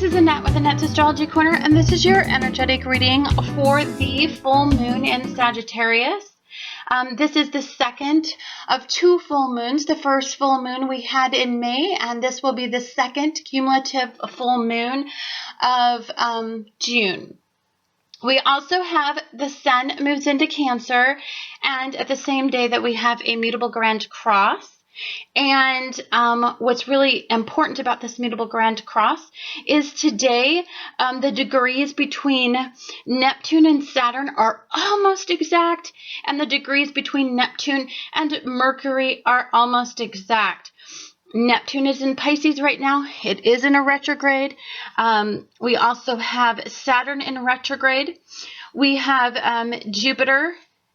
this is Annette with Annette's Astrology Corner, and this is your energetic reading for the full moon in Sagittarius. This is the second of two full moons. The first full moon we had in May, and this will be the second cumulative full moon of June. We also have the sun moves into Cancer, and at the same day that we have a mutable grand cross. And what's really important about this mutable grand cross is today the degrees between Neptune and Saturn are almost exact, and the degrees between Neptune and Mercury are almost exact. Neptune is in Pisces right now. It is in a retrograde. We also have Saturn in retrograde. We have Jupiter,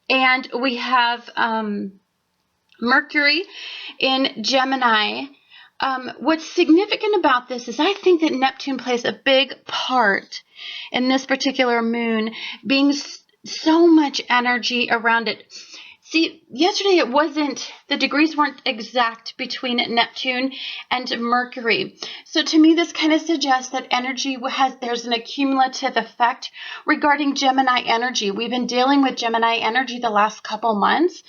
and we have Mercury in Gemini. What's significant about this is I think that Neptune plays a big part in this particular moon, being so much energy around it. See, yesterday the degrees weren't exact between Neptune and Mercury. So to me, this kind of suggests that there's an accumulative effect regarding Gemini energy. We've been dealing with Gemini energy the last couple months.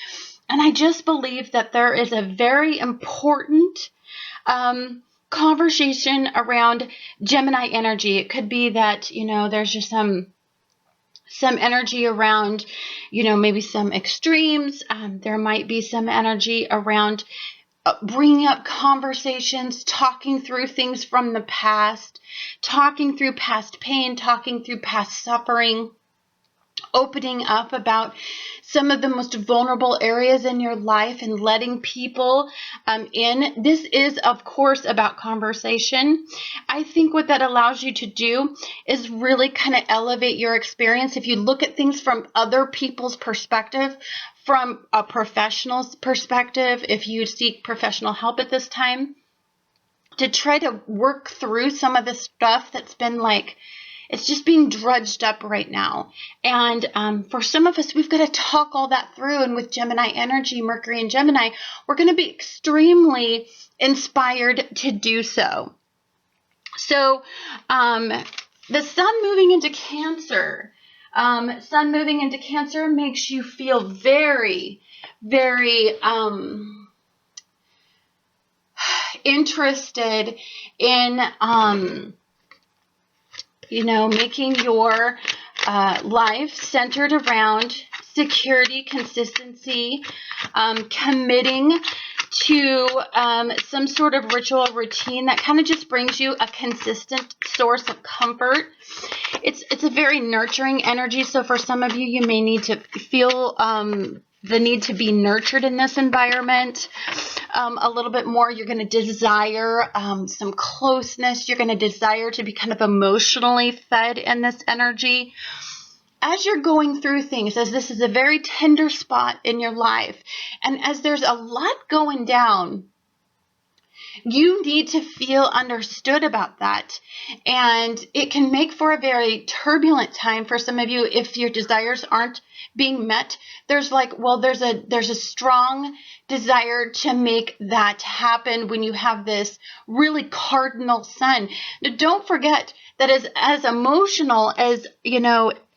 And I just believe that there is a very important conversation around Gemini energy. It could be that, there's just some energy around, maybe some extremes. There might be some energy around bringing up conversations, talking through things from the past, talking through past pain, talking through past suffering, opening up about some of the most vulnerable areas in your life and letting people in. This is, of course, about conversation. I think what that allows you to do is really kind of elevate your experience. If you look at things from other people's perspective, from a professional's perspective, if you seek professional help at this time, to try to work through some of the stuff that's been it's just being drudged up right now. And for some of us, we've got to talk all that through. And with Gemini energy, Mercury and Gemini, we're going to be extremely inspired to do so. So the sun moving into Cancer. Sun moving into Cancer makes you feel very, very interested in making your life centered around security, consistency, committing to some sort of ritual routine that kind of just brings you a consistent source of comfort. It's a very nurturing energy. So for some of you, you may need to feel the need to be nurtured in this environment a little bit more. You're going to desire some closeness. You're going to desire to be kind of emotionally fed in this energy. As you're going through things, as this is a very tender spot in your life, and as there's a lot going down, you need to feel understood about that. And it can make for a very turbulent time for some of you if your desires aren't being met. There's a strong desire to make that happen when you have this really cardinal sun. Now, don't forget that as emotional as,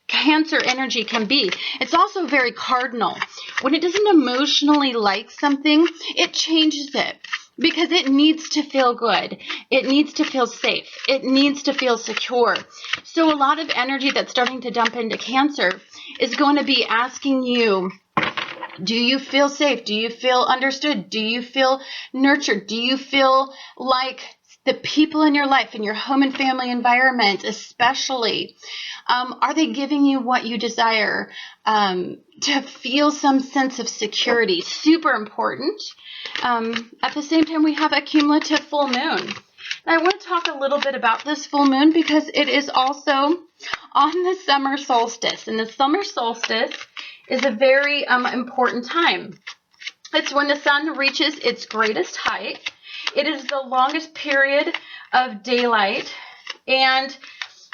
Cancer energy can be, it's also very cardinal. When it doesn't emotionally like something, it changes it. Because it needs to feel good. It needs to feel safe. It needs to feel secure. So a lot of energy that's starting to dump into Cancer is going to be asking you, do you feel safe? Do you feel understood? Do you feel nurtured? Do you feel like the people in your life, in your home and family environment especially, are they giving you what you desire? To feel some sense of security, super important. At the same time, we have a cumulative full moon. And I want to talk a little bit about this full moon because it is also on the summer solstice. And the summer solstice is a very important time. It's when the sun reaches its greatest height. It is the longest period of daylight. And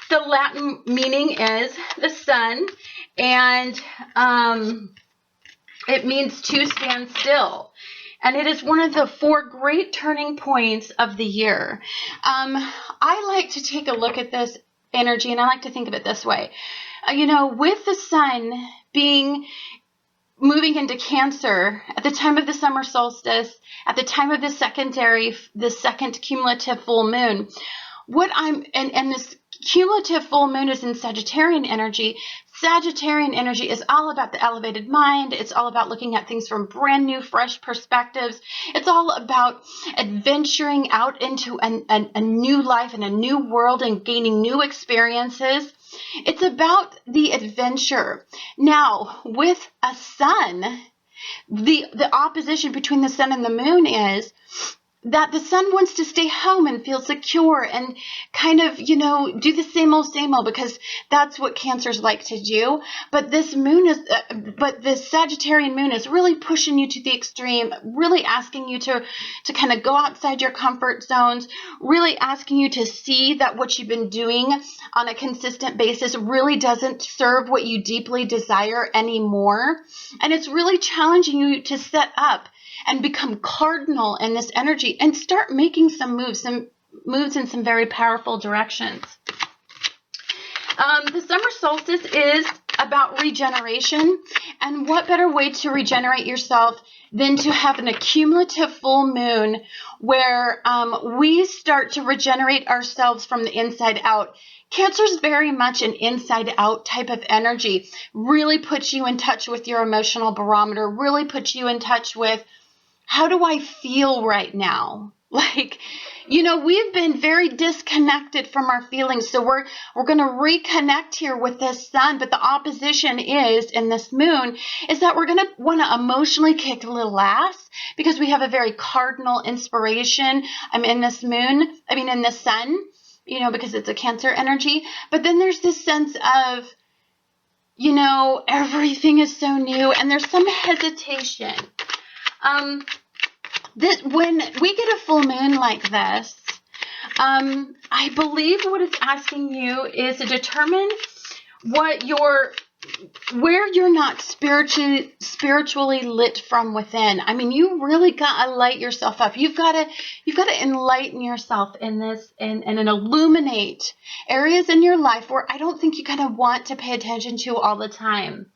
the Latin meaning is the sun. And it means to stand still. And it is one of the 4 great turning points of the year. I like to take a look at this energy, and I like to think of it this way. You know, with the sun moving into Cancer at the time of the summer solstice, at the time of the second cumulative full moon, and this cumulative full moon is in Sagittarian energy. Sagittarian energy is all about the elevated mind. It's all about looking at things from brand new, fresh perspectives. It's all about adventuring out into a new life and a new world and gaining new experiences. It's about the adventure. Now, with a sun, the opposition between the sun and the moon is that the sun wants to stay home and feel secure and kind of, you know, do the same old, because that's what Cancers like to do. But this Sagittarian moon is really pushing you to the extreme, really asking you to kind of go outside your comfort zones, really asking you to see that what you've been doing on a consistent basis really doesn't serve what you deeply desire anymore. And it's really challenging you to set up and become cardinal in this energy and start making some moves in some very powerful directions. The summer solstice is about regeneration, and what better way to regenerate yourself than to have an accumulative full moon where we start to regenerate ourselves from the inside out. Cancer is very much an inside-out type of energy. Really puts you in touch with your emotional barometer, really puts you in touch with, how do I feel right now? Like, you know, we've been very disconnected from our feelings. So we're going to reconnect here with this sun. But the opposition is, in this moon, is that we're going to want to emotionally kick a little ass because we have a very cardinal inspiration in this sun, you know, because it's a Cancer energy. But then there's this sense of, you know, everything is so new and there's some hesitation. When we get a full moon like this, I believe what it's asking you is to determine where you're not spiritually lit from within. I mean, you really gotta light yourself up. You've gotta enlighten yourself in this and illuminate areas in your life where I don't think you kind of want to pay attention to all the time.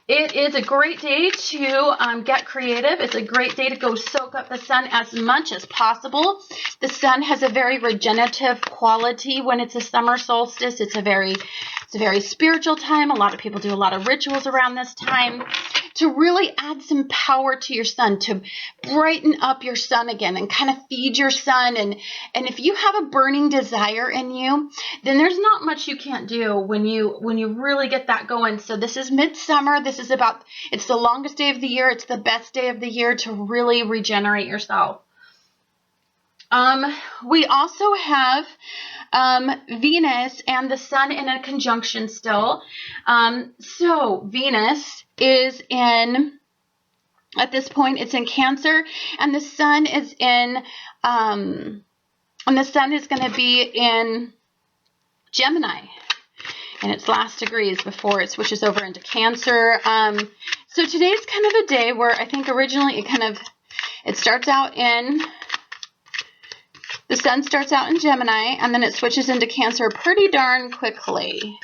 It is a great day to get creative. It's a great day to go soak up the sun as much as possible. The sun has a very regenerative quality when it's a summer solstice. It's a very spiritual time. A lot of people do a lot of rituals around this time to really add some power to your sun, to brighten up your sun again and kind of feed your sun. And if you have a burning desire in you, then there's not much you can't do when you really get that going. So this is midsummer. It's the longest day of the year. It's the best day of the year to really regenerate yourself. We also have Venus and the sun in a conjunction still. So Venus is at this point, it's in Cancer, and the sun is going to be in Gemini in its last degrees before it switches over into Cancer. So today's kind of a day where I think originally it starts out the sun starts out in Gemini, and then it switches into Cancer pretty darn quickly.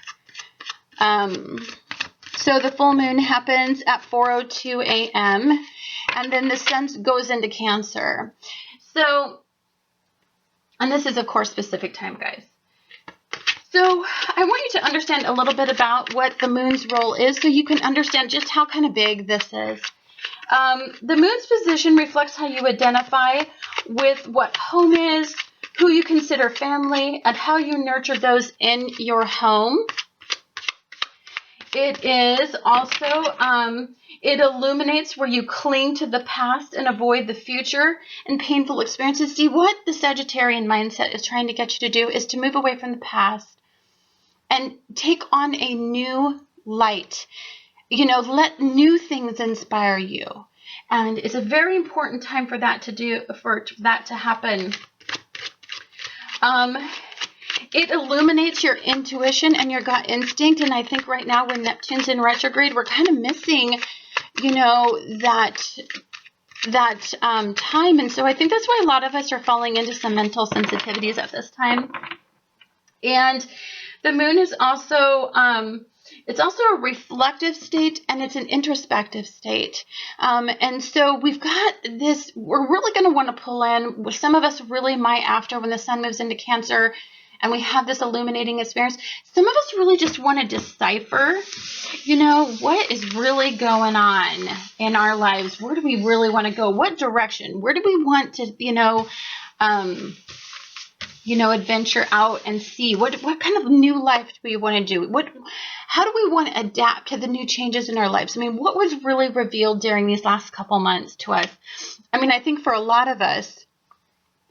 So the full moon happens at 4:02 a.m., and then the sun goes into Cancer. So, and this is, of course, Pacific time, guys. So I want you to understand a little bit about what the moon's role is so you can understand just how kind of big this is. The moon's position reflects how you identify with what home is, who you consider family, and how you nurture those in your home. It is also, it illuminates where you cling to the past and avoid the future and painful experiences. See, what the Sagittarian mindset is trying to get you to do is to move away from the past and take on a new light. You know, let new things inspire you. And it's a very important time for that to happen. It illuminates your intuition and your gut instinct. And I think right now when Neptune's in retrograde, we're kind of missing, you know, that time. And so I think that's why a lot of us are falling into some mental sensitivities at this time. And the moon is also, it's also a reflective state, and it's an introspective state. And so we've got this, we're really going to want to pull in, some of us really might after when the sun moves into Cancer and we have this illuminating experience. Some of us really just want to decipher, you know, what is really going on in our lives? Where do we really want to go? What direction? Where do we want to, adventure out and see what kind of new life do we want to do? How do we want to adapt to the new changes in our lives? I mean, what was really revealed during these last couple months to us? I mean, I think for a lot of us,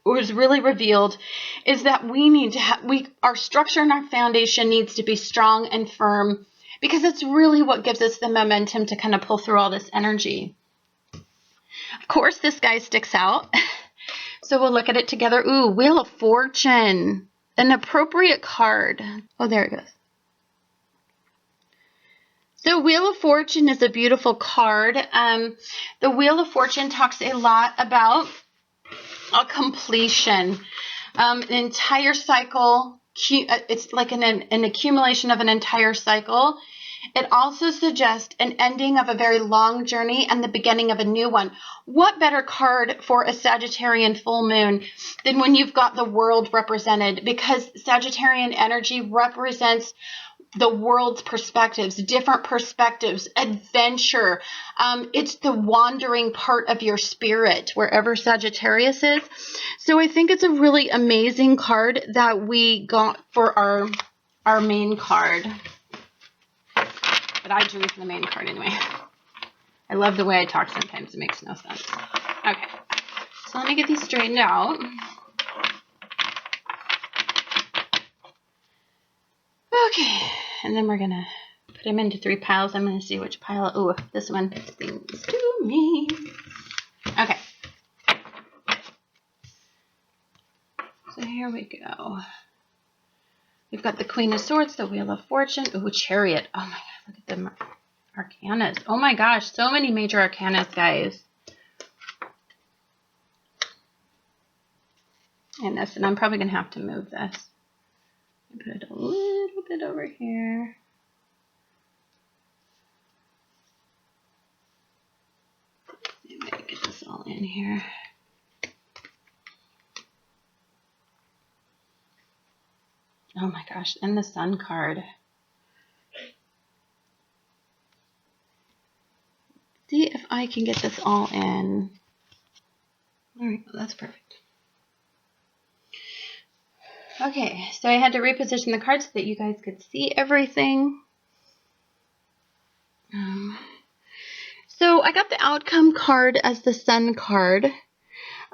what was really revealed is that we need to have, our structure and our foundation needs to be strong and firm, because it's really what gives us the momentum to kind of pull through all this energy. Of course, this guy sticks out. So we'll look at it together. Ooh, Wheel of Fortune, an appropriate card. Oh, there it goes. So Wheel of Fortune is a beautiful card. The Wheel of Fortune talks a lot about a completion, an entire cycle. It's like an accumulation of an entire cycle. It also suggests an ending of a very long journey and the beginning of a new one. What better card for a Sagittarian full moon than when you've got the world represented? Because Sagittarian energy represents the world's perspectives, different perspectives, adventure. It's the wandering part of your spirit, wherever Sagittarius is. So I think it's a really amazing card that we got for our main card. But I drew from the main card anyway. I love the way I talk sometimes. It makes no sense. Okay. So let me get these straightened out. Okay. And then we're going to put them into 3 piles. I'm going to see which pile. Oh, this one seems to me. Okay. So here we go. We've got the Queen of Swords, the Wheel of Fortune. Ooh, Chariot. Oh my God. Look at them arcanas. Oh my gosh, so many major arcanas, guys. And this, and I'm probably going to have to move this. Put it a little bit over here. Maybe I get this all in here. Oh my gosh, and the Sun card. See if I can get this all in. All right, well, that's perfect. Okay, so I had to reposition the cards so that you guys could see everything. So I got the outcome card as the Sun card.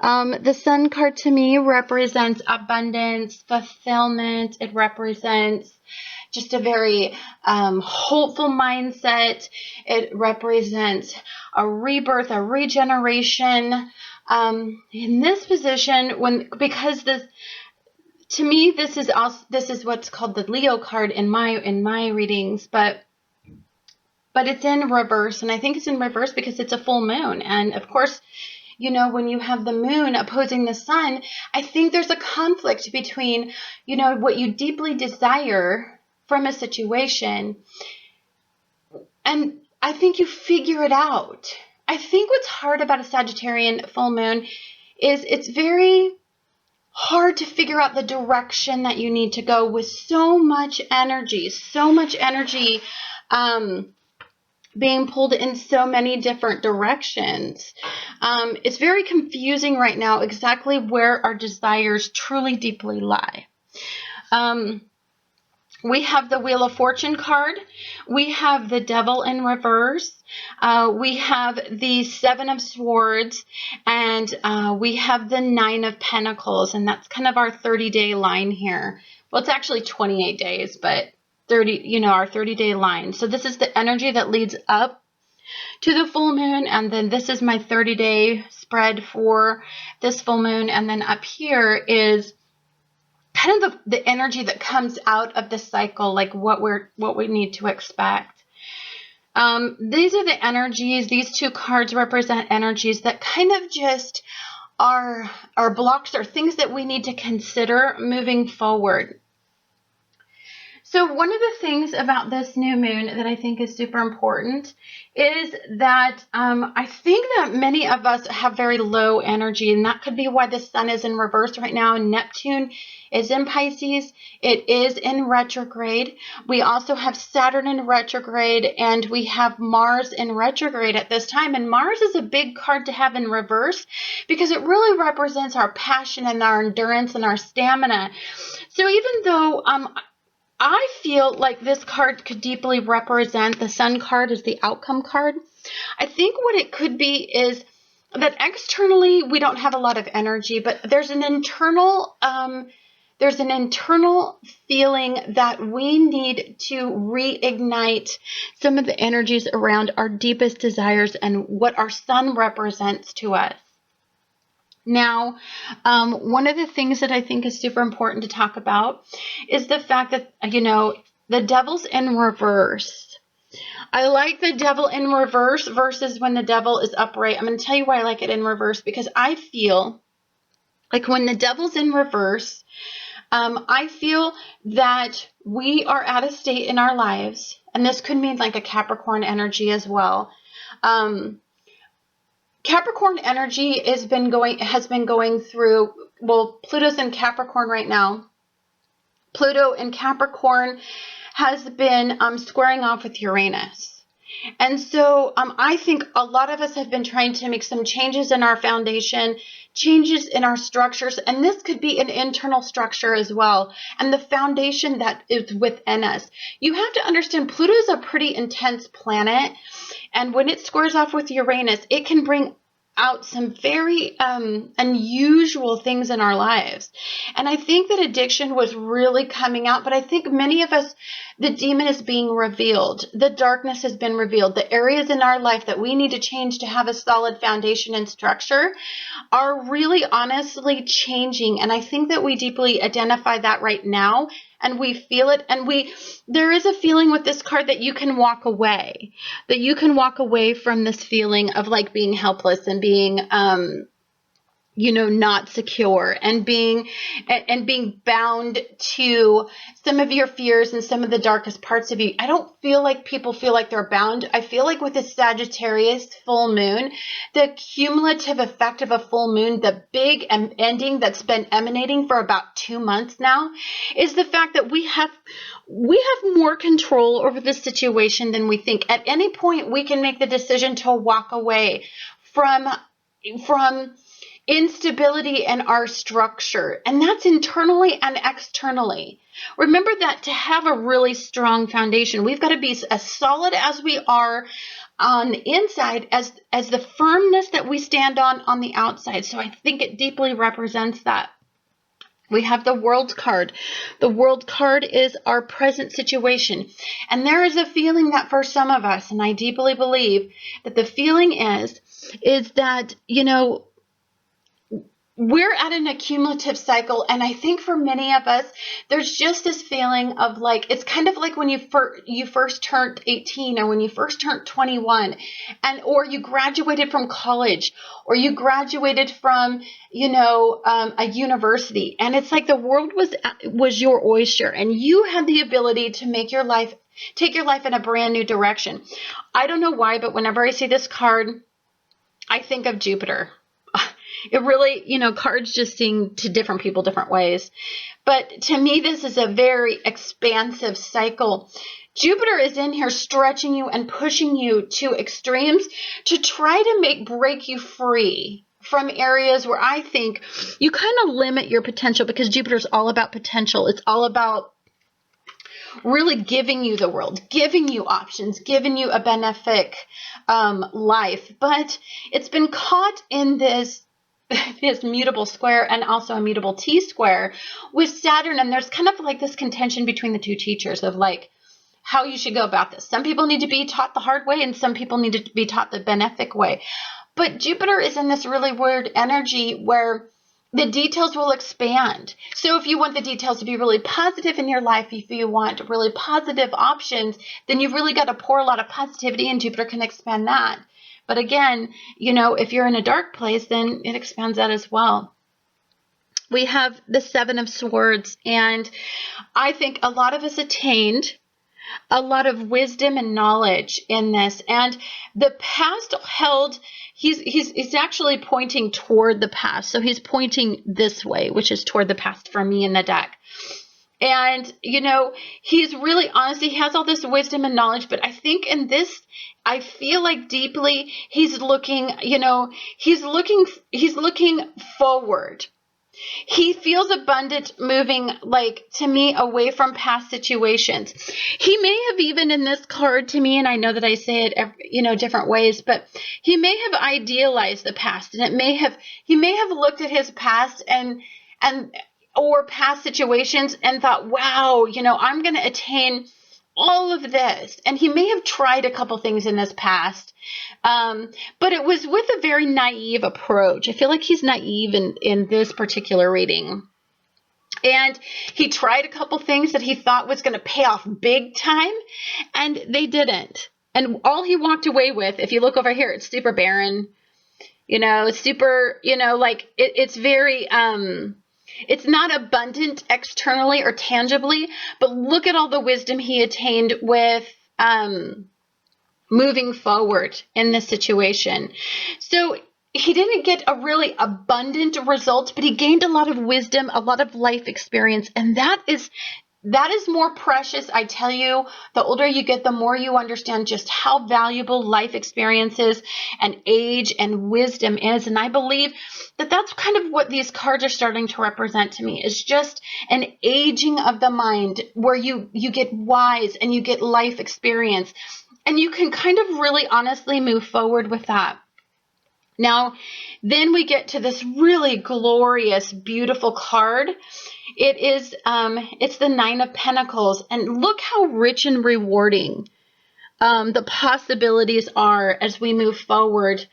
The Sun card to me represents abundance, fulfillment. It represents just a very hopeful mindset. It represents a rebirth, a regeneration. In this position, because this, to me, this is what's called the Leo card in my readings, but it's in reverse, and I think it's in reverse because it's a full moon, and of course, you know, when you have the moon opposing the sun, I think there's a conflict between, you know, what you deeply desire from a situation, and I think you figure it out. I think what's hard about a Sagittarian full moon is it's very hard to figure out the direction that you need to go with so much energy being pulled in so many different directions. It's very confusing right now exactly where our desires truly deeply lie. We have the Wheel of Fortune card. We have the Devil in reverse. We have the Seven of Swords. And we have the Nine of Pentacles. And that's kind of our 30-day line here. Well, it's actually 28 days, but 30, you know, our 30-day line. So this is the energy that leads up to the full moon. And then this is my 30-day spread for this full moon. And then up here is kind of the energy that comes out of the cycle, like what we need to expect. These are the energies. These two cards represent energies that kind of just are blocks or things that we need to consider moving forward. So one of the things about this new moon that I think is super important is that I think that many of us have very low energy, and that could be why the sun is in reverse right now. Neptune is in Pisces. It is in retrograde. We also have Saturn in retrograde, and we have Mars in retrograde at this time. And Mars is a big card to have in reverse because it really represents our passion and our endurance and our stamina. So even though I feel like this card could deeply represent, the Sun card is the outcome card. I think what it could be is that externally we don't have a lot of energy, but there's an internal feeling that we need to reignite some of the energies around our deepest desires and what our sun represents to us. Now, one of the things that I think is super important to talk about is the fact that, the devil's in reverse. I like the devil in reverse versus when the devil is upright. I'm going to tell you why I like it in reverse, because I feel like when the devil's in reverse, I feel that we are at a state in our lives, and this could mean like a Capricorn energy as well. Capricorn energy has been going through, well, Pluto's in Capricorn right now. Pluto in Capricorn has been squaring off with Uranus. And so I think a lot of us have been trying to make some changes in our foundation, changes in our structures, and this could be an internal structure as well, and the foundation that is within us. You have to understand Pluto is a pretty intense planet, and when it squares off with Uranus, it can bring out some very unusual things in our lives. And I think that addiction was really coming out, but I think many of us, the demon is being revealed. The darkness has been revealed. The areas in our life that we need to change to have a solid foundation and structure are really honestly changing. And I think that we deeply identify that right now, and we feel it. And there is a feeling with this card that you can walk away, from this feeling of like being helpless and being, not secure, and being bound to some of your fears and some of the darkest parts of you. I don't feel like people feel like they're bound. I feel like with this Sagittarius full moon, the cumulative effect of a full moon, the big ending that's been emanating for about 2 months now, is the fact that we have more control over the situation than we think. At any point, we can make the decision to walk away from instability in our structure, and that's internally and externally. Remember that to have a really strong foundation, we've got to be as solid as we are on the inside as the firmness that we stand on the outside. So I think it deeply represents that. We have the World card. The World card is our present situation. And there is a feeling that for some of us, and I deeply believe that the feeling is that, we're at an accumulative cycle, and I think for many of us, there's just this feeling of like, it's kind of like when you first turned 18, or when you first turned 21, or you graduated from college, or you graduated from, a university, and it's like the world was your oyster, and you had the ability to take your life in a brand new direction. I don't know why, but whenever I see this card, I think of Jupiter. It really, cards just sing to different people different ways. But to me, this is a very expansive cycle. Jupiter is in here stretching you and pushing you to extremes to try to break you free from areas where I think you kind of limit your potential, because Jupiter is all about potential. It's all about really giving you the world, giving you options, giving you a benefic life. But it's been caught in this mutable square and also a mutable T-square with Saturn, and there's kind of like this contention between the two teachers of like how you should go about this. Some people need to be taught the hard way, and some people need to be taught the benefic way. But Jupiter is in this really weird energy where the details will expand. So if you want the details to be really positive in your life, if you want really positive options, then you've really got to pour a lot of positivity, and Jupiter can expand that. But again, you know, if you're in a dark place, then it expands that as well. We have the Seven of Swords, and I think a lot of us attained a lot of wisdom and knowledge in this, and the past held, he's actually pointing toward the past, so he's pointing this way, which is toward the past for me in the deck. And you know, he's really, honestly, he has all this wisdom and knowledge, but I think in this, I feel like deeply he's looking, you know, he's looking forward. He feels abundant moving, like, to me, away from past situations. He may have even in this card to me, and I know that I say it, you know, different ways, but he may have idealized the past, and he may have looked at his past or past situations and thought, wow, you know, I'm going to attain all of this. And he may have tried a couple things in this past, but it was with a very naive approach. I feel like he's naive in this particular reading. And he tried a couple things that he thought was going to pay off big time, and they didn't. And all he walked away with, if you look over here, it's super barren. You know, it's super, you know, like it's very, it's not abundant externally or tangibly, but look at all the wisdom he attained with moving forward in this situation. So he didn't get a really abundant result, but he gained a lot of wisdom, a lot of life experience, and that is more precious. I tell you, the older you get, the more you understand just how valuable life experiences and age and wisdom is. And I believe that that's kind of what these cards are starting to represent to me, is just an aging of the mind where you get wise and you get life experience, and you can kind of really honestly move forward with that. Now, then we get to this really glorious, beautiful card. It is, it's the Nine of Pentacles, and look how rich and rewarding the possibilities are as we move forward.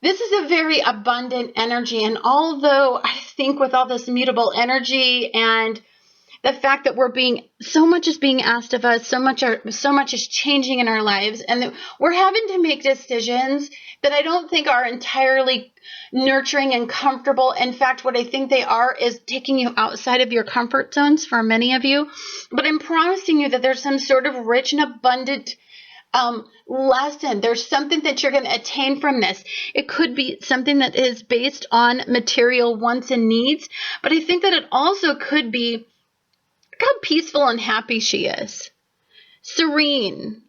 This is a very abundant energy, and although I think with all this mutable energy and the fact that so much is being asked of us, so much is changing in our lives, and that we're having to make decisions that I don't think are entirely nurturing and comfortable. In fact, what I think they are is taking you outside of your comfort zones for many of you. But I'm promising you that there's some sort of rich and abundant lesson. There's something that you're going to attain from this. It could be something that is based on material wants and needs, but I think that it also could be how peaceful and happy she is. Serene,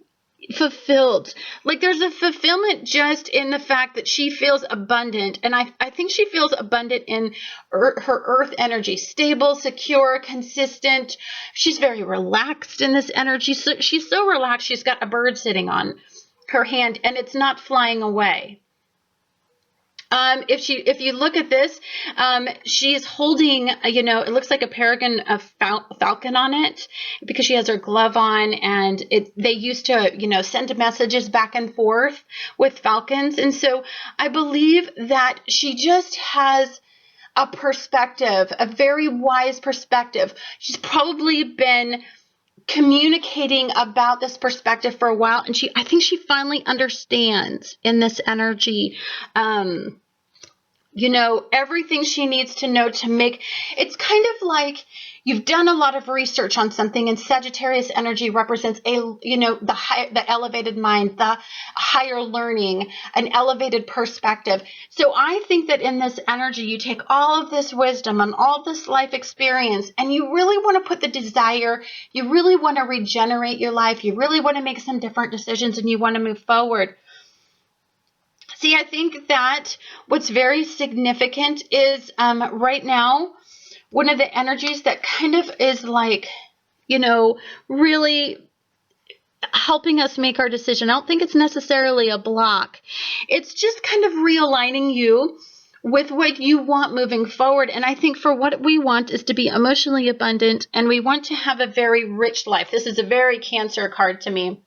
fulfilled. Like there's a fulfillment just in the fact that she feels abundant. And I think she feels abundant in her earth energy. Stable, secure, consistent. She's very relaxed in this energy. So she's so relaxed, she's got a bird sitting on her hand and it's not flying away. If you look at this, she's holding, you know, it looks like a peregrine falcon on it because she has her glove on, and they used to, you know, send messages back and forth with falcons. And so I believe that she just has a perspective, a very wise perspective. She's probably been communicating about this perspective for a while, and I think she finally understands in this energy, you know, everything she needs to know to make, it's kind of like you've done a lot of research on something, and Sagittarius energy represents the elevated mind, the higher learning, an elevated perspective. So I think that in this energy, you take all of this wisdom and all this life experience, and you really want to put the desire, you really want to regenerate your life, you really want to make some different decisions, and you want to move forward. See, I think that what's very significant is right now, one of the energies that kind of is like, you know, really helping us make our decision. I don't think it's necessarily a block. It's just kind of realigning you with what you want moving forward. And I think for what we want is to be emotionally abundant, and we want to have a very rich life. This is a very Cancer card to me.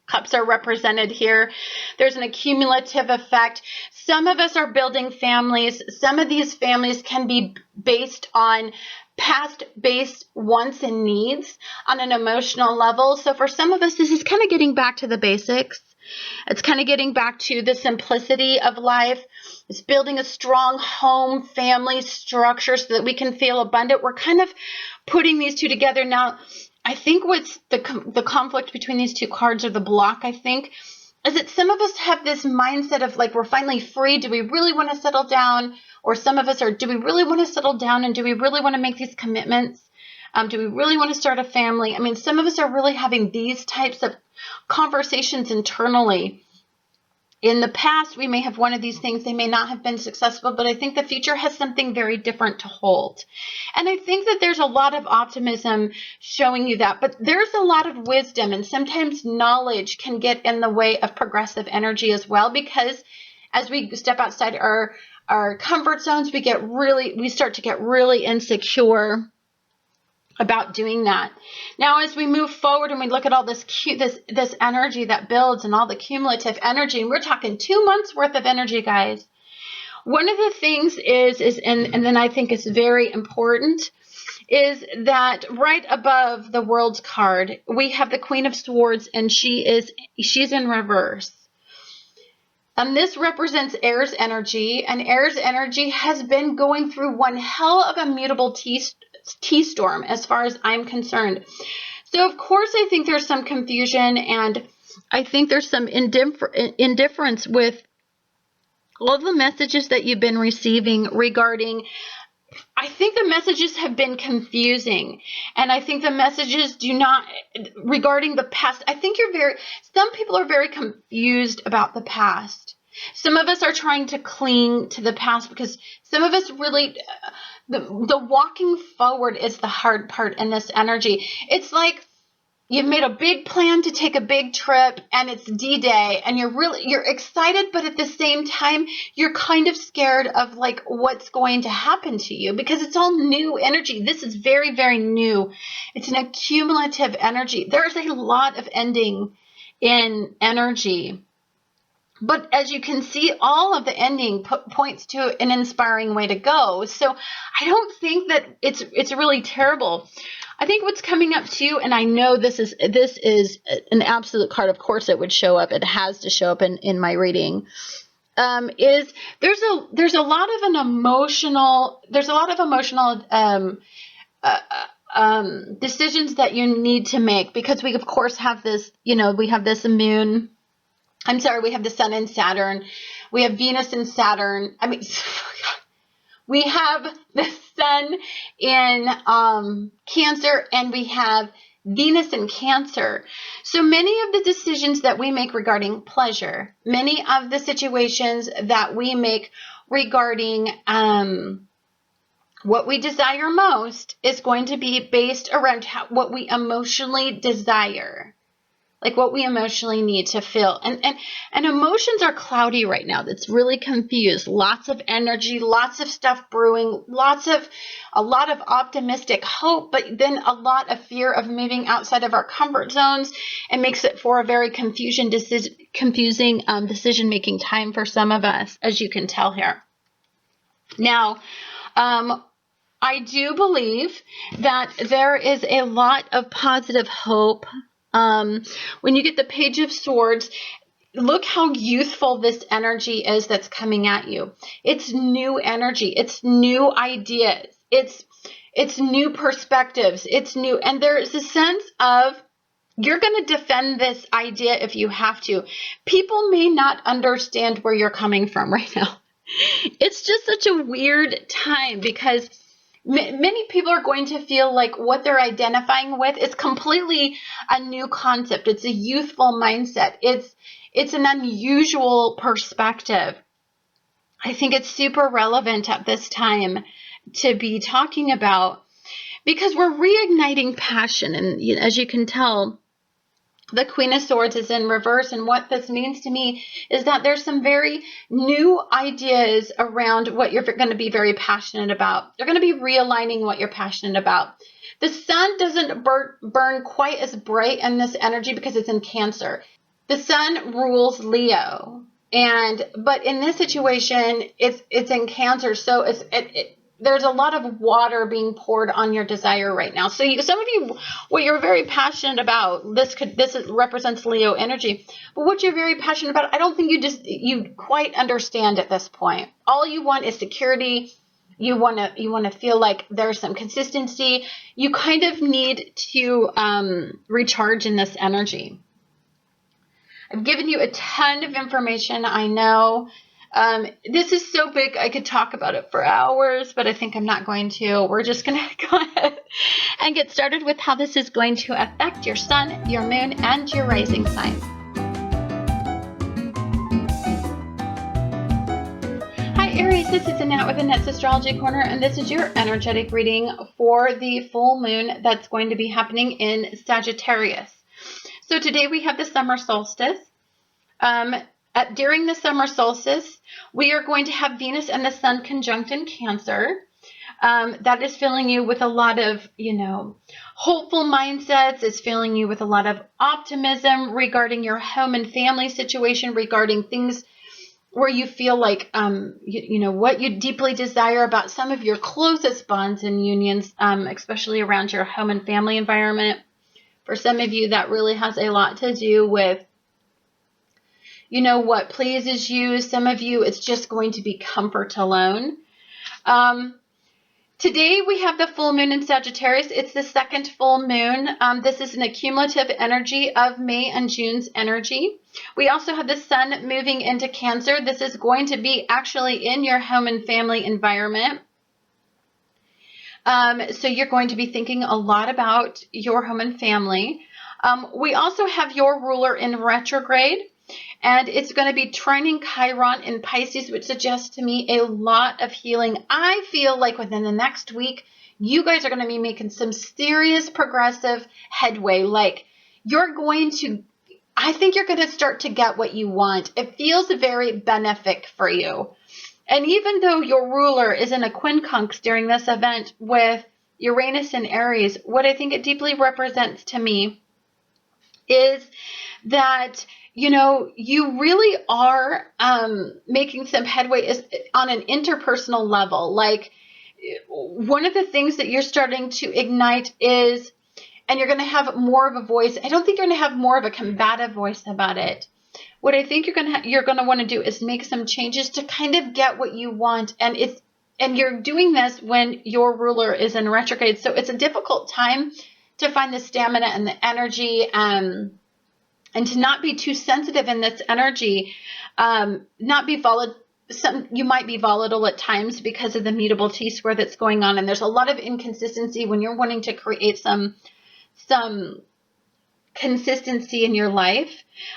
Cups are represented here. There's an accumulative effect. Some of us are building families. Some of these families can be based on past base wants and needs on an emotional level. So for some of us, this is kind of getting back to the basics. It's kind of getting back to the simplicity of life. It's building a strong home, family structure so that we can feel abundant. We're kind of putting these two together. Now, I think what's the conflict between these two cards, or the block, I think, is that some of us have this mindset of like, we're finally free. Do we really want to settle down? Or some of us are, do we really want to settle down? And do we really want to make these commitments? Do we really want to start a family? I mean, some of us are really having these types of conversations internally. In the past, we may have wanted these things. They may not have been successful, but I think the future has something very different to hold. And I think that there's a lot of optimism showing you that, but there's a lot of wisdom, and sometimes knowledge can get in the way of progressive energy as well, because as we step outside our comfort zones, we start to get really insecure about doing that. Now, as we move forward and we look at all this energy that builds and all the cumulative energy, and we're talking 2 months worth of energy, guys. One of the things and then I think it's very important, is that right above the World's card, we have the Queen of Swords, and she's in reverse. And this represents Aries energy, and Aries energy has been going through one hell of a mutable T-storm as far as I'm concerned. So, of course, I think there's some confusion, and I think there's some indifference with all the messages that you've been receiving regarding. I think the messages have been confusing, and I think the messages do not, regarding the past, I think some people are very confused about the past. Some of us are trying to cling to the past because some of us really, the walking forward is the hard part in this energy. It's like you've made a big plan to take a big trip, and it's D-Day, and you're excited, but at the same time, you're kind of scared of like what's going to happen to you, because it's all new energy. This is very, very new. It's an accumulative energy. There's a lot of ending in energy. But as you can see, all of the ending points to an inspiring way to go. So I don't think that it's really terrible. I think what's coming up too, and I know this is an absolute card. Of course, it would show up. It has to show up in my reading. Is there's a lot of emotional decisions that you need to make, because we of course have this. We have this moon. We have the Sun and Saturn. We have Venus and Saturn. We have the Sun in Cancer, and we have Venus in Cancer. So many of the decisions that we make regarding pleasure, many of the situations that we make regarding what we desire most is going to be based around what we emotionally desire. Like what we emotionally need to feel. And emotions are cloudy right now. That's really confused. Lots of energy, lots of stuff brewing, a lot of optimistic hope, but then a lot of fear of moving outside of our comfort zones. It makes it for a very confusing decision-making time for some of us, as you can tell here. Now, I do believe that there is a lot of positive hope. When you get the Page of Swords, look how youthful this energy is that's coming at you. It's new energy. It's new ideas. It's new perspectives. It's new. And there's a sense of you're going to defend this idea if you have to. People may not understand where you're coming from right now. It's just such a weird time, because many people are going to feel like what they're identifying with is completely a new concept. It's a youthful mindset. It's an unusual perspective. I think it's super relevant at this time to be talking about, because we're reigniting passion. And as you can tell, the Queen of Swords is in reverse, and what this means to me is that there's some very new ideas around what you're going to be very passionate about. You're going to be realigning what you're passionate about. The sun doesn't burn quite as bright in this energy because it's in Cancer. the sun rules Leo, but in this situation, it's in Cancer, so there's a lot of water being poured on your desire right now. So some of you, what you're very passionate about, this represents Leo energy, but what you're very passionate about, I don't think you quite understand at this point. All you want is security. You want to feel like there's some consistency. You kind of need to recharge in this energy. I've given you a ton of information, I know. This is so big, I could talk about it for hours, but I think I'm not going to. We're just going to go ahead and get started with how this is going to affect your sun, your moon, and your rising sign. Hi Aries, this is Annette with Annette's Astrology Corner, and this is your energetic reading for the full moon that's going to be happening in Sagittarius. So today we have the summer solstice. During the summer solstice, we are going to have Venus and the Sun conjunct in Cancer. That is filling you with a lot of, hopeful mindsets. It's filling you with a lot of optimism regarding your home and family situation, regarding things where you feel like, what you deeply desire about some of your closest bonds and unions, especially around your home and family environment. For some of you, that really has a lot to do with, what pleases you. Some of you, it's just going to be comfort alone. Today, we have the full moon in Sagittarius. It's the second full moon. This is an accumulative energy of May and June's energy. We also have the sun moving into Cancer. This is going to be actually in your home and family environment. So you're going to be thinking a lot about your home and family. We also have your ruler in retrograde, and it's going to be trining Chiron in Pisces, which suggests to me a lot of healing. I feel like within the next week, you guys are going to be making some serious progressive headway. Like I think you're going to start to get what you want. It feels very benefic for you. And even though your ruler is in a quincunx during this event with Uranus and Aries, what I think it deeply represents to me is that, you really are making some headway on an interpersonal level. Like, one of the things that you're starting to ignite is, and you're going to have more of a voice. I don't think you're going to have more of a combative voice about it. What I think you're going to want to do is make some changes to kind of get what you want, and you're doing this when your ruler is in retrograde. So it's a difficult time to find the stamina and the energy, and to not be too sensitive in this energy, not be volatile. You might be volatile at times because of the mutable T-square that's going on, and there's a lot of inconsistency when you're wanting to create some consistency in your life.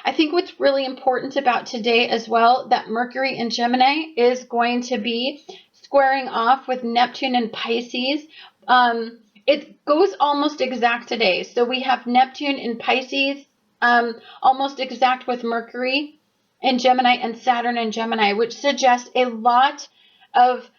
I think what's really important about today as well, that Mercury in Gemini is going to be squaring off with Neptune in Pisces. It goes almost exact today. So we have Neptune in Pisces, almost exact with Mercury in Gemini and Saturn in Gemini, which suggests a lot of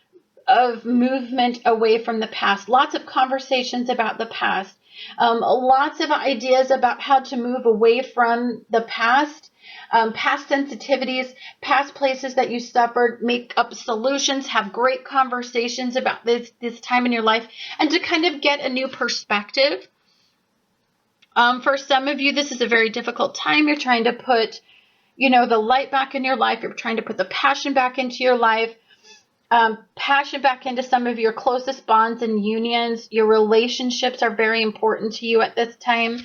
movement away from the past, lots of conversations about the past. Lots of ideas about how to move away from the past, past sensitivities, past places that you suffered, make up solutions, have great conversations about this time in your life, and to kind of get a new perspective. For some of you, this is a very difficult time. You're trying to put, the light back in your life. You're trying to put the passion back into your life. Passion back into some of your closest bonds and unions. Your relationships are very important to you at this time,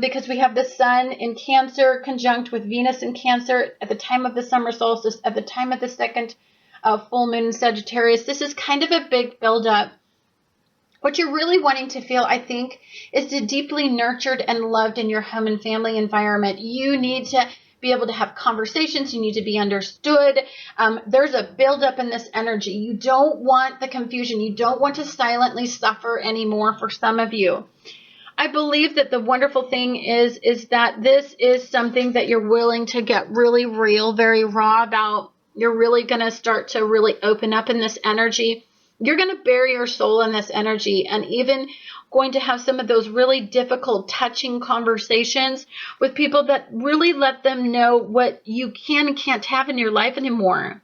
because we have the sun in Cancer conjunct with Venus in Cancer at the time of the summer solstice, at the time of the second full moon in Sagittarius. This is kind of a big buildup. What you're really wanting to feel, I think, is to deeply nurtured and loved in your home and family environment. You need to be able to have conversations. You need to be understood. There's a buildup in this energy. You don't want the confusion. You don't want to silently suffer anymore for some of you. I believe that the wonderful thing is that this is something that you're willing to get really real, very raw about. You're really going to start to really open up in this energy. you're going to bury your soul in this energy, and even going to have some of those really difficult, touching conversations with people that really let them know what you can and can't have in your life anymore.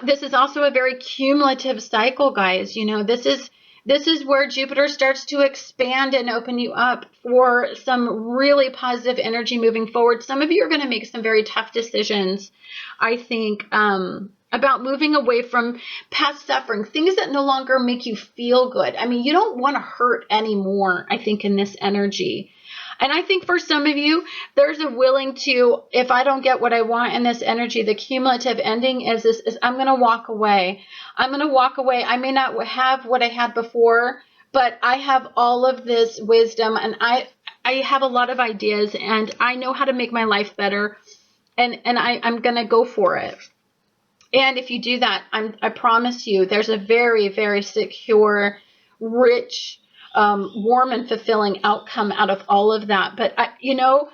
This is also a very cumulative cycle, guys. You know, this is where Jupiter starts to expand and open you up for some really positive energy moving forward. Some of you are going to make some very tough decisions, I think, about moving away from past suffering, things that no longer make you feel good. I mean, you don't want to hurt anymore, I think, in this energy. And I think for some of you, there's a willing to, if I don't get what I want in this energy, the cumulative ending is I'm going to walk away. I'm going to walk away. I may not have what I had before, but I have all of this wisdom, and I have a lot of ideas, and I know how to make my life better, and I'm going to go for it. And if you do that, I promise you, there's a very, very secure, rich, warm and fulfilling outcome out of all of that. But you know,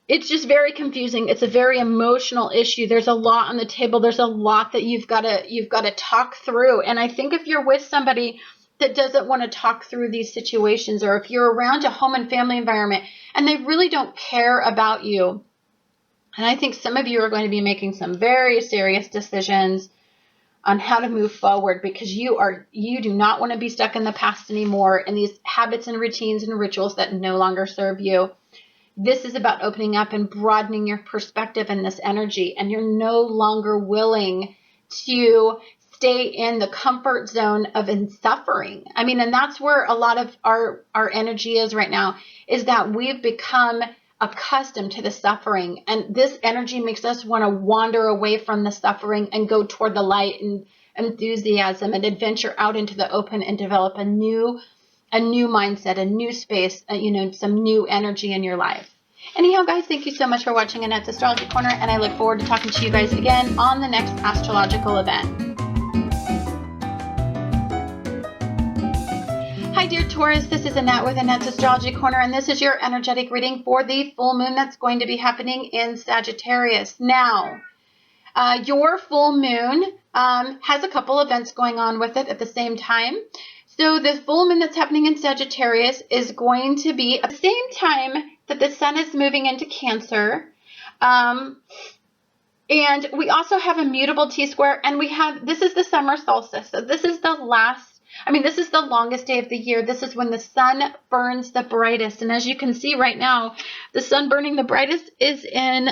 it's just very confusing. It's a very emotional issue. There's a lot on the table. There's a lot that you've got to talk through. And I think if you're with somebody that doesn't want to talk through these situations, or if you're around a home and family environment and they really don't care about you, and I think some of you are going to be making some very serious decisions on how to move forward, because you do not want to be stuck in the past anymore, in these habits and routines and rituals that no longer serve you. This is about opening up and broadening your perspective in this energy, and you're no longer willing to stay in the comfort zone of suffering. I mean, and that's where a lot of our energy is right now, is that we've become accustomed to the suffering, and this energy makes us want to wander away from the suffering and go toward the light and enthusiasm and adventure out into the open and develop a new mindset, a new space, you know, some new energy in your life. Anyhow, guys, thank you so much for watching Annette's Astrology Corner, and I look forward to talking to you guys again on the next astrological event. Hi, dear Taurus. This is Annette with Annette's Astrology Corner, and this is your energetic reading for the full moon that's going to be happening in Sagittarius. Now, your full moon has a couple events going on with it at the same time. So the full moon that's happening in Sagittarius is going to be at the same time that the sun is moving into Cancer. And we also have a mutable T-square, and this is the summer solstice. So this is this is the longest day of the year. This is when the sun burns the brightest. And as you can see right now, the sun burning the brightest is in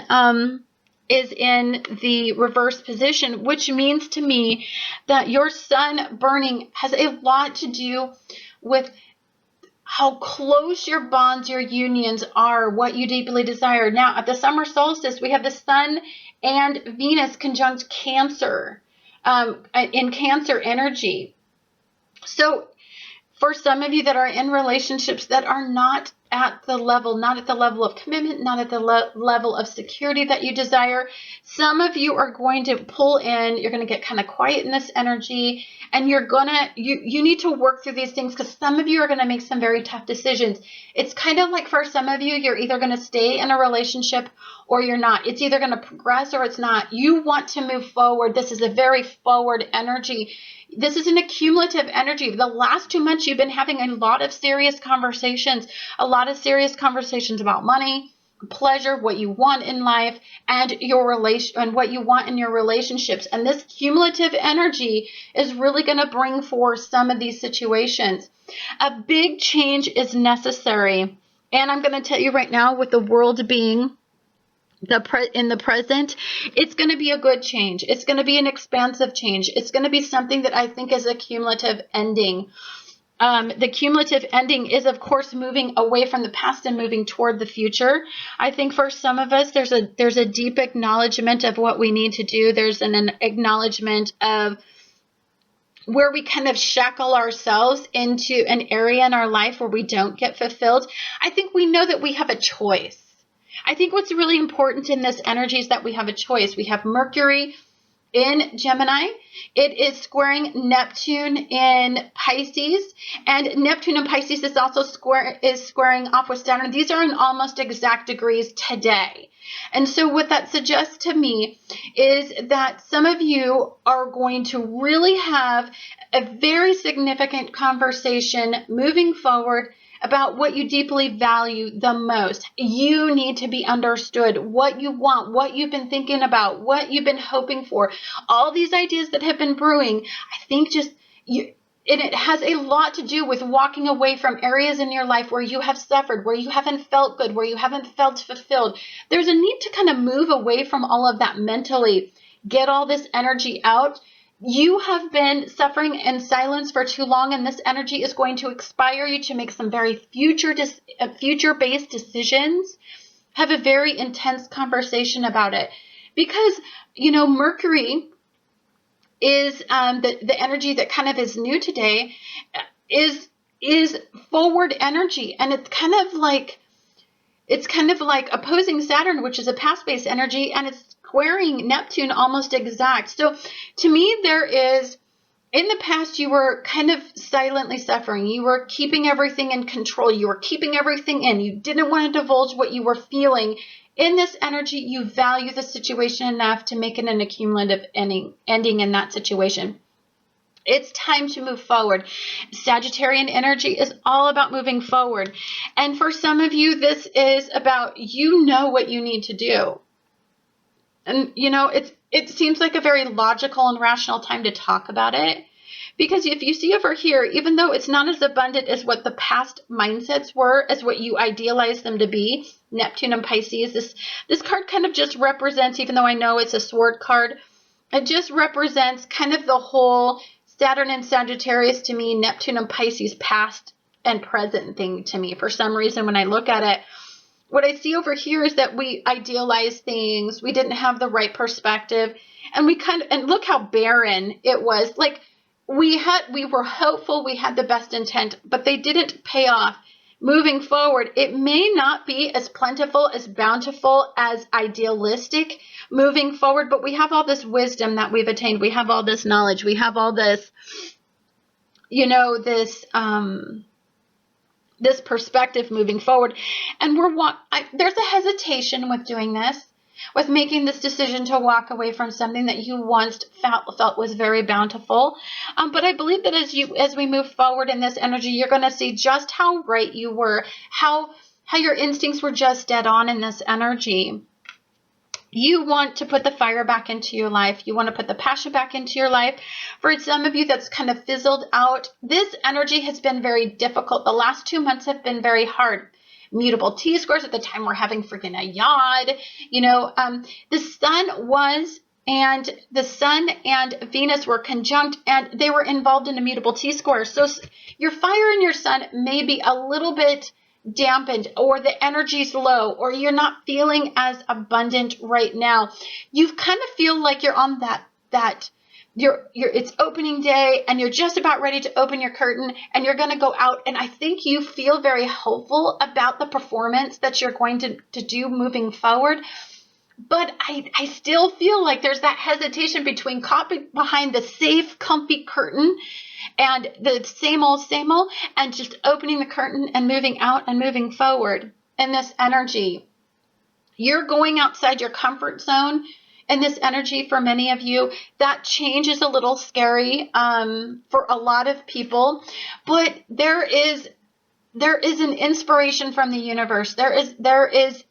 the reverse position, which means to me that your sun burning has a lot to do with how close your bonds, your unions are, what you deeply desire. Now, at the summer solstice, we have the sun and Venus conjunct Cancer, in Cancer energy. So for some of you that are in relationships that are not at the level of commitment, not at the level of security that you desire, some of you are going to pull in, you're going to get kind of quiet in this energy, and you need to work through these things, because some of you are going to make some very tough decisions. It's kind of like, for some of you, you're either going to stay in a relationship or you're not. It's either going to progress or it's not. You want to move forward. This is a very forward energy. This is an accumulative energy. The last 2 months, you've been having a lot of serious conversations about money, pleasure, what you want in life, and what you want in your relationships. And this cumulative energy is really going to bring forth some of these situations. A big change is necessary. And I'm going to tell you right now, with the world being in the present, it's going to be a good change. It's going to be an expansive change. It's going to be something that I think is a cumulative ending. The cumulative ending is, of course, moving away from the past and moving toward the future. I think for some of us, there's a deep acknowledgement of what we need to do. There's an acknowledgement of where we kind of shackle ourselves into an area in our life where we don't get fulfilled. I think we know that we have a choice. I think what's really important in this energy is that we have a choice. We have Mercury in Gemini. It is squaring Neptune in Pisces, and Neptune in Pisces is also squaring off with Saturn. These are in almost exact degrees today. And so what that suggests to me is that some of you are going to really have a very significant conversation moving forward about what you deeply value the most. You need to be understood, what you want, what you've been thinking about, what you've been hoping for, all these ideas that have been brewing. I think and it has a lot to do with walking away from areas in your life where you have suffered, where you haven't felt good, where you haven't felt fulfilled. There's a need to kind of move away from all of that mentally, get all this energy out. You have been suffering in silence for too long, and this energy is going to inspire you to make some very future-based decisions. Have a very intense conversation about it. Because, Mercury is the energy that kind of is new today, is forward energy, and it's kind of like opposing Saturn, which is a past-based energy, and it's squaring Neptune almost exact. So to me, in the past, you were kind of silently suffering. You were keeping everything in control. You were keeping everything in. You didn't want to divulge what you were feeling. In this energy, you value the situation enough to make it an accumulative ending in that situation. It's time to move forward. Sagittarian energy is all about moving forward. And for some of you, this is about, what you need to do. And, it seems like a very logical and rational time to talk about it. Because if you see over here, even though it's not as abundant as what the past mindsets were, as what you idealized them to be, Neptune and Pisces, this card kind of just represents, even though I know it's a sword card, it just represents kind of the whole Saturn and Sagittarius to me, Neptune and Pisces, past and present thing to me. For some reason, when I look at it, what I see over here is that we idealize things. We didn't have the right perspective, and and look how barren it was. Like we were hopeful, we had the best intent, but they didn't pay off. Moving forward, it may not be as plentiful, as bountiful, as idealistic moving forward, but we have all this wisdom that we've attained. We have all this knowledge. We have all this, this perspective moving forward. And there's a hesitation with doing this, with making this decision to walk away from something that you once felt was very bountiful. But I believe that as we move forward in this energy, you're going to see just how right you were, how your instincts were just dead on in this energy. You want to put the fire back into your life. You want to put the passion back into your life. For some of you, that's kind of fizzled out. This energy has been very difficult. The last 2 months have been very hard. Mutable T-scores. At the time, we're having freaking a yod. The Sun and Venus were conjunct, and they were involved in a mutable T-score. So your fire and your Sun may be a little bit dampened, or the energy's low, or you're not feeling as abundant right now. You kind of feel like you're on it's opening day, and you're just about ready to open your curtain, and you're going to go out, and I think you feel very hopeful about the performance that you're going to do moving forward. But I still feel like there's that hesitation between caught behind the safe, comfy curtain and the same old, and just opening the curtain and moving out and moving forward in this energy. You're going outside your comfort zone in this energy for many of you. That change is a little scary for a lot of people, but there is an inspiration from the universe. There is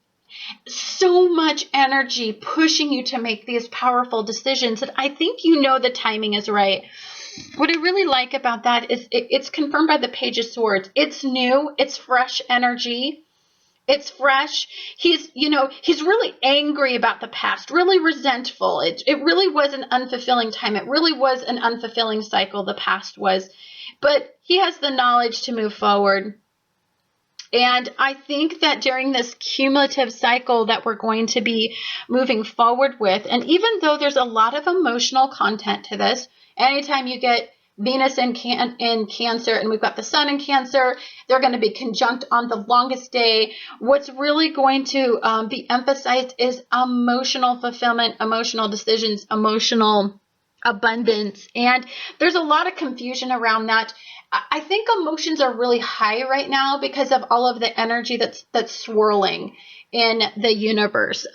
so much energy pushing you to make these powerful decisions that I think the timing is right. What I really like about that is it's confirmed by the Page of Swords. It's new. It's fresh energy. It's fresh. He's really angry about the past, really resentful. It really was an unfulfilling time. It really was an unfulfilling cycle, the past was. But he has the knowledge to move forward. And I think that during this cumulative cycle that we're going to be moving forward with, and even though there's a lot of emotional content to this, anytime you get Venus in Cancer, and we've got the Sun in Cancer. They're going to be conjunct on the longest day. What's really going to be emphasized is emotional fulfillment, emotional decisions, emotional abundance. And there's a lot of confusion around that. I think emotions are really high right now because of all of the energy that's swirling in the universe.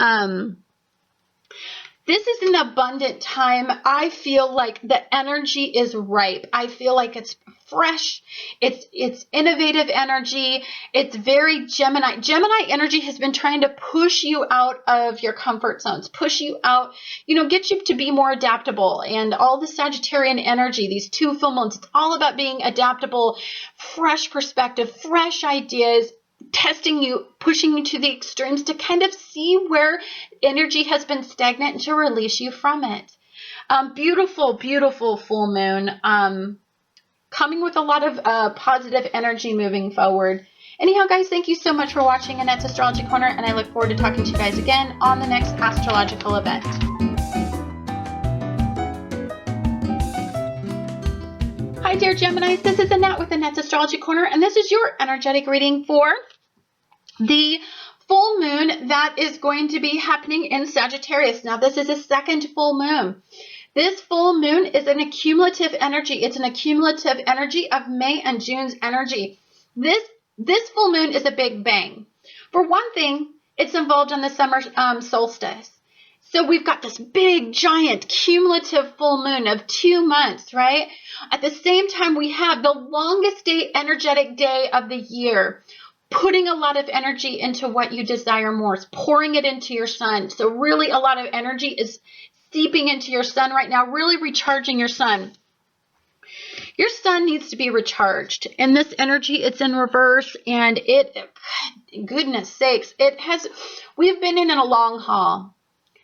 This is an abundant time. I feel like the energy is ripe. I feel like it's fresh. It's innovative energy. It's very Gemini. Gemini energy has been trying to push you out of your comfort zones, push you out, get you to be more adaptable. And all the Sagittarian energy, these 2 full moons, it's all about being adaptable, fresh perspective, fresh ideas, testing you, pushing you to the extremes to kind of see where energy has been stagnant and to release you from it. Beautiful, beautiful full moon. Coming with a lot of positive energy moving forward. Anyhow, guys, thank you so much for watching Annette's Astrology Corner, and I look forward to talking to you guys again on the next astrological event. Hi, dear Geminis. This is Annette with Annette's Astrology Corner, and this is your energetic reading for the full moon that is going to be happening in Sagittarius. Now, this is a second full moon. This full moon is an accumulative energy. It's an accumulative energy of May and June's energy. This full moon is a big bang. For one thing, it's involved in the summer solstice. So we've got this big, giant, cumulative full moon of 2 months, right? At the same time, we have the longest day, energetic day of the year, putting a lot of energy into what you desire more, pouring it into your sun. So really a lot of energy is seeping into your sun right now, really recharging your sun. Your sun needs to be recharged. And this energy, it's in reverse, and goodness sakes, we've been in a long haul.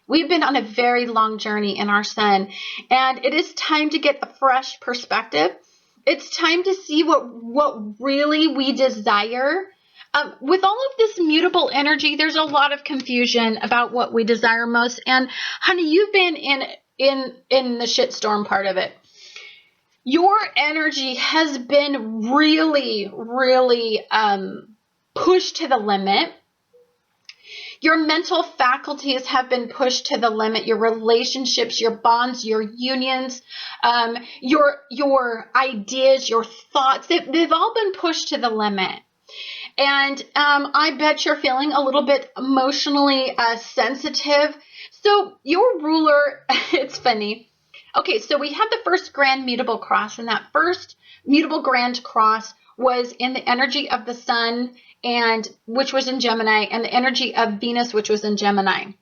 We've been on a very long journey in our sun, and it is time to get a fresh perspective. It's time to see what really we desire. With all of this mutable energy, there's a lot of confusion about what we desire most. And honey, you've been in the shitstorm part of it. Your energy has been really, really pushed to the limit. Your mental faculties have been pushed to the limit. Your relationships, your bonds, your unions, your ideas, your thoughts, they've all been pushed to the limit. And I bet you're feeling a little bit emotionally sensitive. So your ruler, it's funny. Okay, so we had the first grand mutable cross, and that first mutable grand cross was in the energy of the sun, and which was in Gemini, and the energy of Venus, which was in Gemini.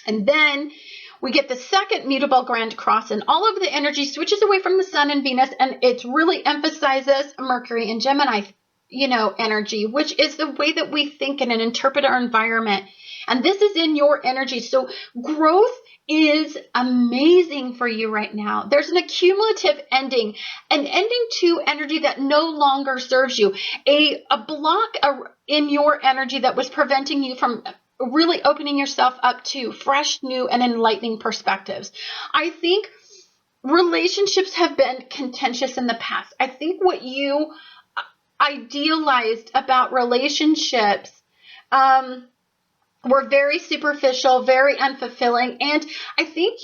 And then we get the second mutable grand cross, and all of the energy switches away from the sun and Venus, and it really emphasizes Mercury and Gemini, energy, which is the way that we think and interpret our environment. And this is in your energy. So growth is amazing for you right now. There's an accumulative ending, an ending to energy that no longer serves you, a block in your energy that was preventing you from really opening yourself up to fresh, new, and enlightening perspectives. I think relationships have been contentious in the past. I think what you idealized about relationships were very superficial, very unfulfilling, and I think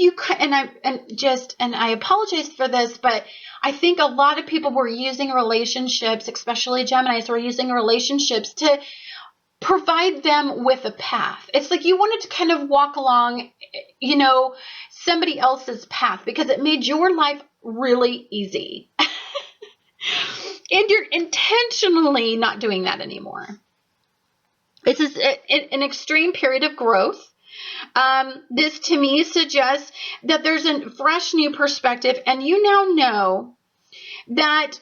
I apologize for this, but I think a lot of people were using relationships, especially Geminis, were using relationships to provide them with a path. It's like you wanted to kind of walk along, somebody else's path because it made your life really easy. And you're intentionally not doing that anymore. This is an extreme period of growth. This to me suggests that there's a fresh new perspective, and you now know that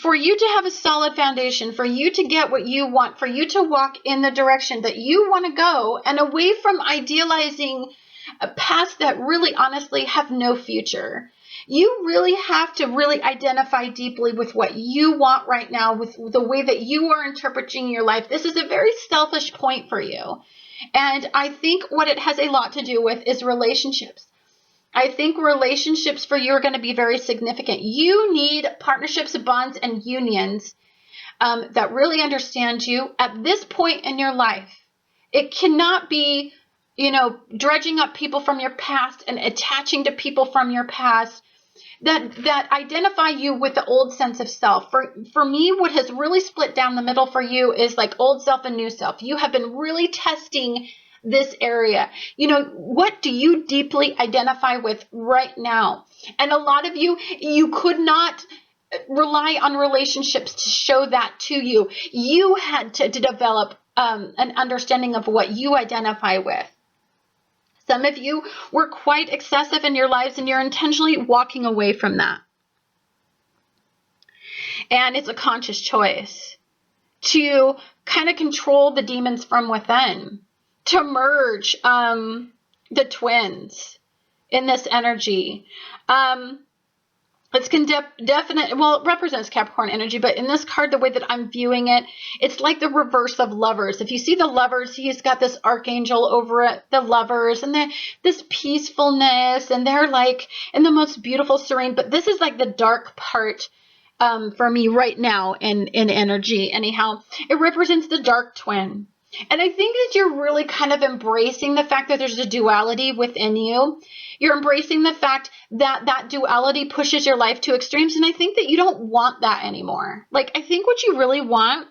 for you to have a solid foundation, for you to get what you want, for you to walk in the direction that you want to go, and away from idealizing paths that really honestly have no future. You really have to really identify deeply with what you want right now, with the way that you are interpreting your life. This is a very selfish point for you. And I think what it has a lot to do with is relationships. I think relationships for you are going to be very significant. You need partnerships, bonds, and unions that really understand you at this point in your life. It cannot be, dredging up people from your past and attaching to people from your past that identify you with the old sense of self. For me, what has really split down the middle for you is like old self and new self. You have been really testing this area. What do you deeply identify with right now? And a lot of you could not rely on relationships to show that to you. You had to develop an understanding of what you identify with. Some of you were quite excessive in your lives, and you're intentionally walking away from that. And it's a conscious choice to kind of control the demons from within, to merge the twins in this energy. It's it represents Capricorn energy, but in this card, the way that I'm viewing it, it's like the reverse of Lovers. If you see the Lovers, he's got this archangel over it, the Lovers, and this peacefulness, and they're like in the most beautiful, serene, but this is like the dark part for me right now in energy. Anyhow, it represents the dark twin. And I think that you're really kind of embracing the fact that there's a duality within you. You're embracing the fact that that duality pushes your life to extremes. And I think that you don't want that anymore. Like, I think what you really want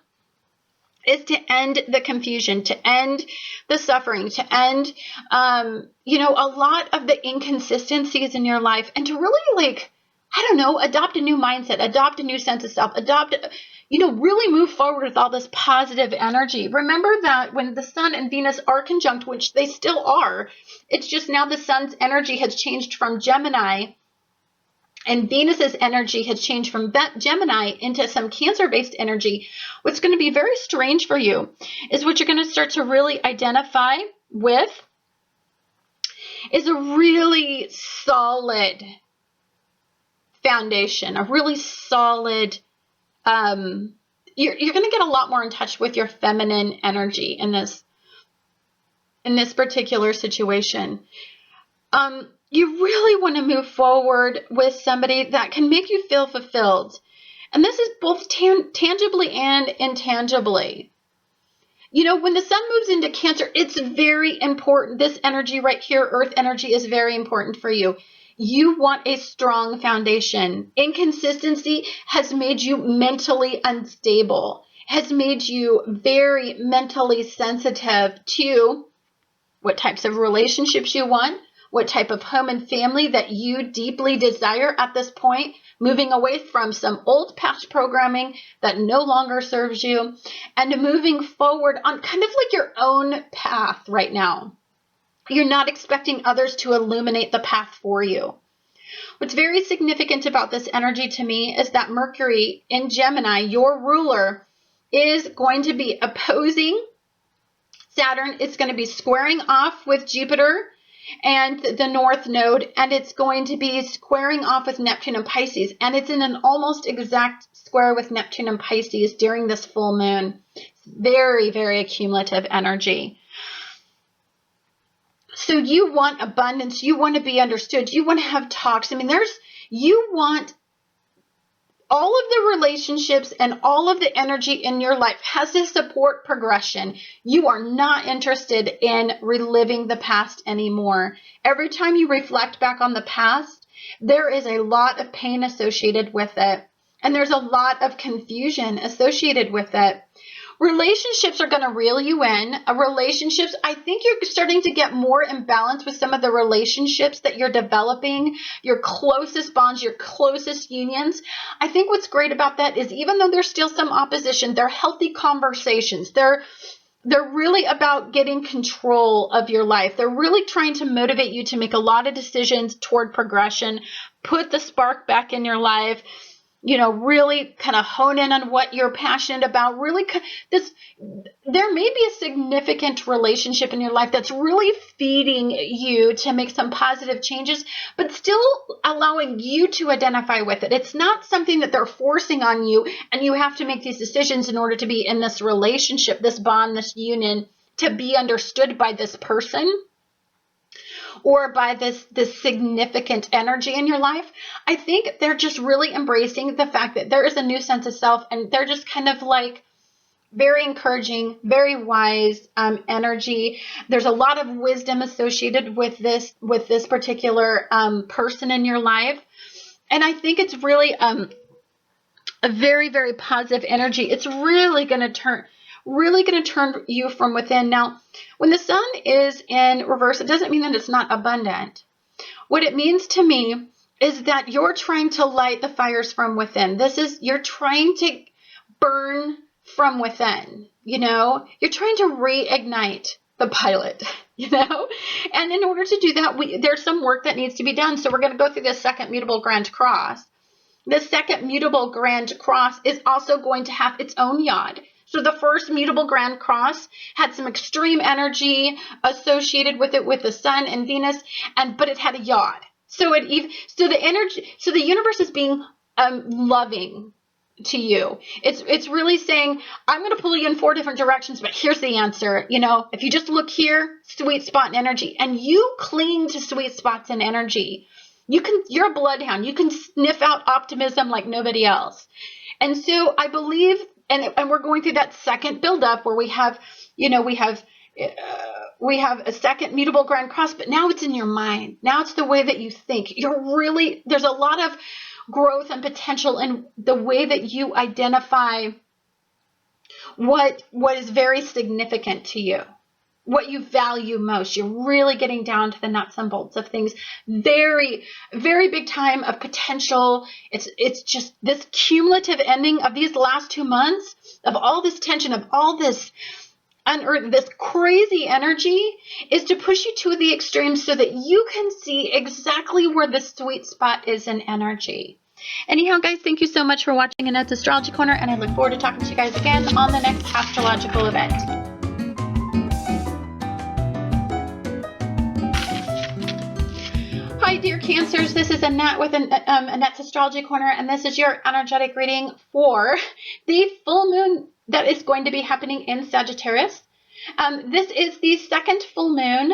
is to end the confusion, to end the suffering, to end, a lot of the inconsistencies in your life, and to really, adopt a new mindset, adopt a new sense of self, really move forward with all this positive energy. Remember that when the sun and Venus are conjunct, which they still are, it's just now the sun's energy has changed from Gemini, and Venus's energy has changed from Gemini into some Cancer-based energy. What's going to be very strange for you is what you're going to start to really identify with is a really solid foundation, a really solid you're going to get a lot more in touch with your feminine energy in this particular situation. You really want to move forward with somebody that can make you feel fulfilled. And this is both tangibly and intangibly. When the sun moves into Cancer, it's very important. This energy right here, Earth energy, is very important for you. You want a strong foundation. Inconsistency has made you mentally unstable, has made you very mentally sensitive to what types of relationships you want, what type of home and family that you deeply desire at this point, moving away from some old past programming that no longer serves you, and moving forward on kind of like your own path right now. You're not expecting others to illuminate the path for you. What's very significant about this energy to me is that Mercury in Gemini, your ruler, is going to be opposing Saturn. It's going to be squaring off with Jupiter and the North Node, and it's going to be squaring off with Neptune and Pisces, and it's in an almost exact square with Neptune and Pisces during this full moon. Very, very accumulative energy. So you want abundance, you want to be understood, you want to have talks. You want all of the relationships and all of the energy in your life has to support progression. You are not interested in reliving the past anymore. Every time you reflect back on the past, there is a lot of pain associated with it. And there's a lot of confusion associated with it. Relationships are going to reel you in. I think you're starting to get more in balance with some of the relationships that you're developing, your closest bonds, your closest unions. I think what's great about that is even though there's still some opposition, they're healthy conversations. They're really about getting control of your life. They're really trying to motivate you to make a lot of decisions toward progression, put the spark back in your life, really kind of hone in on what you're passionate about. There may be a significant relationship in your life that's really feeding you to make some positive changes, but still allowing you to identify with it. It's not something that they're forcing on you, and you have to make these decisions in order to be in this relationship, this bond, this union, to be understood by this person. or by this significant energy in your life. I think they're just really embracing the fact that there is a new sense of self, and they're just kind of like very encouraging, very wise energy. There's a lot of wisdom associated with this particular person in your life. And I think it's really a very, very positive energy. It's really going to turn you from within. Now, when the sun is in reverse, it doesn't mean that it's not abundant. What it means to me is that you're trying to light the fires from within. You're trying to burn from within, you're trying to reignite the pilot, and in order to do that, there's some work that needs to be done. So we're going to go through the second mutable grand cross. The second mutable grand cross is also going to have its own yod. So the first mutable grand cross had some extreme energy associated with it, with the sun and Venus, but it had a yod. So the universe is being loving to you. It's really saying, I'm going to pull you in 4 different directions, but here's the answer. If you just look here, sweet spot and energy, and you cling to sweet spots and energy, you're a bloodhound. You can sniff out optimism like nobody else. And so I believe, and we're going through that second buildup where we have a second mutable grand cross, but now it's in your mind. Now it's the way that you think. There's a lot of growth and potential in the way that you identify what is very significant to you, what you value most. You're really getting down to the nuts and bolts of things. Very, very big time of potential. It's just this cumulative ending of these last 2 months of all this tension, of all this this crazy energy, is to push you to the extremes so that you can see exactly where the sweet spot is in energy. Anyhow, guys, thank you so much for watching Annette's Astrology Corner, and I look forward to talking to you guys again on the next astrological event. Hi, dear Cancers. This is Annette with Annette's Astrology Corner, and this is your energetic reading for the full moon that is going to be happening in Sagittarius. This is the second full moon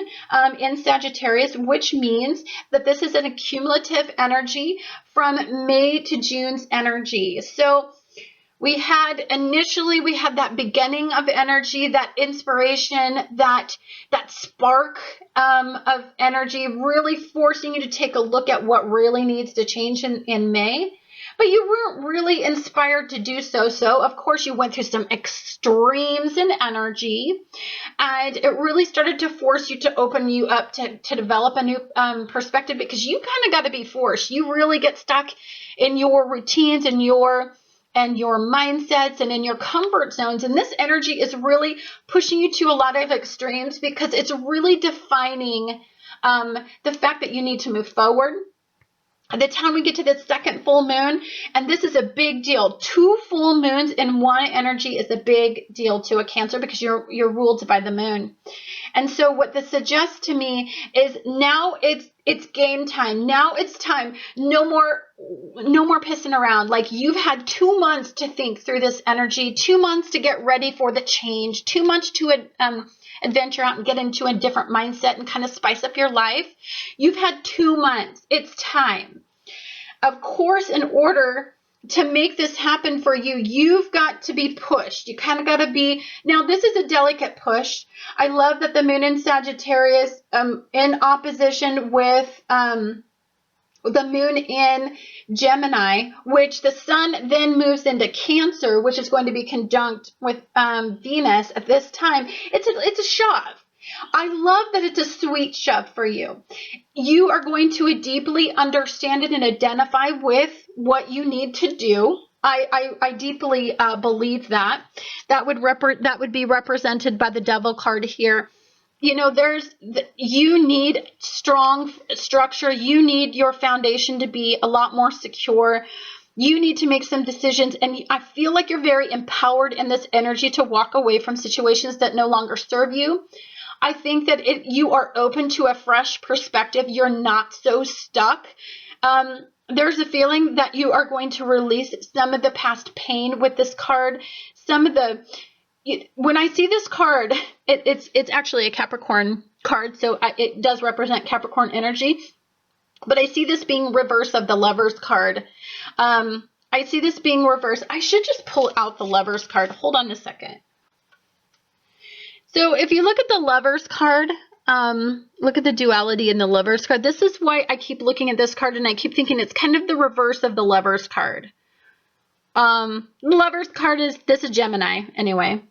in Sagittarius, which means that this is an accumulative energy from May to June's energy. So we had that beginning of energy, that inspiration, that spark of energy, really forcing you to take a look at what really needs to change in May. But you weren't really inspired to do so. So, of course, you went through some extremes in energy, and it really started to force you to open you up to develop a new perspective, because you kind of got to be forced. You really get stuck in your routines and your mindsets and in your comfort zones. And this energy is really pushing you to a lot of extremes, because it's really defining the fact that you need to move forward. By the time we get to the second full moon, and this is a big deal. 2 full moons in one energy is a big deal to a Cancer, because you're ruled by the moon. And so what this suggests to me is now it's game time. Now it's time. No more pissing around. Like, you've had 2 months to think through this energy, 2 months to get ready for the change, 2 months to adventure out and get into a different mindset and kind of spice up your life. You've had 2 months. It's time. Of course, in order to make this happen for you, you've got to be pushed. You kind of got to be, now this is a delicate push. I love that the moon in Sagittarius in opposition with the moon in Gemini, which the sun then moves into Cancer, which is going to be conjunct with Venus at this time. It's a shove. I love that it's a sweet shove for you. You are going to deeply understand it and identify with what you need to do. I deeply believe that. That would be represented by the Devil card here. You need strong structure. You need your foundation to be a lot more secure. You need to make some decisions, and I feel like you're very empowered in this energy to walk away from situations that no longer serve you. I think that you are open to a fresh perspective. You're not so stuck. There's a feeling that you are going to release some of the past pain with this card. When I see this card, it's actually a Capricorn card, so it does represent Capricorn energy. But I see this being reverse of the Lovers card. I see this being reversed. I should just pull out the Lovers card. Hold on a second. So if you look at the Lovers card, look at the duality in the Lovers card. This is why I keep looking at this card and I keep thinking it's kind of the reverse of the Lovers card. The Lovers card this is Gemini anyway.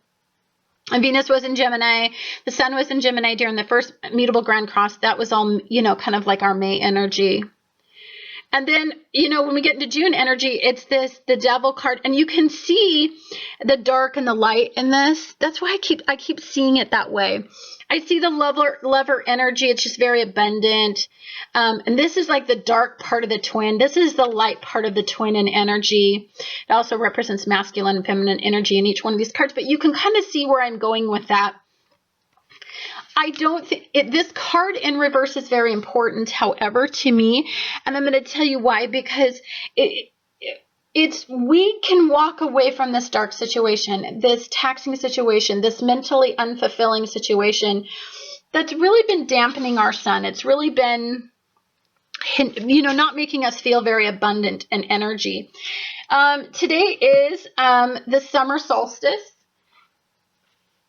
And Venus was in Gemini. The Sun was in Gemini during the first mutable grand cross. That was all, you know, kind of like our May energy. And then, you know, when we get into June energy, it's the Devil card, and you can see the dark and the light in this. That's why I keep seeing it that way. I see the lover energy. It's just very abundant. And this is like the dark part of the twin. This is the light part of the twin in energy. It also represents masculine and feminine energy in each one of these cards, but you can kind of see where I'm going with that. I don't think this card in reverse is very important, however, to me, and I'm going to tell you why, because we can walk away from this dark situation, this taxing situation, this mentally unfulfilling situation that's really been dampening our sun. It's really been, you know, not making us feel very abundant in energy. Today is the summer solstice.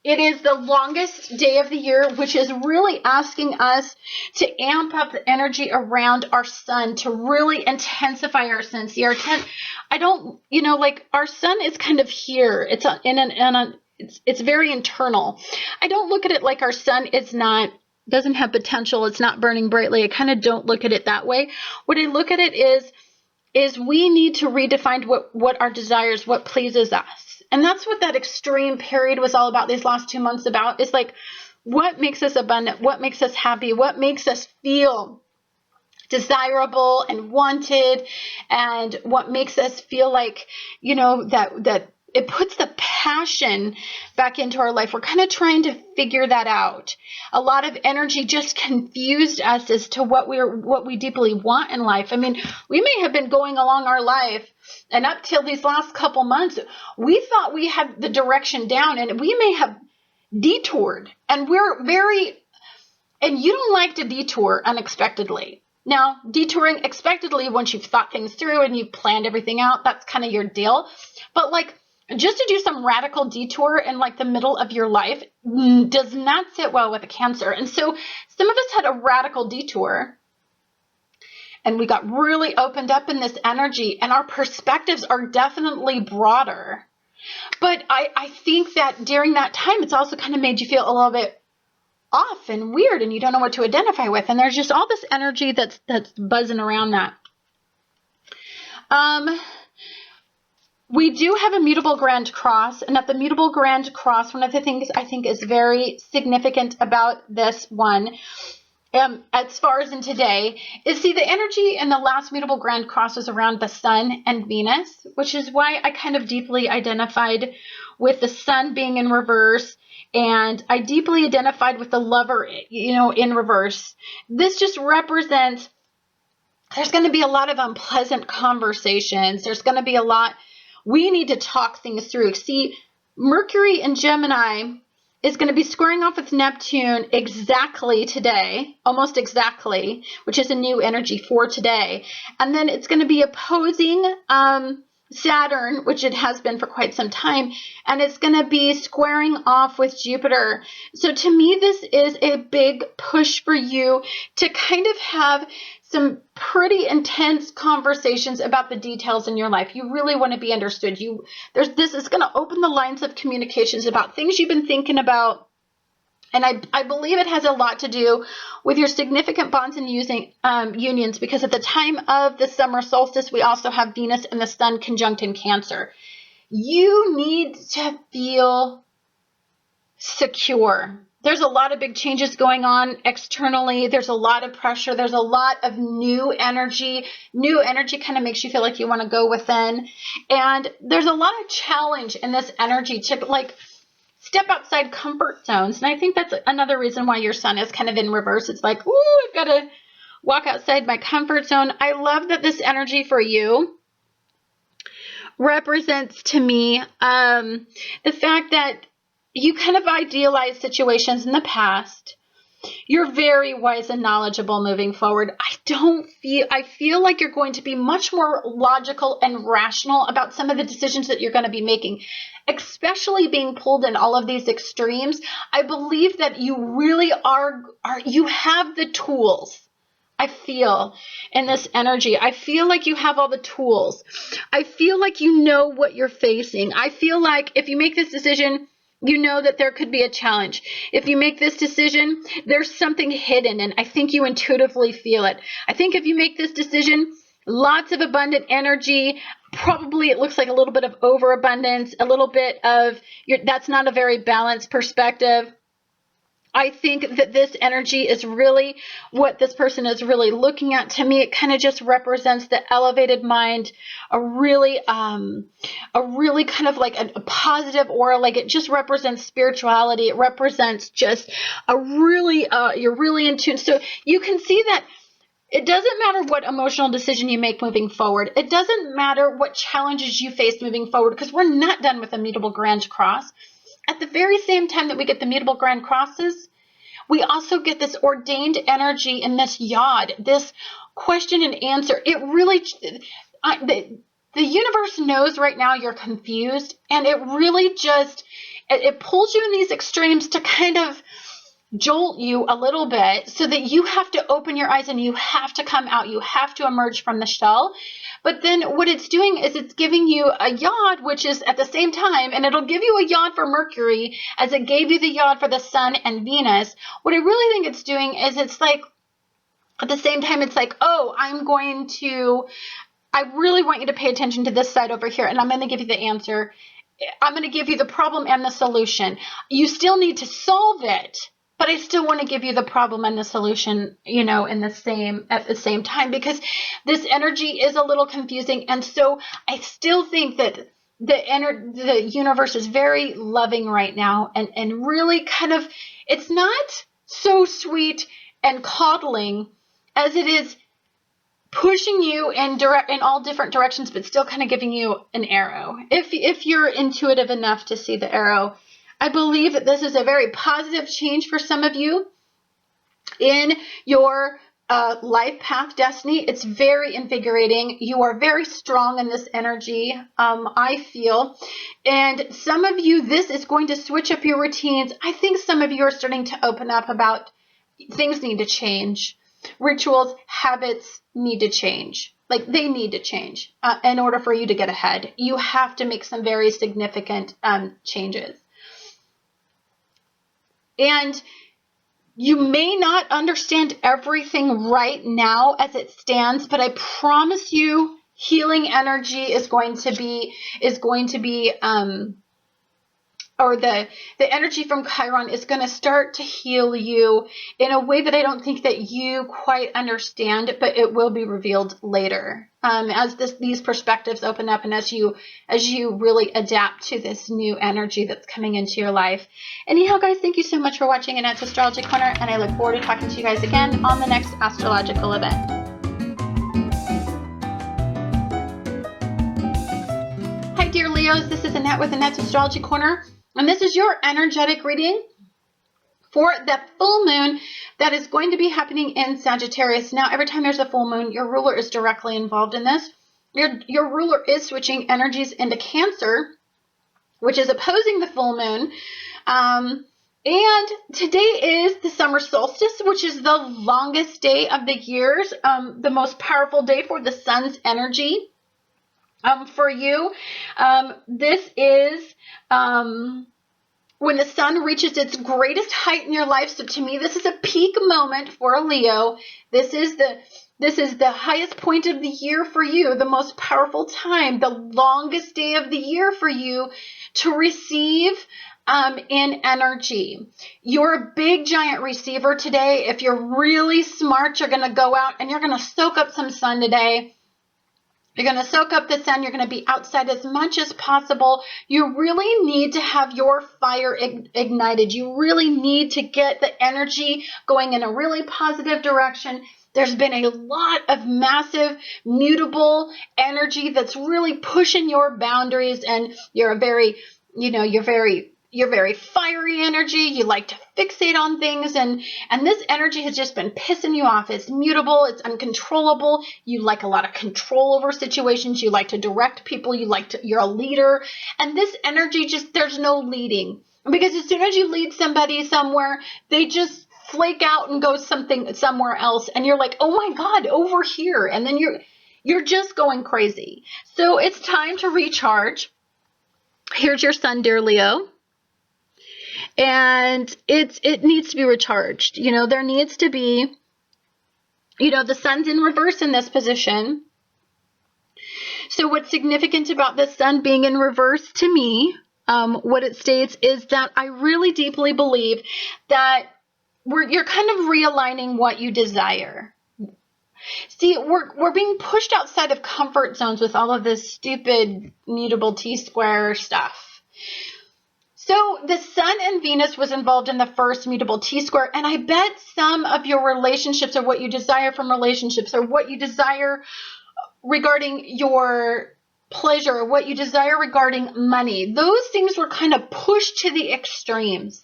It is the longest day of the year, which is really asking us to amp up the energy around our sun, to really intensify our sun. See, I don't, you know, like our sun is kind of here. It's it's very internal. I don't look at it like our sun doesn't have potential. It's not burning brightly. I kind of don't look at it that way. What I look at it is we need to redefine what our desires, what pleases us. And that's what that extreme period was all about these last 2 months about. It's like, what makes us abundant? What makes us happy? What makes us feel desirable and wanted? And what makes us feel like, you know, that it puts the passion back into our life. We're kind of trying to figure that out. A lot of energy just confused us as to what we deeply want in life. I mean, we may have been going along our life, and up till these last couple months, we thought we had the direction down, and we may have detoured. And and you don't like to detour unexpectedly. Now, detouring expectedly, once you've thought things through and you've planned everything out, that's kind of your deal. But like, just to do some radical detour in like the middle of your life does not sit well with a Cancer. And so some of us had a radical detour, and we got really opened up in this energy, and our perspectives are definitely broader. But I think that during that time, it's also kind of made you feel a little bit off and weird, and you don't know what to identify with. And there's just all this energy that's buzzing around that. We do have a mutable grand cross, and at the mutable grand cross, one of the things I think is very significant about this one, as far as in today, is see the energy in the last mutable grand cross was around the Sun and Venus, which is why I kind of deeply identified with the Sun being in reverse, and I deeply identified with the Lover, you know, in reverse. This just represents there's going to be a lot of unpleasant conversations. There's going to be a lot. We need to talk things through. See, Mercury in Gemini is going to be squaring off with Neptune exactly today, almost exactly, which is a new energy for today. And then it's going to be opposing Saturn, which it has been for quite some time, and it's going to be squaring off with Jupiter. So to me, this is a big push for you to kind of have some pretty intense conversations about the details in your life. You really want to be understood. This is going to open the lines of communications about things you've been thinking about. And I believe it has a lot to do with your significant bonds and unions, because at the time of the summer solstice, we also have Venus and the Sun conjunct in Cancer. You need to feel secure. There's a lot of big changes going on externally. There's a lot of pressure. There's a lot of new energy. New energy kind of makes you feel like you want to go within. And there's a lot of challenge in this energy to like step outside comfort zones. And I think that's another reason why your Sun is kind of in reverse. It's like, ooh, I've got to walk outside my comfort zone. I love that this energy for you represents to me the fact that you kind of idealized situations in the past, You're very wise and knowledgeable moving forward. I feel like you're going to be much more logical and rational about some of the decisions that you're going to be making, especially being pulled in all of these extremes. I believe that you really you have the tools. I feel in this energy. I feel like you have all the tools. I feel like you know what you're facing. I feel like if you make this decision, you know that there could be a challenge. If you make this decision, there's something hidden, and I think you intuitively feel it. I think if you make this decision, lots of abundant energy, probably it looks like a little bit of overabundance, a little bit of, that's not a very balanced perspective. I think that this energy is really what this person is really looking at. To me, it kind of just represents the elevated mind, a really kind of like a positive aura. Like it just represents spirituality. It represents just a really, you're really in tune. So you can see that it doesn't matter what emotional decision you make moving forward. It doesn't matter what challenges you face moving forward, because we're not done with the mutable grand cross. At the very same time that we get the mutable grand crosses, we also get this ordained energy and this yod, this question and answer. It really, the universe knows right now you're confused, and it really just, it pulls you in these extremes to kind of jolt you a little bit so that you have to open your eyes and you have to come out. You have to emerge from the shell. But then what it's doing is it's giving you a yod, which is at the same time, and it'll give you a yod for Mercury as it gave you the yod for the Sun and Venus. What I really think it's doing is it's like, at the same time, it's like, oh, I really want you to pay attention to this side over here, and I'm going to give you the answer. I'm going to give you the problem and the solution. You still need to solve it, but I still want to give you the problem and the solution, at the same time, because this energy is a little confusing. And so I still think that the universe is very loving right now, and really kind of, it's not so sweet and coddling as it is pushing you in all different directions, but still kind of giving you an arrow. If you're intuitive enough to see the arrow, I believe that this is a very positive change for some of you in your life path destiny. It's very invigorating. You are very strong in this energy, I feel. And some of you, this is going to switch up your routines. I think some of you are starting to open up about things need to change. Rituals, habits need to change. Like they need to change in order for you to get ahead. You have to make some very significant changes. And you may not understand everything right now as it stands, but I promise you healing energy is going to be or the energy from Chiron is going to start to heal you in a way that I don't think that you quite understand, but it will be revealed later as these perspectives open up, and as you really adapt to this new energy that's coming into your life. Anyhow, guys, thank you so much for watching Annette's Astrology Corner, and I look forward to talking to you guys again on the next astrological event. Hi, dear Leos. This is Annette with Annette's Astrology Corner. And this is your energetic reading for the full moon that is going to be happening in Sagittarius. Now, every time there's a full moon, your ruler is directly involved in this. Your ruler is switching energies into Cancer, which is opposing the full moon. And today is the Summer Solstice, which is the longest day of the years, the most powerful day for the sun's energy. For you, this is when the sun reaches its greatest height in your life. So to me, this is a peak moment for a Leo. This is the highest point of the year for you, the most powerful time, the longest day of the year for you to receive in energy. You're a big giant receiver today. If you're really smart, you're going to go out and you're going to soak up some sun today. You're going to soak up the sun. You're going to be outside as much as possible. You really need to have your fire ignited. You really need to get the energy going in a really positive direction. There's been a lot of massive mutable energy that's really pushing your boundaries, and you're very You're very fiery energy. You like to fixate on things, and this energy has just been pissing you off. It's mutable. It's uncontrollable. You like a lot of control over situations. You like to direct people. You're a leader, and this energy just, there's no leading, because as soon as you lead somebody somewhere, they just flake out and go somewhere else, and you're like, oh my God, over here, and then you're just going crazy. So it's time to recharge. Here's your sun, dear Leo. And it needs to be recharged. You know, there needs to be, you know, the sun's in reverse in this position. So what's significant about the sun being in reverse to me, what it states is that I really deeply believe that you're kind of realigning what you desire. See, we're being pushed outside of comfort zones with all of this stupid mutable T-square stuff. So the sun and Venus was involved in the first mutable T-square, and I bet some of your relationships or what you desire from relationships or what you desire regarding your pleasure or what you desire regarding money, those things were kind of pushed to the extremes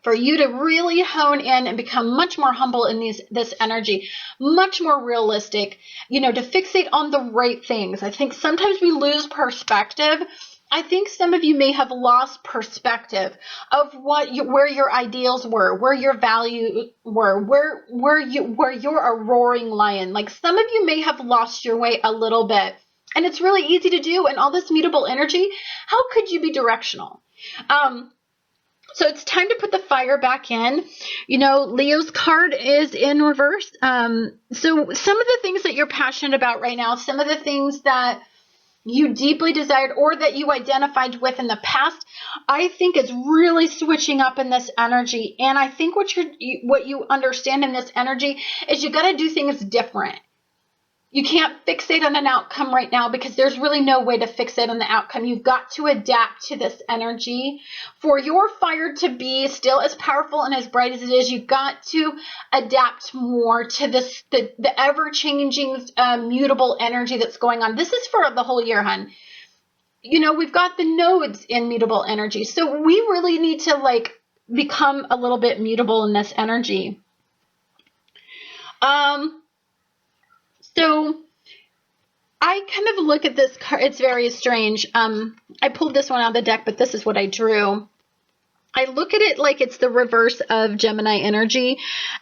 for you to really hone in and become much more humble in this energy, much more realistic, you know, to fixate on the right things. I think sometimes we lose perspective. I think some of you may have lost perspective of where your ideals were, where your values were, where you're a roaring lion. Like, some of you may have lost your way a little bit, and it's really easy to do. And all this mutable energy, how could you be directional? So it's time to put the fire back in. You know, Leo's card is in reverse. So some of the things that you're passionate about right now, some of the things that you deeply desired or that you identified with in the past, I think is really switching up in this energy. And I think what you understand in this energy is you got to do things different. You can't fixate on an outcome right now because there's really no way to fixate on the outcome. You've got to adapt to this energy. For your fire to be still as powerful and as bright as it is, you've got to adapt more to this, the ever-changing, mutable energy that's going on. This is for the whole year, hun. You know, we've got the nodes in mutable energy. So we really need to, like, become a little bit mutable in this energy. So I kind of look at this card. It's very strange. I pulled this one out of the deck, but this is what I drew. I look at it like it's the reverse of Gemini energy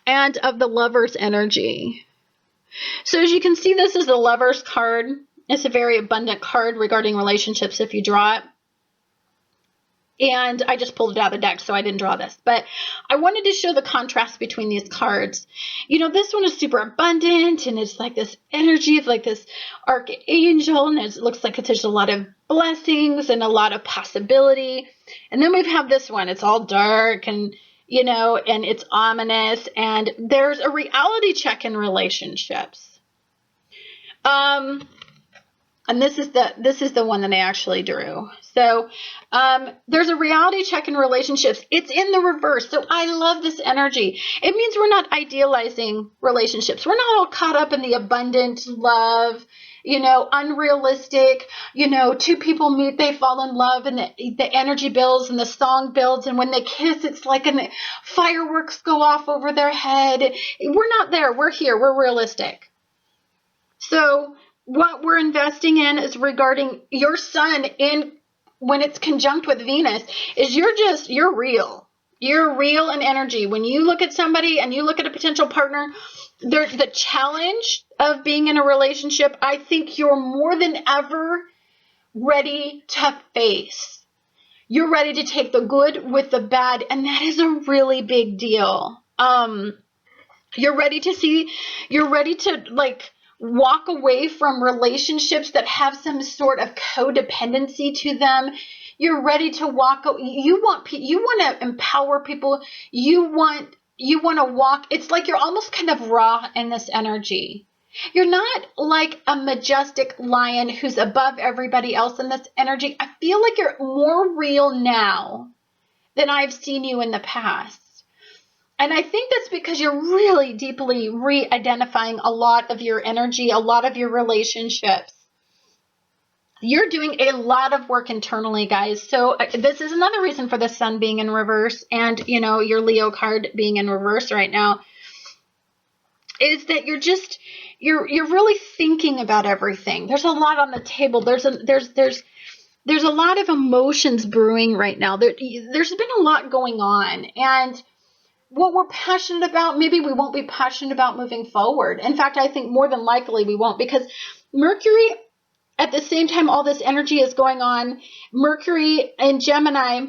and of the Lover's energy. So as you can see, this is the Lover's card. It's a very abundant card regarding relationships if you draw it. And I just pulled it out of the deck, so I didn't draw this. But I wanted to show the contrast between these cards. You know, this one is super abundant, and it's like this energy of like this archangel, and it looks like there's a lot of blessings and a lot of possibility. And then we have this one. It's all dark and, you know, and it's ominous, and there's a reality check in relationships. And this is the one that I actually drew. So there's a reality check in relationships. It's in the reverse. So I love this energy. It means we're not idealizing relationships. We're not all caught up in the abundant love, you know, unrealistic, you know, two people meet, they fall in love, and the energy builds and the song builds. And when they kiss, it's like fireworks go off over their head. We're not there. We're here. We're realistic. So what we're investing in is regarding your sun when it's conjunct with Venus is you're real. You're real in energy. When you look at somebody and you look at a potential partner, the challenge of being in a relationship, I think you're more than ever ready to face. You're ready to take the good with the bad, and that is a really big deal. You're ready to like walk away from relationships that have some sort of codependency to them. You're ready to you want to empower people. You want to walk. It's like you're almost kind of raw in this energy. You're not like a majestic lion who's above everybody else in this energy. I feel like you're more real now than I've seen you in the past. And I think that's because you're really deeply re-identifying a lot of your energy, a lot of your relationships. You're doing a lot of work internally, guys. So this is another reason for the sun being in reverse and, you know, your Leo card being in reverse right now, is that you're really thinking about everything. There's a lot on the table. There's a lot of emotions brewing right now. There's been a lot going on, and what we're passionate about, maybe we won't be passionate about moving forward. In fact, I think more than likely we won't, because Mercury, at the same time all this energy is going on, Mercury in Gemini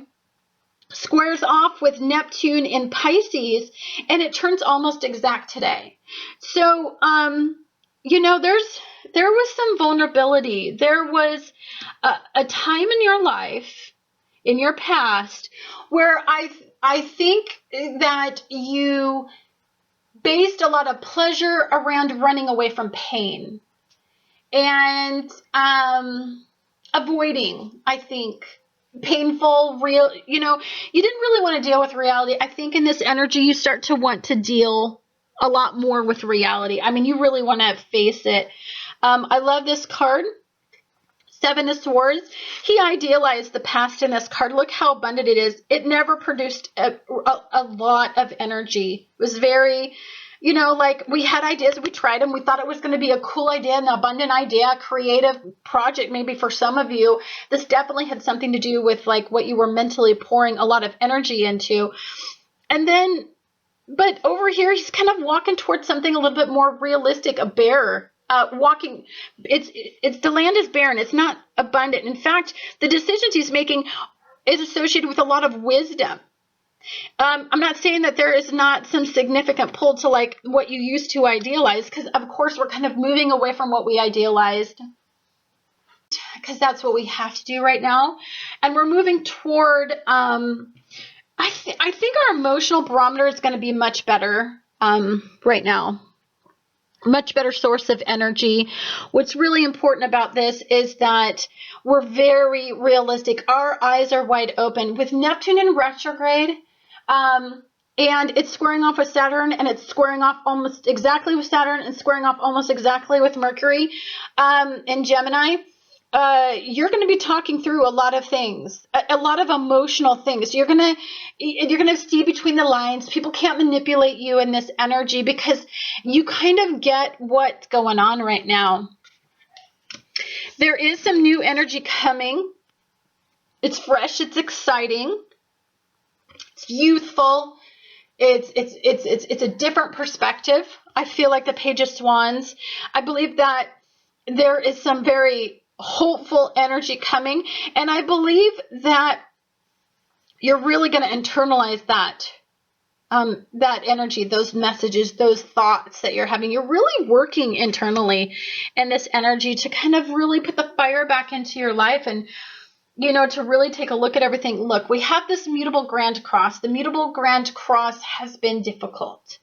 squares off with Neptune in Pisces, and it turns almost exact today. So, you know, there was some vulnerability. There was a time in your life, in your past, where I think that you based a lot of pleasure around running away from pain and avoiding, I think, painful, real, you know, you didn't really want to deal with reality. I think in this energy, you start to want to deal a lot more with reality. I mean, you really want to face it. I love this card. Seven of Swords. He idealized the past in this card. Look how abundant it is. It never produced a lot of energy. It was very, you know, like we had ideas, we tried them, we thought it was going to be a cool idea, an abundant idea, a creative project maybe for some of you. This definitely had something to do with like what you were mentally pouring a lot of energy into. And then, but over here, he's kind of walking towards something a little bit more realistic, a bear. Walking, it's the land is barren. It's not abundant. In fact, the decisions he's making is associated with a lot of wisdom. I'm not saying that there is not some significant pull to like what you used to idealize, because of course we're kind of moving away from what we idealized, because that's what we have to do right now, and we're moving toward. I think our emotional barometer is going to be much better right now. Much better source of energy. What's really important about this is that we're very realistic. Our eyes are wide open. With Neptune in retrograde, and it's squaring off with Saturn, and it's squaring off almost exactly with Saturn, and squaring off almost exactly with Mercury in Gemini. You're going to be talking through a lot of things, a lot of emotional things. You're going to see between the lines. People can't manipulate you in this energy because you kind of get what's going on right now. There is some new energy coming. It's fresh. It's exciting. It's youthful. It's a different perspective. I feel like the Page of Wands. I believe that there is some very hopeful energy coming, and I believe that you're really going to internalize that energy, those messages, those thoughts that you're having. You're really working internally in this energy to kind of really put the fire back into your life, and you know, to really take a look at everything. Look, we have this mutable Grand Cross. The mutable Grand Cross has been difficult.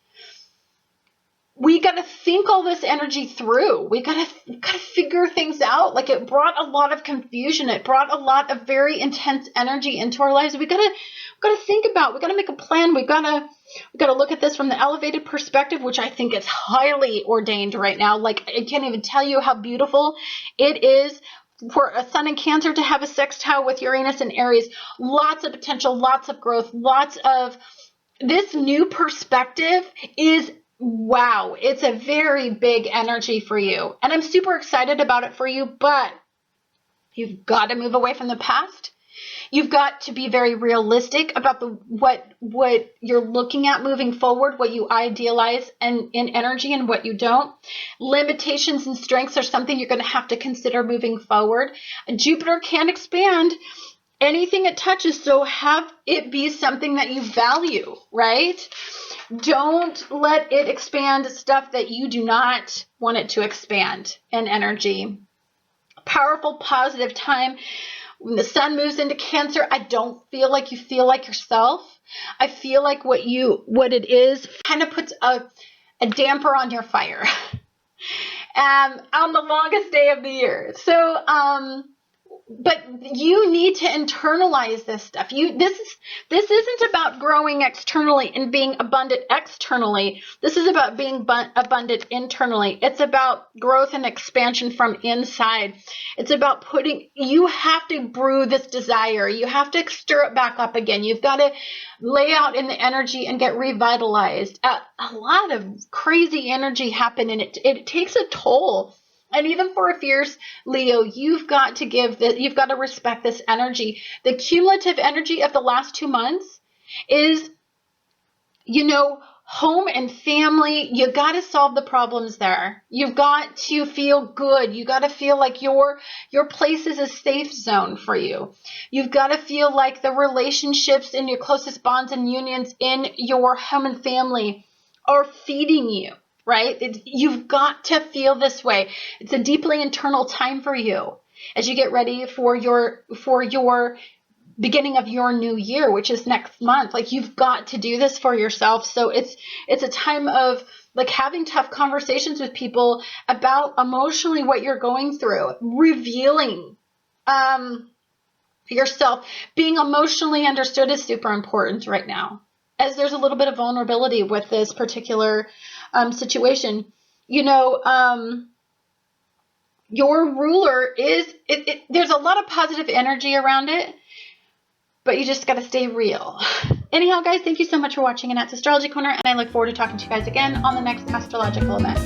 We got to think all this energy through. We got to figure things out. Like, it brought a lot of confusion. It brought a lot of very intense energy into our lives. We got to think about. We got to make a plan. We got to look at this from the elevated perspective, which I think is highly ordained right now. Like, I can't even tell you how beautiful it is for a Sun in Cancer to have a sextile with Uranus and Aries. Lots of potential, lots of growth, lots of this new perspective is wow. It's a very big energy for you. And I'm super excited about it for you, but you've got to move away from the past. You've got to be very realistic about what you're looking at moving forward, what you idealize and in energy and what you don't. Limitations and strengths are something you're going to have to consider moving forward. Jupiter can expand anything it touches, so have it be something that you value, right? Don't let it expand stuff that you do not want it to expand in energy. Powerful, positive time. When the sun moves into Cancer, I don't feel like you feel like yourself. I feel like what it is kind of puts a damper on your fire on the longest day of the year. So but you need to internalize this stuff. This isn't about growing externally and being abundant externally. This is about being abundant internally. It's about growth and expansion from inside. It's about you have to brew this desire. You have to stir it back up again. You've got to lay out in the energy and get revitalized. A lot of crazy energy happen, and it takes a toll. And even for a fierce Leo, you've got to respect this energy. The cumulative energy of the last 2 months is, home and family. You got to solve the problems there. You've got to feel good. You got to feel like your place is a safe zone for you. You've got to feel like the relationships and your closest bonds and unions in your home and family are feeding you. Right? You've got to feel this way. It's a deeply internal time for you as you get ready for your beginning of your new year, which is next month. Like, you've got to do this for yourself. So it's a time of like having tough conversations with people about emotionally what you're going through, revealing yourself. Being emotionally understood is super important right now, as there's a little bit of vulnerability with this particular situation. Your ruler there's a lot of positive energy around it, but you just got to stay real. Anyhow, guys, thank you so much for watching Annette's Astrology Corner, and I look forward to talking to you guys again on the next astrological event.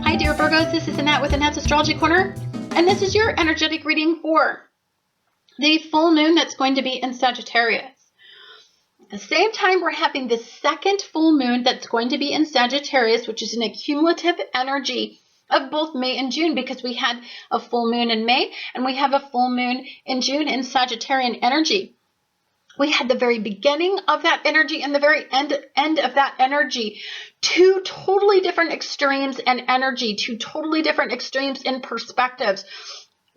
Hi, dear Virgos. This is Annette with Annette's Astrology Corner, and this is your energetic reading for the full moon that's going to be in Sagittarius. At the same time, we're having the second full moon that's going to be in Sagittarius, which is an accumulative energy of both May and June, because we had a full moon in May and we have a full moon in June in Sagittarian energy. We had the very beginning of that energy and the very end of that energy. Two totally different extremes in energy, two totally different extremes in perspectives.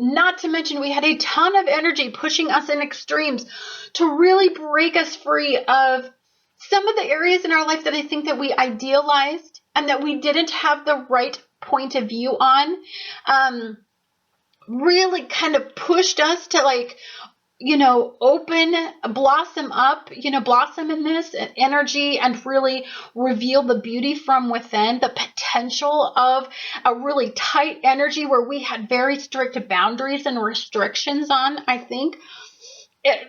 Not to mention, we had a ton of energy pushing us in extremes to really break us free of some of the areas in our life that I think that we idealized and that we didn't have the right point of view on. Really kind of pushed us to open, blossom up, blossom in this energy and really reveal the beauty from within, the potential of a really tight energy where we had very strict boundaries and restrictions on, I think.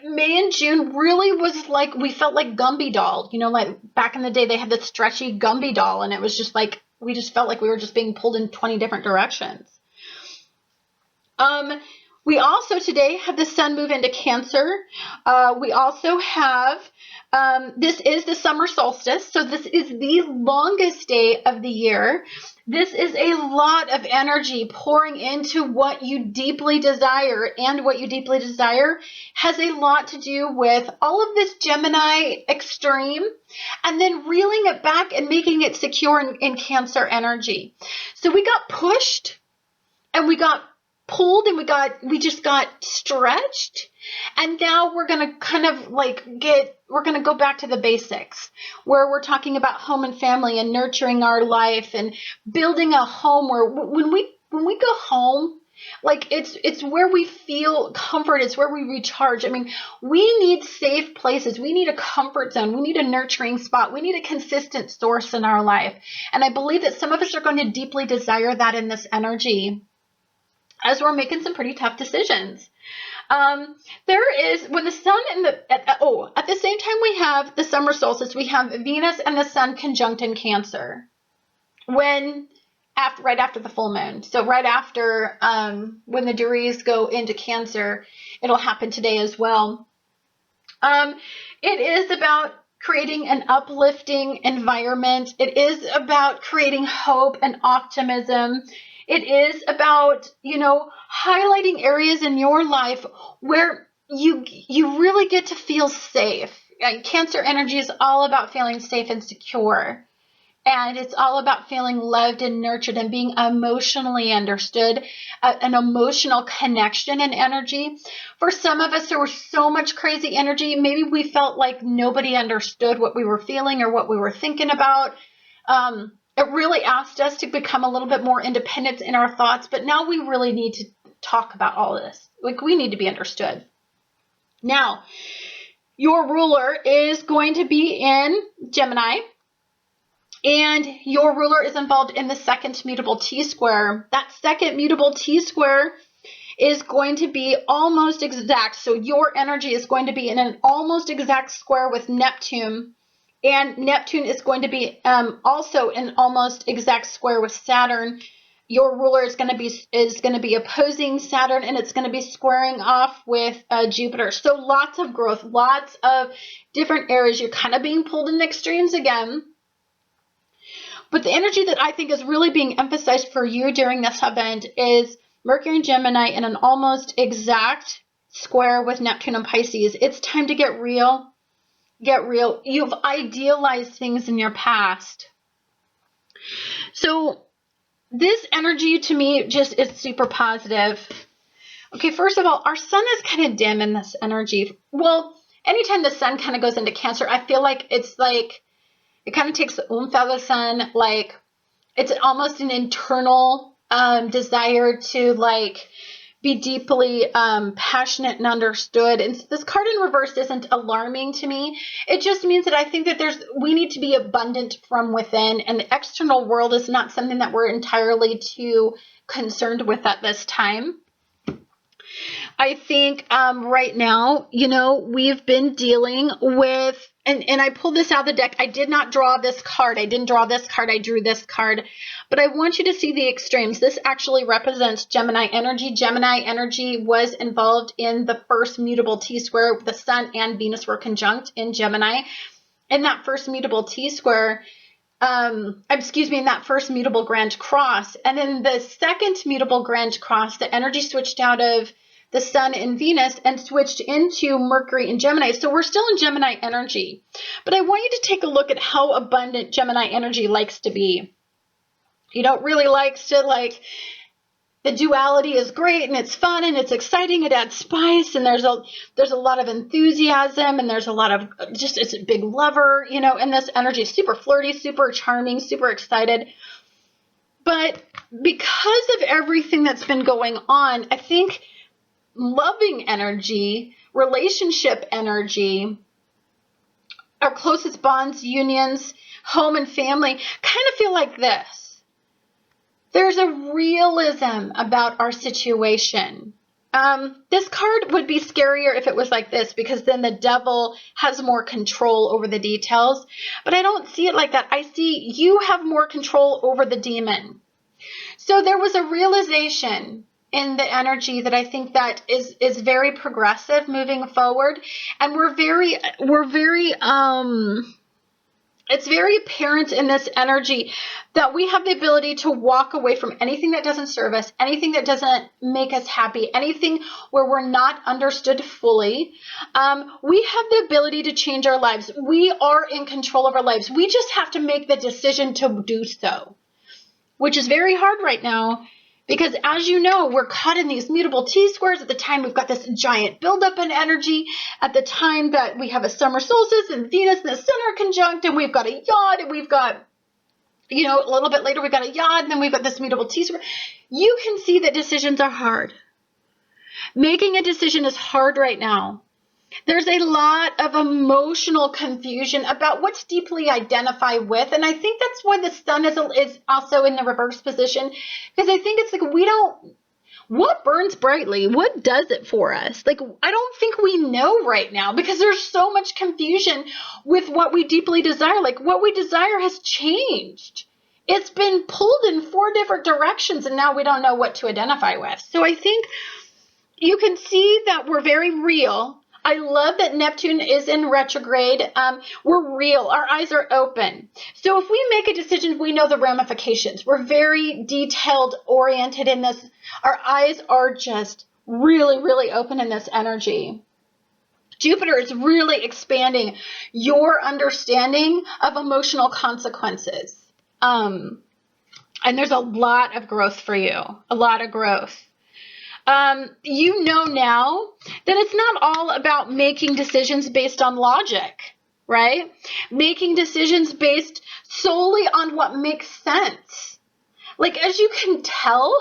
May and June really was like, we felt like Gumby doll, like back in the day they had this stretchy Gumby doll, and it was just like, we just felt like we were just being pulled in 20 different directions. We also today have the sun move into Cancer. We also have, this is the summer solstice. So this is the longest day of the year. This is a lot of energy pouring into what you deeply desire. And what you deeply desire has a lot to do with all of this Gemini extreme and then reeling it back and making it secure in Cancer energy. So we got pushed and we got pulled and we just got stretched, and now we're going to kind of we're going to go back to the basics where we're talking about home and family and nurturing our life and building a home where when we go home, like it's where we feel comfort. It's where we recharge. I mean, we need safe places. We need a comfort zone. We need a nurturing spot. We need a consistent source in our life. And I believe that some of us are going to deeply desire that in this energy, as we're making some pretty tough decisions. There is, when the sun and at the same time we have the summer solstice, we have Venus and the sun conjunct in Cancer right after the full moon. So right after, when the degrees go into Cancer, it'll happen today as well. It is about creating an uplifting environment. It is about creating hope and optimism. It is about, highlighting areas in your life where you really get to feel safe. And Cancer energy is all about feeling safe and secure. And it's all about feeling loved and nurtured and being emotionally understood, an emotional connection and energy. For some of us, there was so much crazy energy. Maybe we felt like nobody understood what we were feeling or what we were thinking about. It really asked us to become a little bit more independent in our thoughts, but now we really need to talk about all of this. Like, we need to be understood. Now, your ruler is going to be in Gemini, and your ruler is involved in the second mutable T-square. That second mutable T-square is going to be almost exact. So your energy is going to be in an almost exact square with Neptune. And Neptune is going to be also an almost exact square with Saturn. Your ruler is going to be opposing Saturn, and it's going to be squaring off with Jupiter. So lots of growth, lots of different areas. You're kind of being pulled in extremes again. But the energy that I think is really being emphasized for you during this event is Mercury and Gemini in an almost exact square with Neptune and Pisces. It's time to get real. Get real. You've idealized things in your past. So this energy to me just is super positive. Okay, first of all, our sun is kind of dim in this energy. Well, anytime the sun kind of goes into Cancer, I feel like it's like it kind of takes the oomph out of the sun. Like it's almost an internal desire to like be deeply passionate and understood. And this card in reverse isn't alarming to me. It just means that I think that we need to be abundant from within, and the external world is not something that we're entirely too concerned with at this time. I think right now, you know, we've been dealing with, and I pulled this out of the deck. I did not draw this card. I didn't draw this card. I drew this card. But I want you to see the extremes. This actually represents Gemini energy. Gemini energy was involved in the first mutable T-square. The Sun and Venus were conjunct in Gemini. In that first mutable T-square, in that first mutable Grand Cross. And in the second mutable Grand Cross, the energy switched out of the Sun and Venus and switched into Mercury and Gemini. So we're still in Gemini energy. But I want you to take a look at how abundant Gemini energy likes to be. You know, it really likes to, like, the duality is great and it's fun and it's exciting. It adds spice, and there's a lot of enthusiasm, and there's a lot of it's a big lover, you know, and this energy is super flirty, super charming, super excited. But because of everything that's been going on, I think loving energy, relationship energy, our closest bonds, unions, home and family kind of feel like this. There's a realism about our situation. This card would be scarier if it was like this, because then the devil has more control over the details. But I don't see it like that. I see you have more control over the demon. So there was a realization in the energy that I think that is very progressive moving forward. And it's very apparent in this energy that we have the ability to walk away from anything that doesn't serve us, anything that doesn't make us happy, anything where we're not understood fully. We have the ability to change our lives. We are in control of our lives. We just have to make the decision to do so, which is very hard right now. Because as you know, we're caught in these mutable T-squares. At the time, we've got this giant buildup in energy. At the time that we have a summer solstice and Venus and the Sun are conjunct, and we've got a yacht, and we've got, you know, a little bit later, we've got a yacht, and then we've got this mutable T-square. You can see that decisions are hard. Making a decision is hard right now. There's a lot of emotional confusion about what's deeply identified with. And I think that's why the Sun is also in the reverse position. Because I think it's like what burns brightly? What does it for us? Like, I don't think we know right now, because there's so much confusion with what we deeply desire. Like, what we desire has changed. It's been pulled in 4 different directions, and now we don't know what to identify with. So I think you can see that we're very real. I love that Neptune is in retrograde. We're real. Our eyes are open. So if we make a decision, we know the ramifications. We're very detailed oriented in this. Our eyes are just really, really open in this energy. Jupiter is really expanding your understanding of emotional consequences. And there's a lot of growth for you, a lot of growth. You know now that it's not all about making decisions based on logic. right? Making decisions based solely on what makes sense. Like, as you can tell,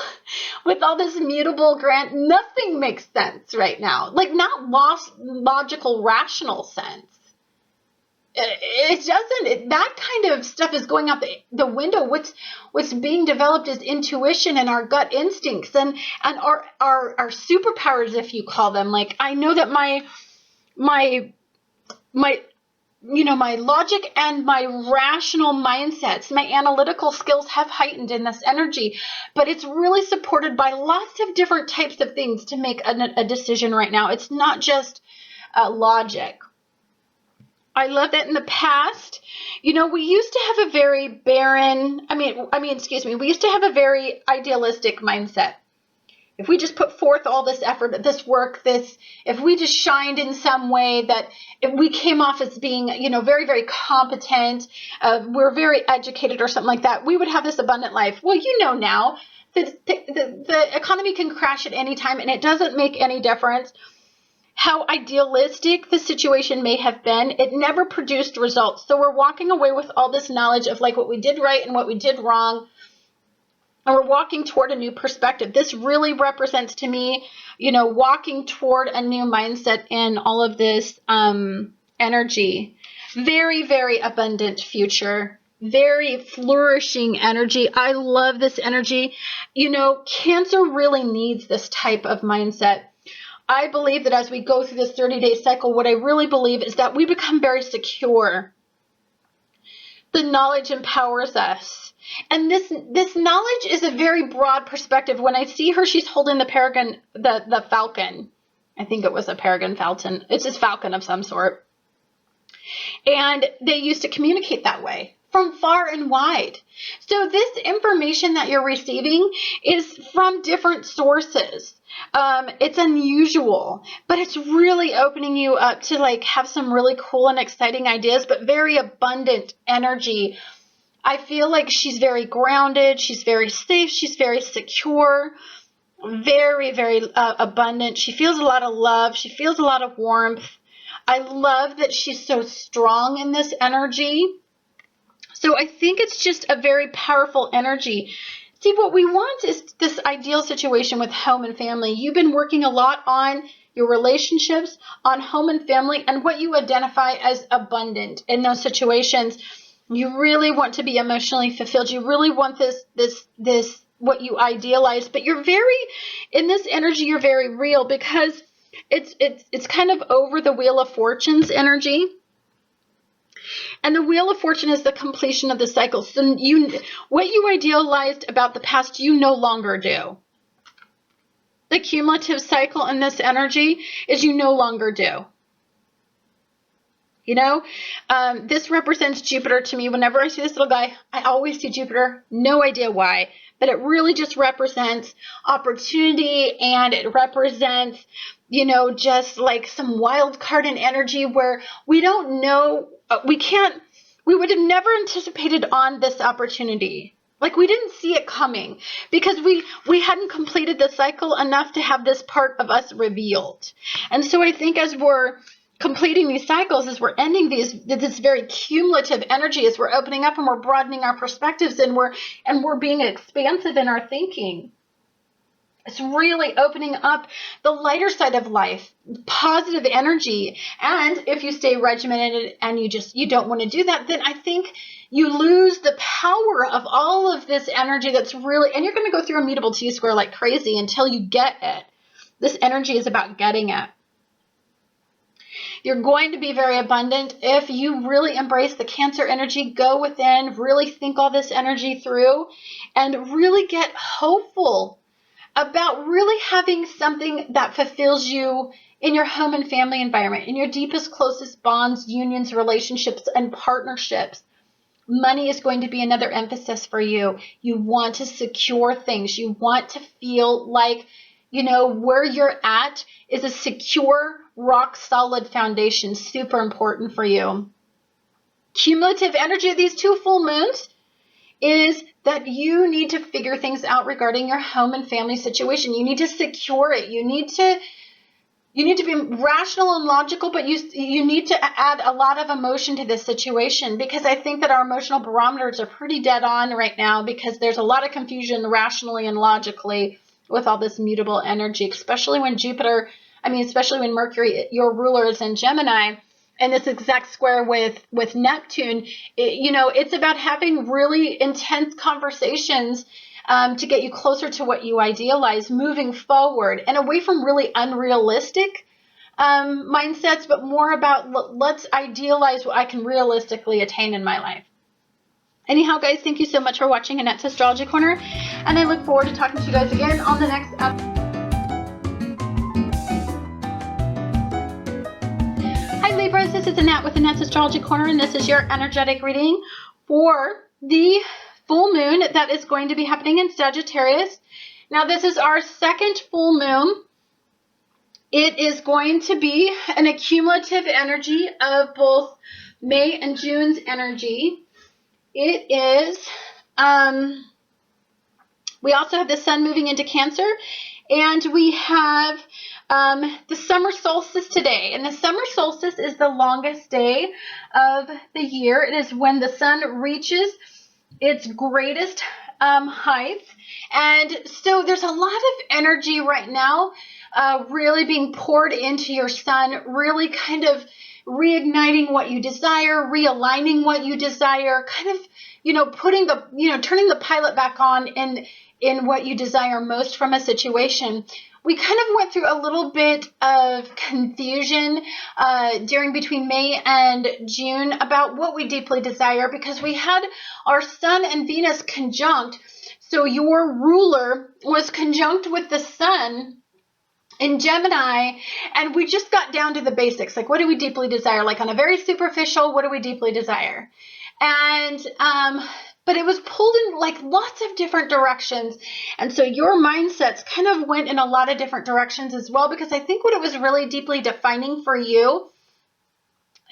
with all this mutable grant, nothing makes sense right now. Like, not logical, rational sense. It doesn't. That kind of stuff is going out the window. What's being developed is intuition and our gut instincts and our superpowers, if you call them. Like, I know that my my logic and my rational mindsets, my analytical skills have heightened in this energy, but it's really supported by lots of different types of things to make a decision right now. It's not just logic. I love that in the past, we used to have a very barren, we used to have a very idealistic mindset. If we just put forth all this effort, this work, if we just shined in some way, that if we came off as being, very, very competent, we're very educated or something like that, we would have this abundant life. Well, now the economy can crash at any time, and it doesn't make any difference how idealistic the situation may have been. It never produced results. So we're walking away with all this knowledge of like what we did right and what we did wrong. And we're walking toward a new perspective. This really represents to me, walking toward a new mindset in all of this energy. Very, very abundant future. Very flourishing energy. I love this energy. Cancer really needs this type of mindset. I believe that as we go through this 30-day cycle, what I really believe is that we become very secure. The knowledge empowers us. And this knowledge is a very broad perspective. When I see her, she's holding the peregrine, the falcon. I think it was a peregrine falcon. It's a falcon of some sort. And they used to communicate that way, from far and wide. So this information that you're receiving is from different sources. It's unusual, but it's really opening you up to like have some really cool and exciting ideas, but very abundant energy. I feel like she's very grounded. She's very safe. She's very secure, very, very abundant. She feels a lot of love. She feels a lot of warmth. I love that she's so strong in this energy. So I think it's just a very powerful energy. See, what we want is this ideal situation with home and family. You've been working a lot on your relationships, on home and family, and what you identify as abundant in those situations. You really want to be emotionally fulfilled. You really want this what you idealize, but you're very, in this energy, you're very real because it's kind of over the Wheel of Fortune's energy. And the Wheel of Fortune is the completion of the cycle. So what you idealized about the past, you no longer do. The cumulative cycle in this energy is you no longer do. This represents Jupiter to me. Whenever I see this little guy, I always see Jupiter. No idea why, but it really just represents opportunity, and it represents, just like some wild card in energy where we don't know, we would have never anticipated on this opportunity. Like, we didn't see it coming because we hadn't completed the cycle enough to have this part of us revealed. And so I think as we're completing these cycles, as we're ending this very cumulative energy, as we're opening up and we're broadening our perspectives and we're being expansive in our thinking, it's really opening up the lighter side of life, positive energy. And if you stay regimented and you don't want to do that, then I think you lose the power of all of this energy that's really, and you're going to go through a mutable T-square like crazy until you get it. This energy is about getting it. You're going to be very abundant if you really embrace the Cancer energy, go within, really think all this energy through, and really get hopeful about really having something that fulfills you in your home and family environment, in your deepest, closest bonds, unions, relationships, and partnerships. Money is going to be another emphasis for you. You want to secure things. You want to feel like, where you're at is a secure, rock-solid foundation. Super important for you. Cumulative energy of these two full moons is that you need to figure things out regarding your home and family situation. You need to secure it. You need to you need to be rational and logical, but you need to add a lot of emotion to this situation, because I think that our emotional barometers are pretty dead on right now, because there's a lot of confusion rationally and logically with all this mutable energy, especially when especially when Mercury, your ruler, is in Gemini, and this exact square with Neptune. It's about having really intense conversations to get you closer to what you idealize, moving forward and away from really unrealistic mindsets, but more about let's idealize what I can realistically attain in my life. Anyhow, guys, thank you so much for watching Annette's Astrology Corner, and I look forward to talking to you guys again on the next episode. Hi, Libras, this is Annette with Annette's Astrology Corner, and this is your energetic reading for the full moon that is going to be happening in Sagittarius. Now, this is our second full moon. It is going to be an accumulative energy of both May and June's energy. It is, we also have the sun moving into Cancer, and we have the summer solstice today. And the summer solstice is the longest day of the year. It is when the sun reaches its greatest height. And so there's a lot of energy right now really being poured into your sun, really kind of reigniting what you desire, realigning what you desire, kind of, putting turning the pilot back on in what you desire most from a situation. We kind of went through a little bit of confusion between May and June about what we deeply desire, because we had our sun and Venus conjunct. So your ruler was conjunct with the sun in Gemini, and we just got down to the basics. Like, what do we deeply desire? Like, on a very superficial, what do we deeply desire? And, but it was pulled in like lots of different directions. And so your mindsets kind of went in a lot of different directions as well, because I think what it was really deeply defining for you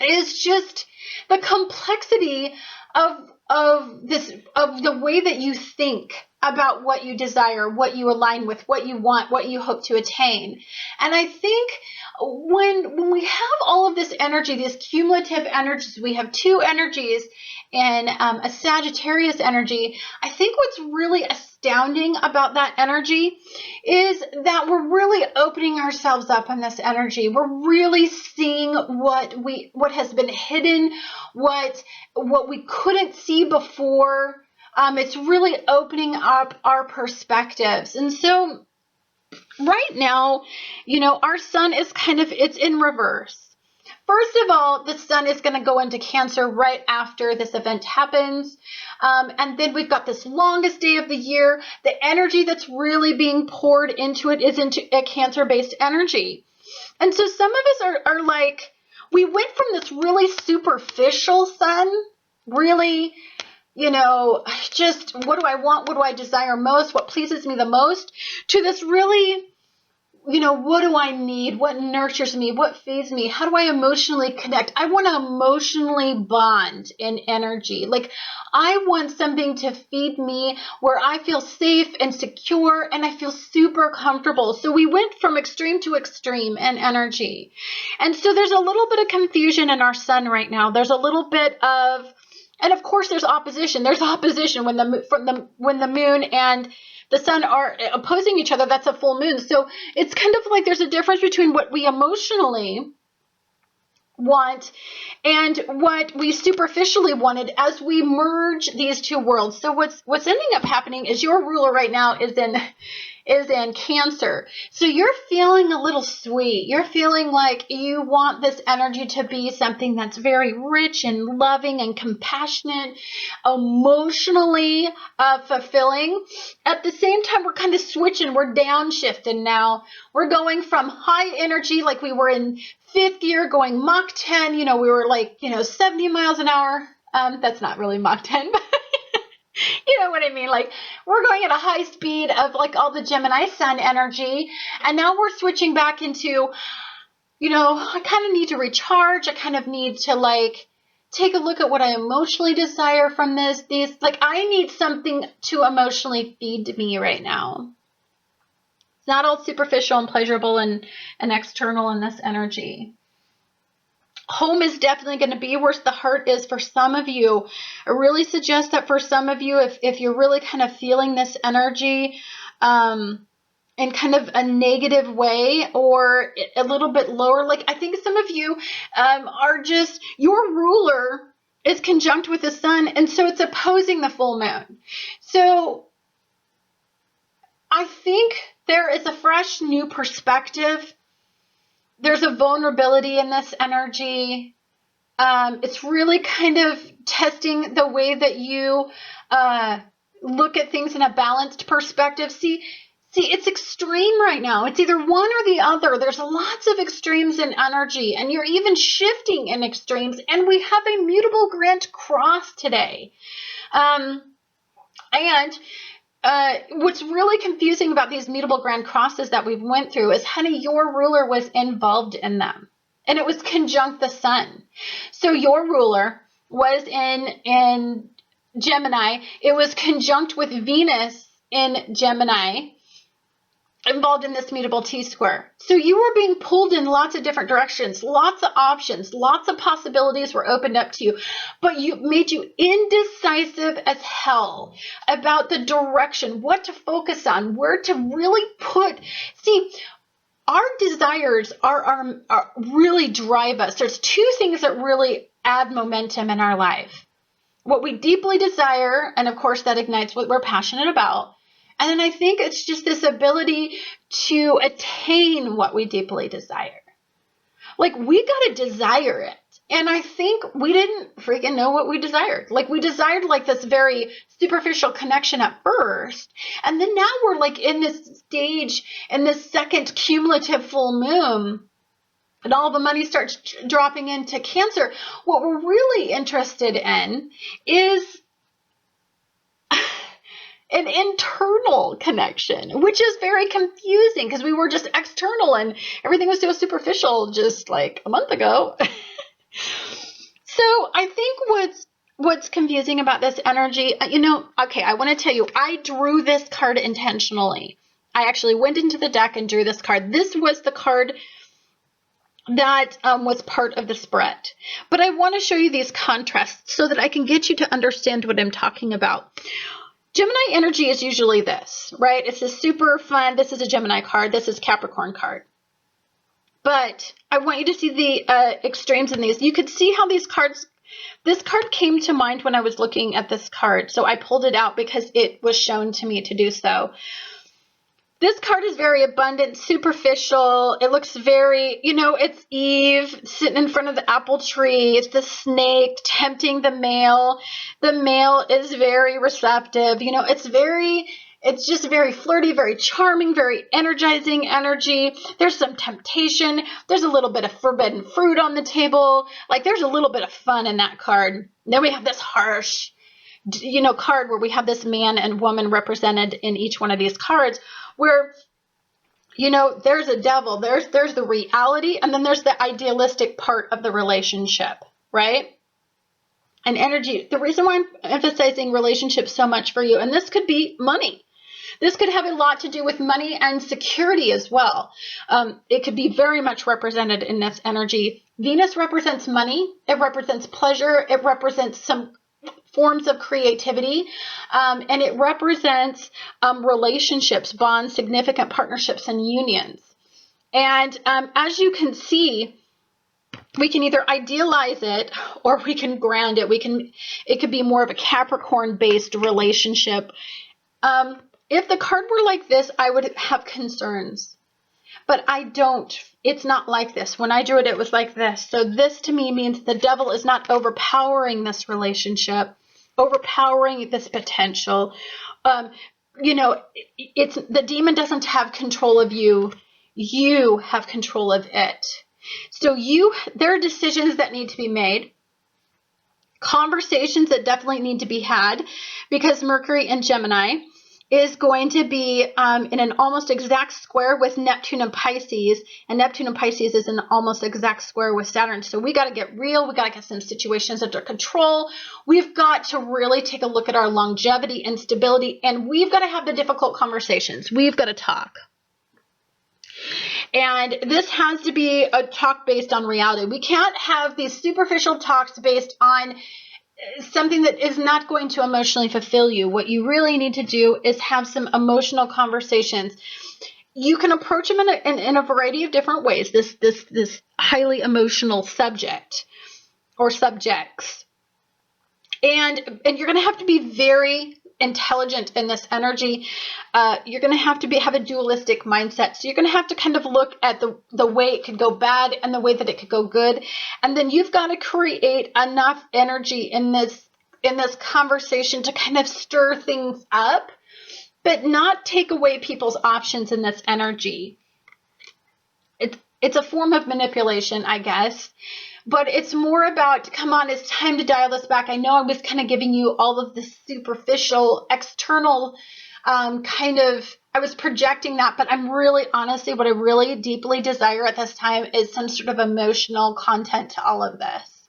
is just the complexity of the way that you think about what you desire, what you align with, what you want, what you hope to attain. And I think when we have all of this energy, these cumulative energies, we have two energies in a Sagittarius energy. I think what's really astounding about that energy is that we're really opening ourselves up in this energy. We're really seeing what has been hidden, what we couldn't see before. It's really opening up our perspectives. And so right now, our sun is it's in reverse. First of all, the sun is going to go into Cancer right after this event happens. And then we've got this longest day of the year. The energy that's really being poured into it is into a Cancer-based energy. And so some of us are like, we went from this really superficial sun, really, just what do I want? What do I desire most? What pleases me the most? To this really, what do I need? What nurtures me? What feeds me? How do I emotionally connect? I want to emotionally bond in energy. Like, I want something to feed me where I feel safe and secure and I feel super comfortable. So we went from extreme to extreme in energy. And so there's a little bit of confusion in our sun right now. There's a little bit of, and of course there's opposition. There's opposition when the moon and the sun are opposing each other. That's a full moon. So it's kind of like there's a difference between what we emotionally want and what we superficially wanted as we merge these two worlds. So what's ending up happening is your ruler right now is in Cancer. So you're feeling a little sweet. You're feeling like you want this energy to be something that's very rich and loving and compassionate, emotionally fulfilling. At the same time, we're kind of switching. We're downshifting now. We're going from high energy, like we were in 5th gear, going Mach 10. We were like, 70 miles an hour. That's not really Mach 10, but you know what I mean? Like, we're going at a high speed of like all the Gemini sun energy. And now we're switching back into, I kind of need to recharge. I kind of need to like take a look at what I emotionally desire from I need something to emotionally feed me right now. not all superficial and pleasurable and external in this energy. Home is definitely going to be where the heart is for some of you. I really suggest that for some of you, if you're really kind of feeling this energy in kind of a negative way or a little bit lower, like I think some of you are just, your ruler is conjunct with the sun, and so it's opposing the full moon. So I think there is a fresh new perspective. There's a vulnerability in this energy. It's really kind of testing the way that you look at things in a balanced perspective. See, it's extreme right now. It's either one or the other. There's lots of extremes in energy, and you're even shifting in extremes. And we have a mutable grand cross today. What's really confusing about these mutable grand crosses that we've went through is, honey, your ruler was involved in them, and it was conjunct the sun. So your ruler was in Gemini. It was conjunct with Venus in Gemini, involved in this mutable T-square. So you were being pulled in lots of different directions, lots of options, lots of possibilities were opened up to you, but you made you indecisive as hell about the direction, what to focus on, where to really put. See, our desires are really drive us. There's two things that really add momentum in our life. What we deeply desire, and of course that ignites what we're passionate about. And then I think it's just this ability to attain what we deeply desire. Like, we got to desire it. And I think we didn't freaking know what we desired. Like, we desired like this very superficial connection at first. And then now we're like in this stage, in this second cumulative full moon, and all the money starts dropping into Cancer. What we're really interested in is an internal connection, which is very confusing because we were just external and everything was so superficial just like a month ago. So I think what's confusing about this energy, okay, I want to tell you, I drew this card intentionally. I actually went into the deck and drew this card. This was the card that was part of the spread. But I want to show you these contrasts so that I can get you to understand what I'm talking about. Gemini energy is usually this, right? It's a super fun, this is a Gemini card, this is Capricorn card. But I want you to see the extremes in these. You could see how these cards, this card came to mind when I was looking at this card. So I pulled it out because it was shown to me to do so. This card is very abundant, superficial. It looks very, it's Eve sitting in front of the apple tree. It's the snake tempting the male. The male is very receptive. It's just very flirty, very charming, very energizing energy. There's some temptation. There's a little bit of forbidden fruit on the table. Like, there's a little bit of fun in that card. Then we have this harsh, card where we have this man and woman represented in each one of these cards, where, there's a devil, there's the reality, and then there's the idealistic part of the relationship, right? And energy, the reason why I'm emphasizing relationships so much for you, and this could be money. This could have a lot to do with money and security as well. It could be very much represented in this energy. Venus represents money. It represents pleasure. It represents some forms of creativity, and it represents relationships, bonds, significant partnerships, and unions. And as you can see, we can either idealize it or we can ground it. It could be more of a Capricorn-based relationship. If the card were like this, I would have concerns, but I don't. It's not like this. When I drew it, it was like this. So this to me means the devil is not overpowering this relationship, overpowering this potential. It's the demon doesn't have control of you. You have control of it. So there are decisions that need to be made, conversations that definitely need to be had, because Mercury in Gemini is going to be in an almost exact square with Neptune and Pisces, and Neptune and Pisces is an almost exact square with Saturn. So we got to get real. We got to get some situations under control. We've got to really take a look at our longevity and stability, and we've got to have the difficult conversations. We've got to talk. And this has to be a talk based on reality. We can't have these superficial talks based on something that is not going to emotionally fulfill you. What you really need to do is have some emotional conversations. You can approach them in a variety of different ways, this highly emotional subject or subjects. And you're going to have to be very intelligent in this energy. You're going to have to have a dualistic mindset. So you're going to have to kind of look at the way it could go bad and the way that it could go good. And then you've got to create enough energy in this conversation to kind of stir things up, but not take away people's options in this energy. It's a form of manipulation, I guess. But it's more about, come on, it's time to dial this back. I know I was kind of giving you all of this superficial, external I was projecting that, but I'm really, honestly, what I really deeply desire at this time is some sort of emotional content to all of this.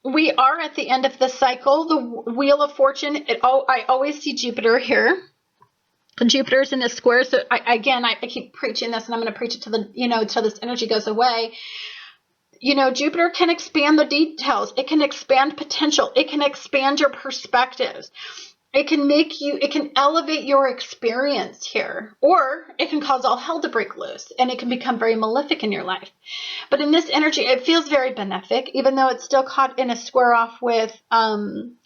We are at the end of the cycle, the Wheel of Fortune. I always see Jupiter here. Jupiter's in this square, so I keep preaching this, and I'm going to preach it till this energy goes away. Jupiter can expand the details. It can expand potential. It can expand your perspectives. It can elevate your experience here, or it can cause all hell to break loose, and it can become very malefic in your life. But in this energy, it feels very benefic, even though it's still caught in a square off with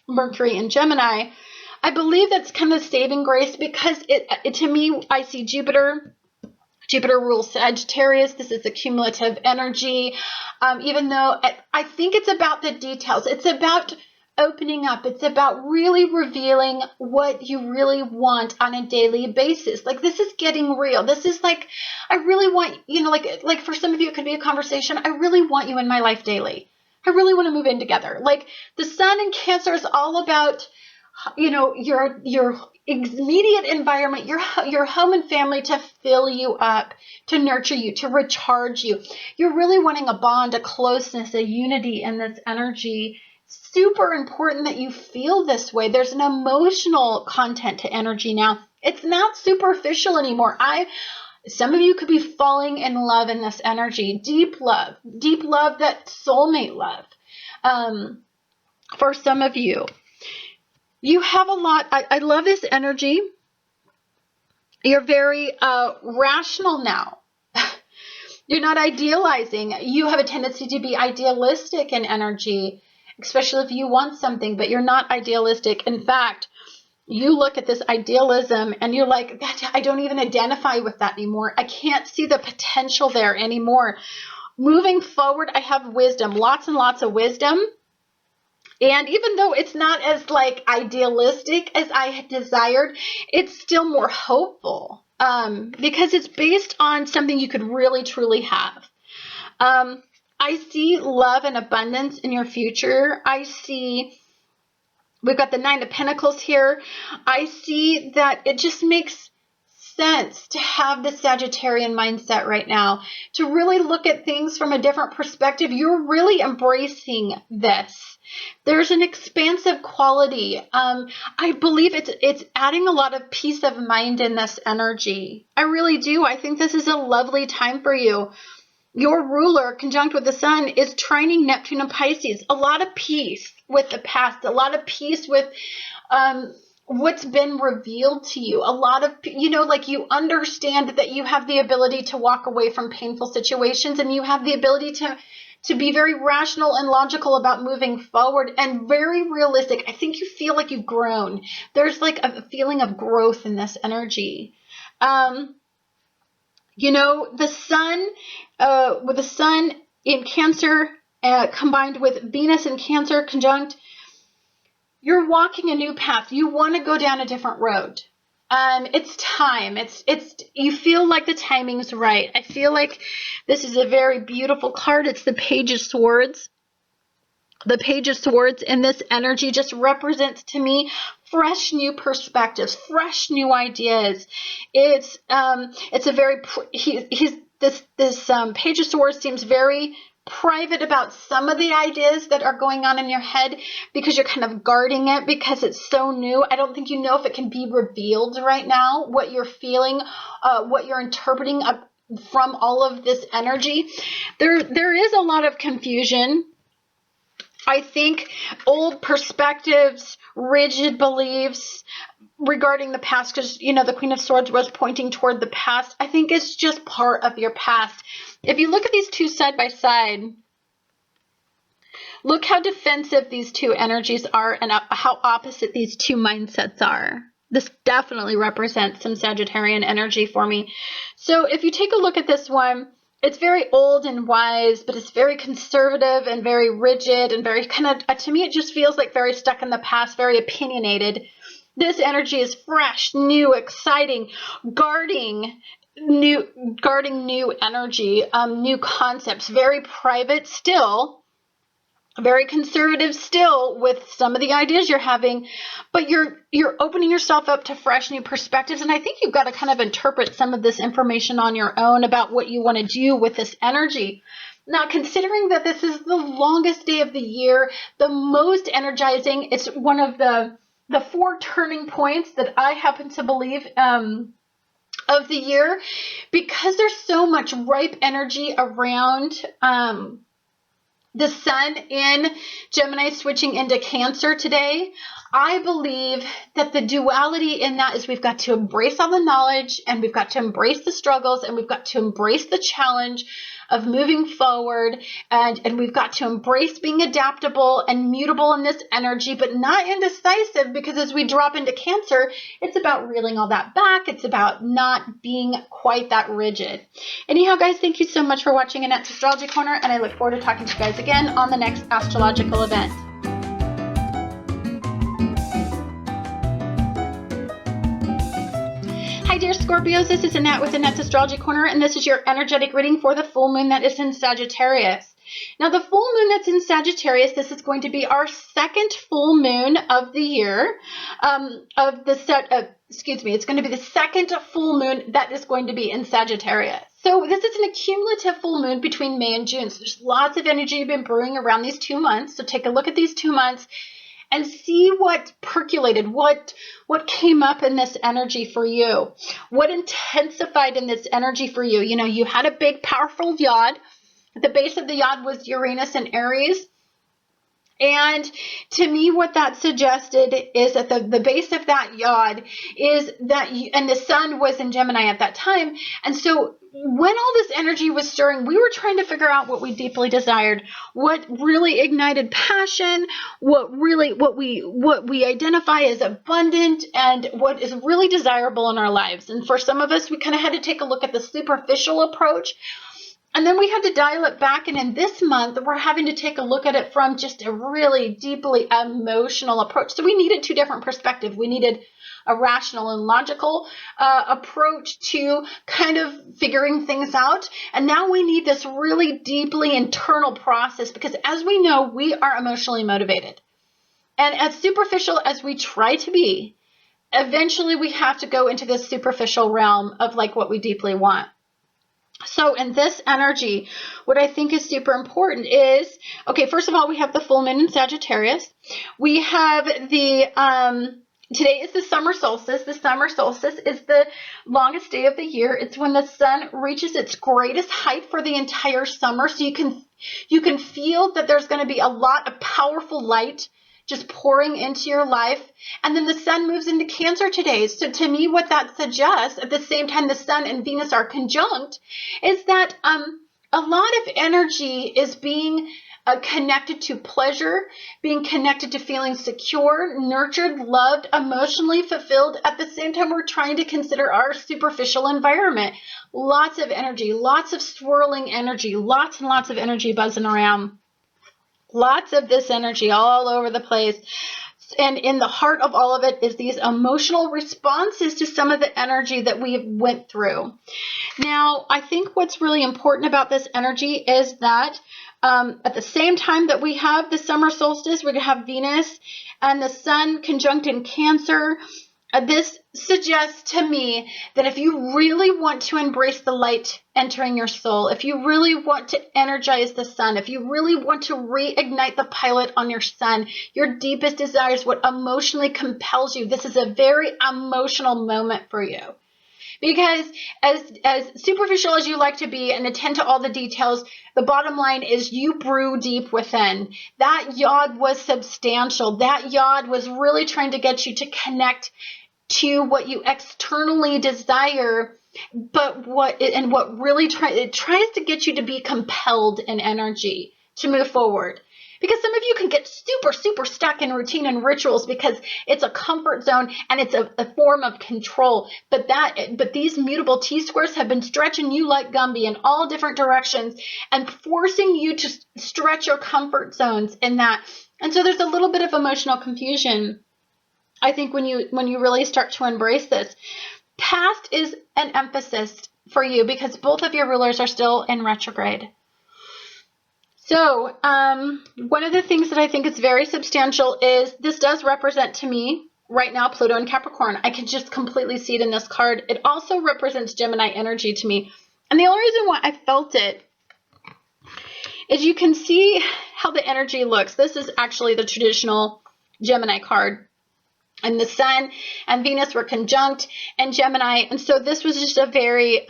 Mercury and Gemini. I believe that's kind of saving grace, because to me, I see Jupiter. Jupiter rules Sagittarius. This is a cumulative energy. Even though I think it's about the details. It's about opening up. It's about really revealing what you really want on a daily basis. Like, this is getting real. This is like, I really want, like for some of you, it could be a conversation. I really want you in my life daily. I really want to move in together. Like, the sun in Cancer is all about, your immediate environment, your home and family, to fill you up, to nurture you, to recharge you. You're really wanting a bond, a closeness, a unity in this energy. Super important that you feel this way. There's an emotional content to energy now. It's not superficial anymore. Some of you could be falling in love in this energy. Deep love, that soulmate love. For some of you. You have a lot. I love this energy. You're very rational now. You're not idealizing. You have a tendency to be idealistic in energy, especially if you want something, but you're not idealistic. In fact, you look at this idealism and you're like, I don't even identify with that anymore. I can't see the potential there anymore. Moving forward, I have wisdom, lots and lots of wisdom. And even though it's not as idealistic as I had desired, it's still more hopeful because it's based on something you could really, truly have. I see love and abundance in your future. We've got the 9 of Pentacles here. I see that it just makes sense to have the Sagittarian mindset right now, to really look at things from a different perspective. You're really embracing this. There's an expansive quality. I believe it's adding a lot of peace of mind in this energy. I really do. I think this is a lovely time for you. Your ruler, conjunct with the sun, is trining Neptune and Pisces. A lot of peace with the past. A lot of peace with what's been revealed to you. A lot of, you understand that you have the ability to walk away from painful situations, and you have the ability to be very rational and logical about moving forward, and very realistic. I think you feel like you've grown. There's a feeling of growth in this energy. The sun, with the sun in Cancer, combined with Venus in Cancer conjunct, you're walking a new path. You want to go down a different road. It's time. You feel like the timing's right. I feel like this is a very beautiful card. It's the Page of Swords. The Page of Swords in this energy just represents to me fresh new perspectives, fresh new ideas. It's a very this Page of Swords seems very private about some of the ideas that are going on in your head because you're kind of guarding it because it's so new. I don't think you know if it can be revealed right now, what you're feeling, what you're interpreting from all of this energy. There is a lot of confusion. I think old perspectives, rigid beliefs regarding the past, because, you know, the Queen of Swords was pointing toward the past. I think it's just part of your past. If you look at these two side by side, look how defensive these two energies are and how opposite these two mindsets are. This definitely represents some Sagittarian energy for me. So if you take a look at this one, it's very old and wise, but it's very conservative and very rigid and very kind of, to me, it just feels like very stuck in the past, very opinionated. This energy is fresh, new, exciting, guarding new energy, new concepts, very private still, very conservative still with some of the ideas you're having, but you're opening yourself up to fresh new perspectives. And I think you've got to kind of interpret some of this information on your own about what you want to do with this energy. Now, considering that this is the longest day of the year, the most energizing, it's one of the 4 turning points that I happen to believe of the year, because there's so much ripe energy around the sun in Gemini switching into Cancer today. I believe that the duality in that is we've got to embrace all the knowledge, and we've got to embrace the struggles, and we've got to embrace the challenge of moving forward, and we've got to embrace being adaptable and mutable in this energy, but not indecisive, because as we drop into Cancer, it's about reeling all that back. It's about not being quite that rigid. Anyhow, guys, thank you so much for watching Annette's Astrology Corner, and I look forward to talking to you guys again on the next astrological event. Hi dear Scorpios, this is Annette with Annette's Astrology Corner, and this is your energetic reading for the full moon that is in Sagittarius. Now, the full moon that's in Sagittarius, this is going to be our second full moon of the year, it's going to be the second full moon that is going to be in Sagittarius. So this is an accumulative full moon between May and June. So there's lots of energy been brewing around these 2 months. So take a look at these 2 months and see what percolated, what came up in this energy for you, what intensified in this energy for you. You know, you had a big, powerful yod. At the base of the yod was Uranus and Aries. And to me, what that suggested is that the base of that yod is that, and the sun was in Gemini at that time. And so when all this energy was stirring, we were trying to figure out what we deeply desired, what really ignited passion, what we identify as abundant, and what is really desirable in our lives. And for some of us, we kind of had to take a look at the superficial approach. And then we had to dial it back, and in this month, we're having to take a look at it from just a really deeply emotional approach. So we needed 2 different perspectives. We needed a rational and logical approach to kind of figuring things out. And now we need this really deeply internal process, because as we know, we are emotionally motivated. And as superficial as we try to be, eventually we have to go into this superficial realm of like what we deeply want. So in this energy, what I think is super important is, okay, first of all, we have the full moon in Sagittarius. We have today is the summer solstice. The summer solstice is the longest day of the year. It's when the sun reaches its greatest height for the entire summer. So you can feel that there's going to be a lot of powerful light just pouring into your life. And then the sun moves into Cancer today. So to me, what that suggests, at the same time the sun and Venus are conjunct, is that a lot of energy is being connected to pleasure, being connected to feeling secure, nurtured, loved, emotionally fulfilled. At the same time, we're trying to consider our superficial environment. Lots of energy, lots of swirling energy, lots and lots of energy buzzing around. Lots of this energy all over the place. And in the heart of all of it is these emotional responses to some of the energy that we went through. Now, I think what's really important about this energy is that at the same time that we have the summer solstice, we're going to have Venus and the sun conjunct in Cancer. This suggests to me that if you really want to embrace the light entering your soul, if you really want to energize the sun, if you really want to reignite the pilot on your sun, your deepest desires, what emotionally compels you, this is a very emotional moment for you. Because as superficial as you like to be and attend to all the details, the bottom line is you brew deep within. That yod was substantial. That yod was really trying to get you to connect to what you externally desire, but what really tries to get you to be compelled in energy to move forward. Because some of you can get super, super stuck in routine and rituals because it's a comfort zone and it's a form of control. But these mutable T-squares have been stretching you like Gumby in all different directions and forcing you to stretch your comfort zones in that. And so there's a little bit of emotional confusion, I think, when you really start to embrace this. Past is an emphasis for you because both of your rulers are still in retrograde. So one of the things that I think is very substantial is this does represent to me right now Pluto and Capricorn. I can just completely see it in this card. It also represents Gemini energy to me. And the only reason why I felt it is you can see how the energy looks. This is actually the traditional Gemini card. And the Sun and Venus were conjunct in Gemini. And so this was just a very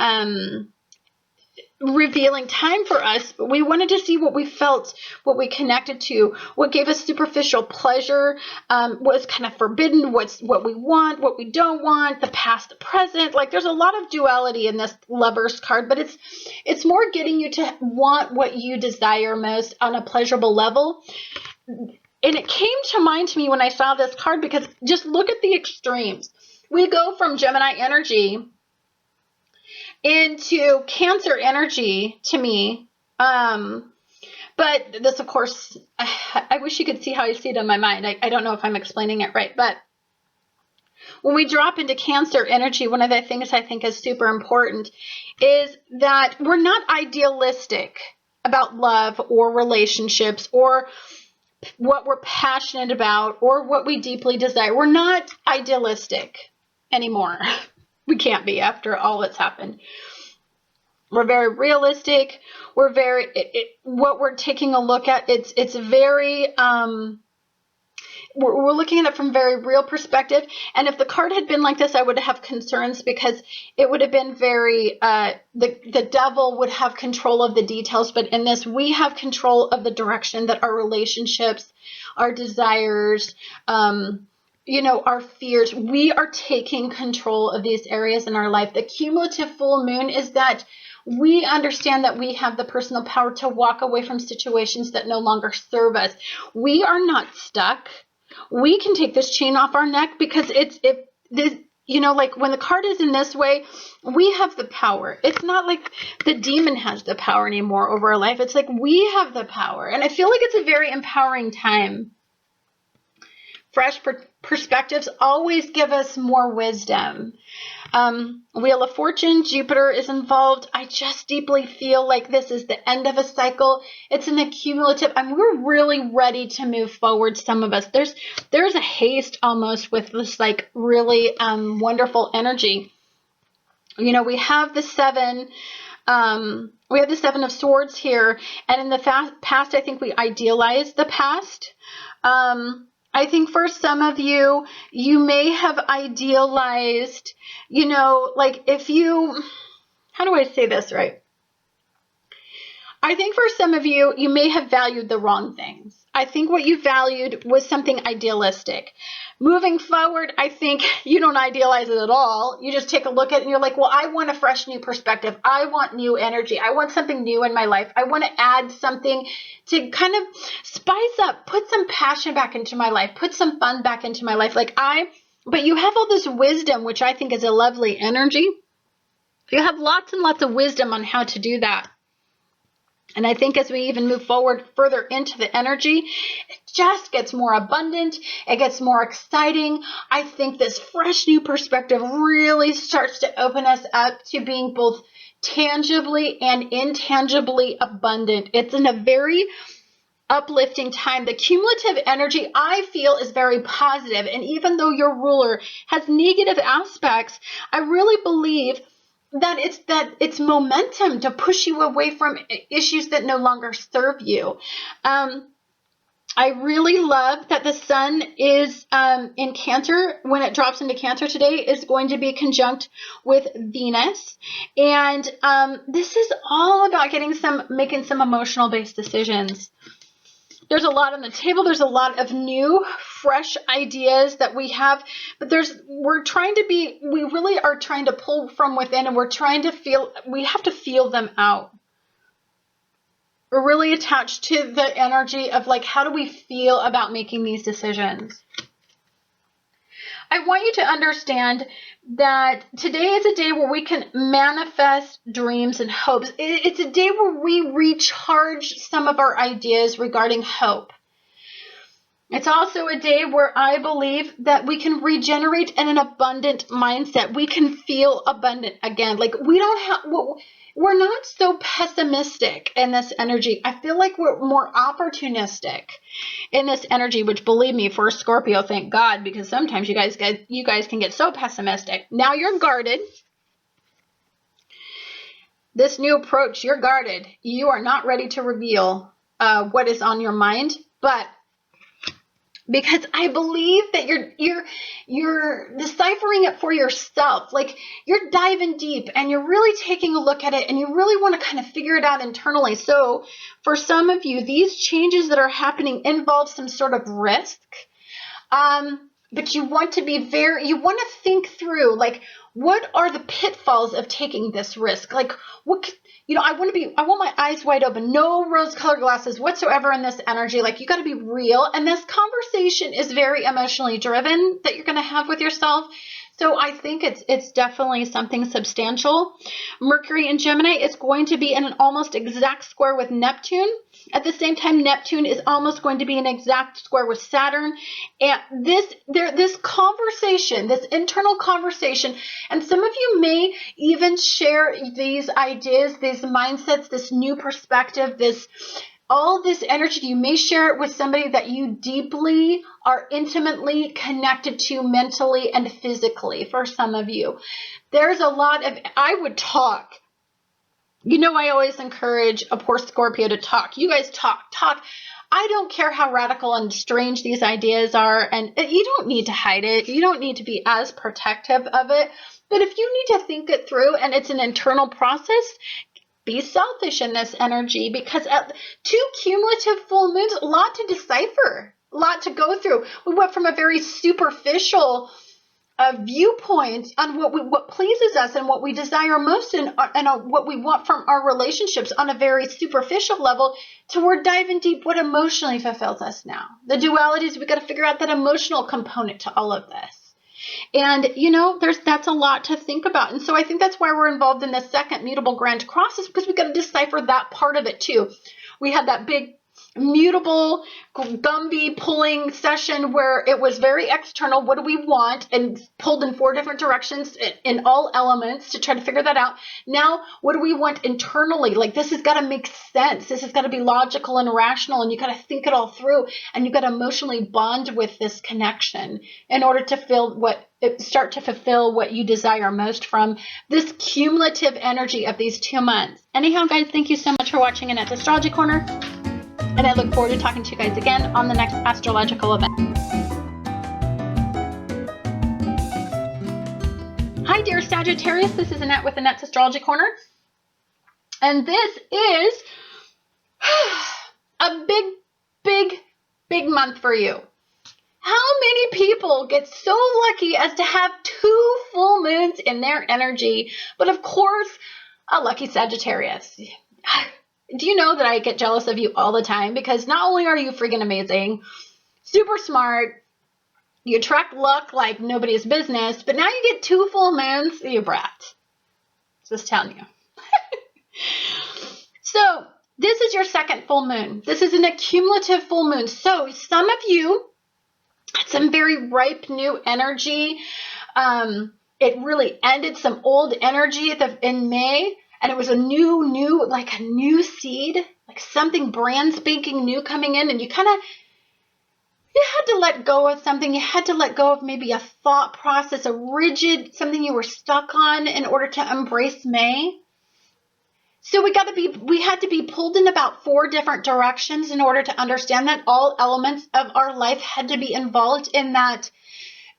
revealing time for us. We wanted to see what we felt, what we connected to, what gave us superficial pleasure, was kind of forbidden, what we want, what we don't want, the past, the present. Like there's a lot of duality in this Lovers card, but it's more getting you to want what you desire most on a pleasurable level. And it came to mind to me when I saw this card because just look at the extremes. We go from Gemini energy into Cancer energy to me. But this, of course, I wish you could see how I see it in my mind. I don't know if I'm explaining it right. But when we drop into Cancer energy, one of the things I think is super important is that we're not idealistic about love or relationships or what we're passionate about or what we deeply desire. We're not idealistic anymore. We can't be after all that's happened. We're very realistic. We're very, what we're taking a look at, it's very, we're looking at it from a very real perspective. And if the card had been like this, I would have concerns because it would have been very, the devil would have control of the details. But in this, we have control of the direction that our relationships, our desires, our fears, we are taking control of these areas in our life. The cumulative full moon is that we understand that we have the personal power to walk away from situations that no longer serve us. We are not stuck. We can take this chain off our neck because like when the card is in this way, we have the power. It's not like the demon has the power anymore over our life. It's like we have the power. And I feel like it's a very empowering time. Fresh perspectives always give us more wisdom. Wheel of Fortune, Jupiter is involved. I just deeply feel like this is the end of a cycle. It's an accumulative. We're really ready to move forward. Some of us, there's a haste almost with this like really wonderful energy. We have the seven. We have the Seven of Swords here, and in the past, I think we idealize the past. I think for some of you, you may have idealized, like how do I say this right? I think for some of you, you may have valued the wrong things. I think what you valued was something idealistic. Moving forward, I think you don't idealize it at all. You just take a look at it and you're like, well, I want a fresh new perspective. I want new energy. I want something new in my life. I want to add something to kind of spice up, put some passion back into my life, put some fun back into my life. But you have all this wisdom, which I think is a lovely energy. You have lots and lots of wisdom on how to do that. And I think as we even move forward further into the energy, it just gets more abundant. It gets more exciting. I think this fresh new perspective really starts to open us up to being both tangibly and intangibly abundant. It's in a very uplifting time. The cumulative energy, I feel, is very positive. And even though your ruler has negative aspects, I really believe that it's momentum to push you away from issues that no longer serve you. I really love that the sun is in Cancer. When it drops into Cancer today, is going to be conjunct with Venus. And this is all about making some emotional based decisions. There's a lot on the table. There's a lot of new, fresh ideas that we have, but we really are trying to pull from within, and we have to feel them out. We're really attached to the energy of like, how do we feel about making these decisions? I want you to understand that today is a day where we can manifest dreams and hopes. It's a day where we recharge some of our ideas regarding hope. It's also a day where I believe that we can regenerate in an abundant mindset. We can feel abundant again. Like we're not so pessimistic in this energy. I feel like we're more opportunistic in this energy, which, believe me, for a Scorpio, thank God, because sometimes you guys can get so pessimistic. Now you're guarded. This new approach, you're guarded. You are not ready to reveal what is on your mind, but because I believe that you're deciphering it for yourself. Like you're diving deep and you're really taking a look at it and you really want to kind of figure it out internally. So for some of you, these changes that are happening involve some sort of risk. But you want to think through, like, what are the pitfalls of taking this risk? Like, I want my eyes wide open, no rose-colored glasses whatsoever in this energy. Like, you got to be real. And this conversation is very emotionally driven that you're going to have with yourself. So I think it's definitely something substantial. Mercury in Gemini is going to be in an almost exact square with Neptune. At the same time, Neptune is almost going to be an exact square with Saturn. And this conversation, this internal conversation, and some of you may even share these ideas, these mindsets, this new perspective, all this energy. You may share it with somebody that you deeply are intimately connected to mentally and physically. For some of you, there's a lot of, I would talk. I always encourage a poor Scorpio to talk. You guys talk. I don't care how radical and strange these ideas are, and you don't need to hide it. You don't need to be as protective of it. But if you need to think it through and it's an internal process, be selfish in this energy, because at 2 cumulative full moons, a lot to decipher, a lot to go through. We went from a very superficial viewpoint on what pleases us and what we desire most and what we want from our relationships on a very superficial level, to we're diving deep what emotionally fulfills us now. The dualities, we got to figure out that emotional component to all of this. And, that's a lot to think about. And so I think that's why we're involved in the second mutable grand crosses, because we got to decipher that part of it too. We had that big mutable Gumby pulling session where it was very external. What do we want? And pulled in 4 different directions in all elements to try to figure that out. Now, what do we want internally? Like, this has got to make sense. This has got to be logical and rational, and you got to think it all through, and you got to emotionally bond with this connection in order to start to fulfill what you desire most from this cumulative energy of these 2 months. Anyhow, guys, thank you so much for watching Annette's Astrology Corner. And I look forward to talking to you guys again on the next astrological event. Hi, dear Sagittarius. This is Annette with Annette's Astrology Corner. And this is a big month for you. How many people get so lucky as to have 2 full moons in their energy? But of course, a lucky Sagittarius. Do you know that I get jealous of you all the time? Because not only are you freaking amazing, super smart, you attract luck like nobody's business, but now you get 2 full moons, you brat. Just telling you. So this is your second full moon. This is an accumulative full moon. So some of you had some very ripe new energy. It really ended some old energy in May. And it was a new, like a new seed, like something brand spanking new coming in. And you had to let go of something. You had to let go of maybe a thought process, a rigid, something you were stuck on in order to embrace May. So we had to be pulled in about 4 different directions in order to understand that all elements of our life had to be involved in that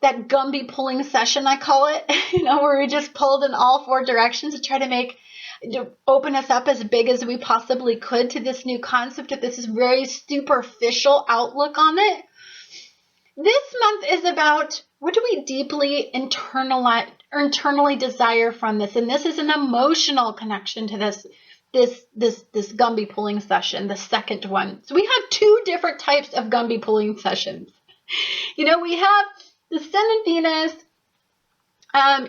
Gumby pulling session, I call it, where we just pulled in all 4 directions to try to open us up as big as we possibly could to this new concept of this very superficial outlook on it. This month is about what do we deeply internally desire from this, and this is an emotional connection to this Gumby pulling session, the second one. So we have 2 different types of Gumby pulling sessions. We have the Sun and Venus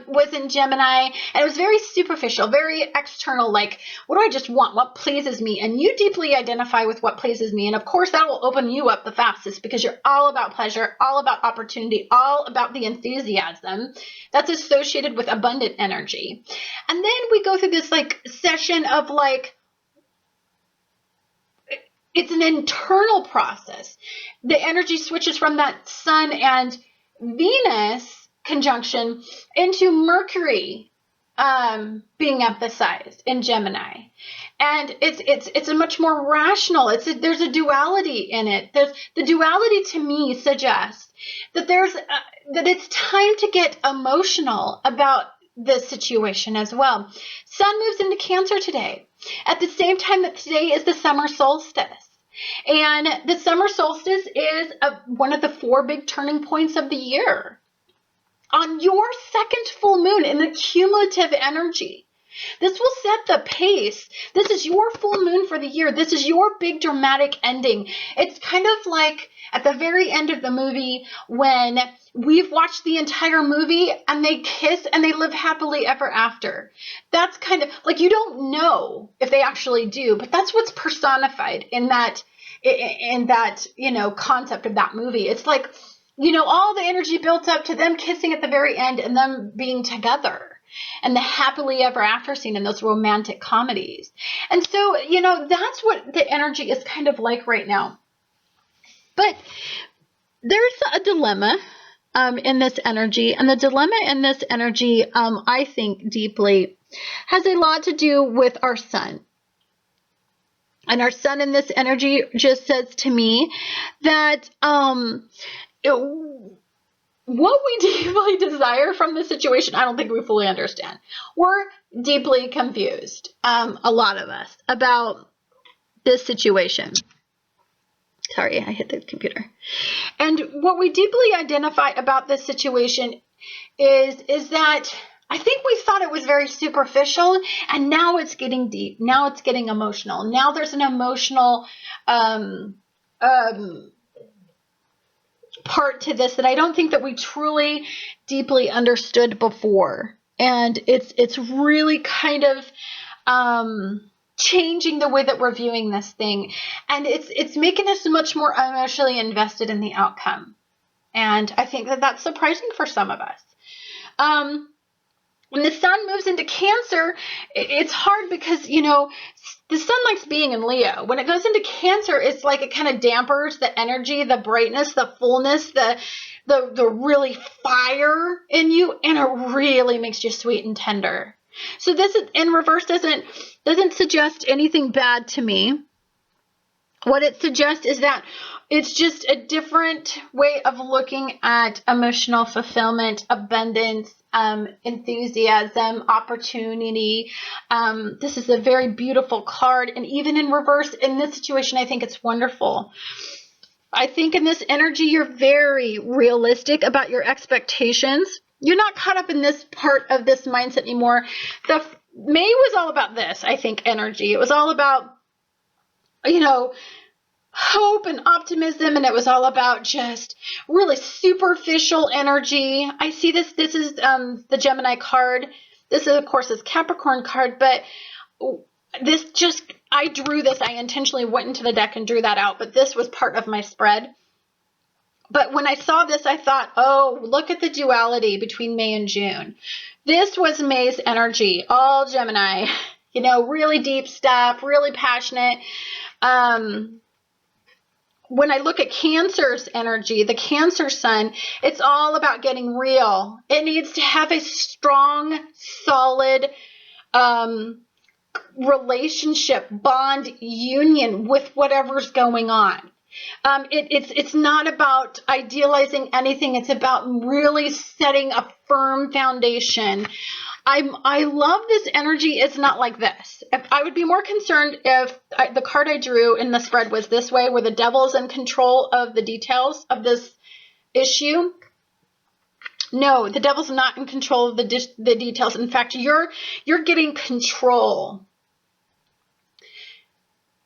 was in Gemini, and it was very superficial, very external, like, what do I just want? What pleases me? And you deeply identify with what pleases me. And of course, that will open you up the fastest because you're all about pleasure, all about opportunity, all about the enthusiasm that's associated with abundant energy. And then we go through this like session of like, it's an internal process. The energy switches from that Sun and Venus conjunction into Mercury being emphasized in Gemini, and it's a much more rational. There's a duality in it. The duality to me suggests that that it's time to get emotional about this situation as well. Sun moves into Cancer today, at the same time that today is the summer solstice. And the summer solstice is one of the 4 big turning points of the year. On your second full moon in the cumulative energy, this will set the pace. This is your full moon for the year. This is your big dramatic ending. It's kind of like at the very end of the movie when we've watched the entire movie and they kiss and they live happily ever after. That's kind of like, you don't know if they actually do, but that's what's personified in that concept of that movie. It's like, all the energy built up to them kissing at the very end and them being together and the happily ever after scene in those romantic comedies. And so, that's what the energy is kind of like right now. But there's a dilemma in this energy, and the dilemma in this energy, I think deeply, has a lot to do with our Sun. And our Sun in this energy just says to me that what we deeply desire from the situation, I don't think we fully understand. We're deeply confused, a lot of us, about this situation. Sorry, I hit the computer. And what we deeply identify about this situation is that I think we thought it was very superficial, and now it's getting deep. Now it's getting emotional. Now there's an emotional part to this that I don't think that we truly deeply understood before. And it's really kind of changing the way that we're viewing this thing. And it's making us much more emotionally invested in the outcome. And I think that that's surprising for some of us. When the Sun moves into Cancer, it's hard because, the Sun likes being in Leo. When it goes into Cancer, it's like it kind of dampers the energy, the brightness, the fullness, the really fire in you, and it really makes you sweet and tender. So this in reverse doesn't suggest anything bad to me. What it suggests is that it's just a different way of looking at emotional fulfillment, abundance, enthusiasm, opportunity. This is a very beautiful card. And even in reverse, in this situation, I think it's wonderful. I think in this energy, you're very realistic about your expectations. You're not caught up in this part of this mindset anymore. The May was all about this, I think, energy. It was all about, hope and optimism, and it was all about just really superficial energy. I see this is the Gemini card. This is, of course, is Capricorn card, but I drew this. I intentionally went into the deck and drew that out, but this was part of my spread. But when I saw this, I thought, oh, look at the duality between May and June. This was May's energy, all Gemini. you know, really deep stuff, really passionate. When I look at Cancer's energy, the Cancer sun, it's all about getting real. It needs to have a strong, solid relationship, bond, union with whatever's going on. It's not about idealizing anything. It's about really setting a firm foundation. I love this energy. It's not like this. I would be more concerned if the card I drew in the spread was this way, where the devil's in control of the details of this issue. No, the devil's not in control of the details. In fact, you're getting control.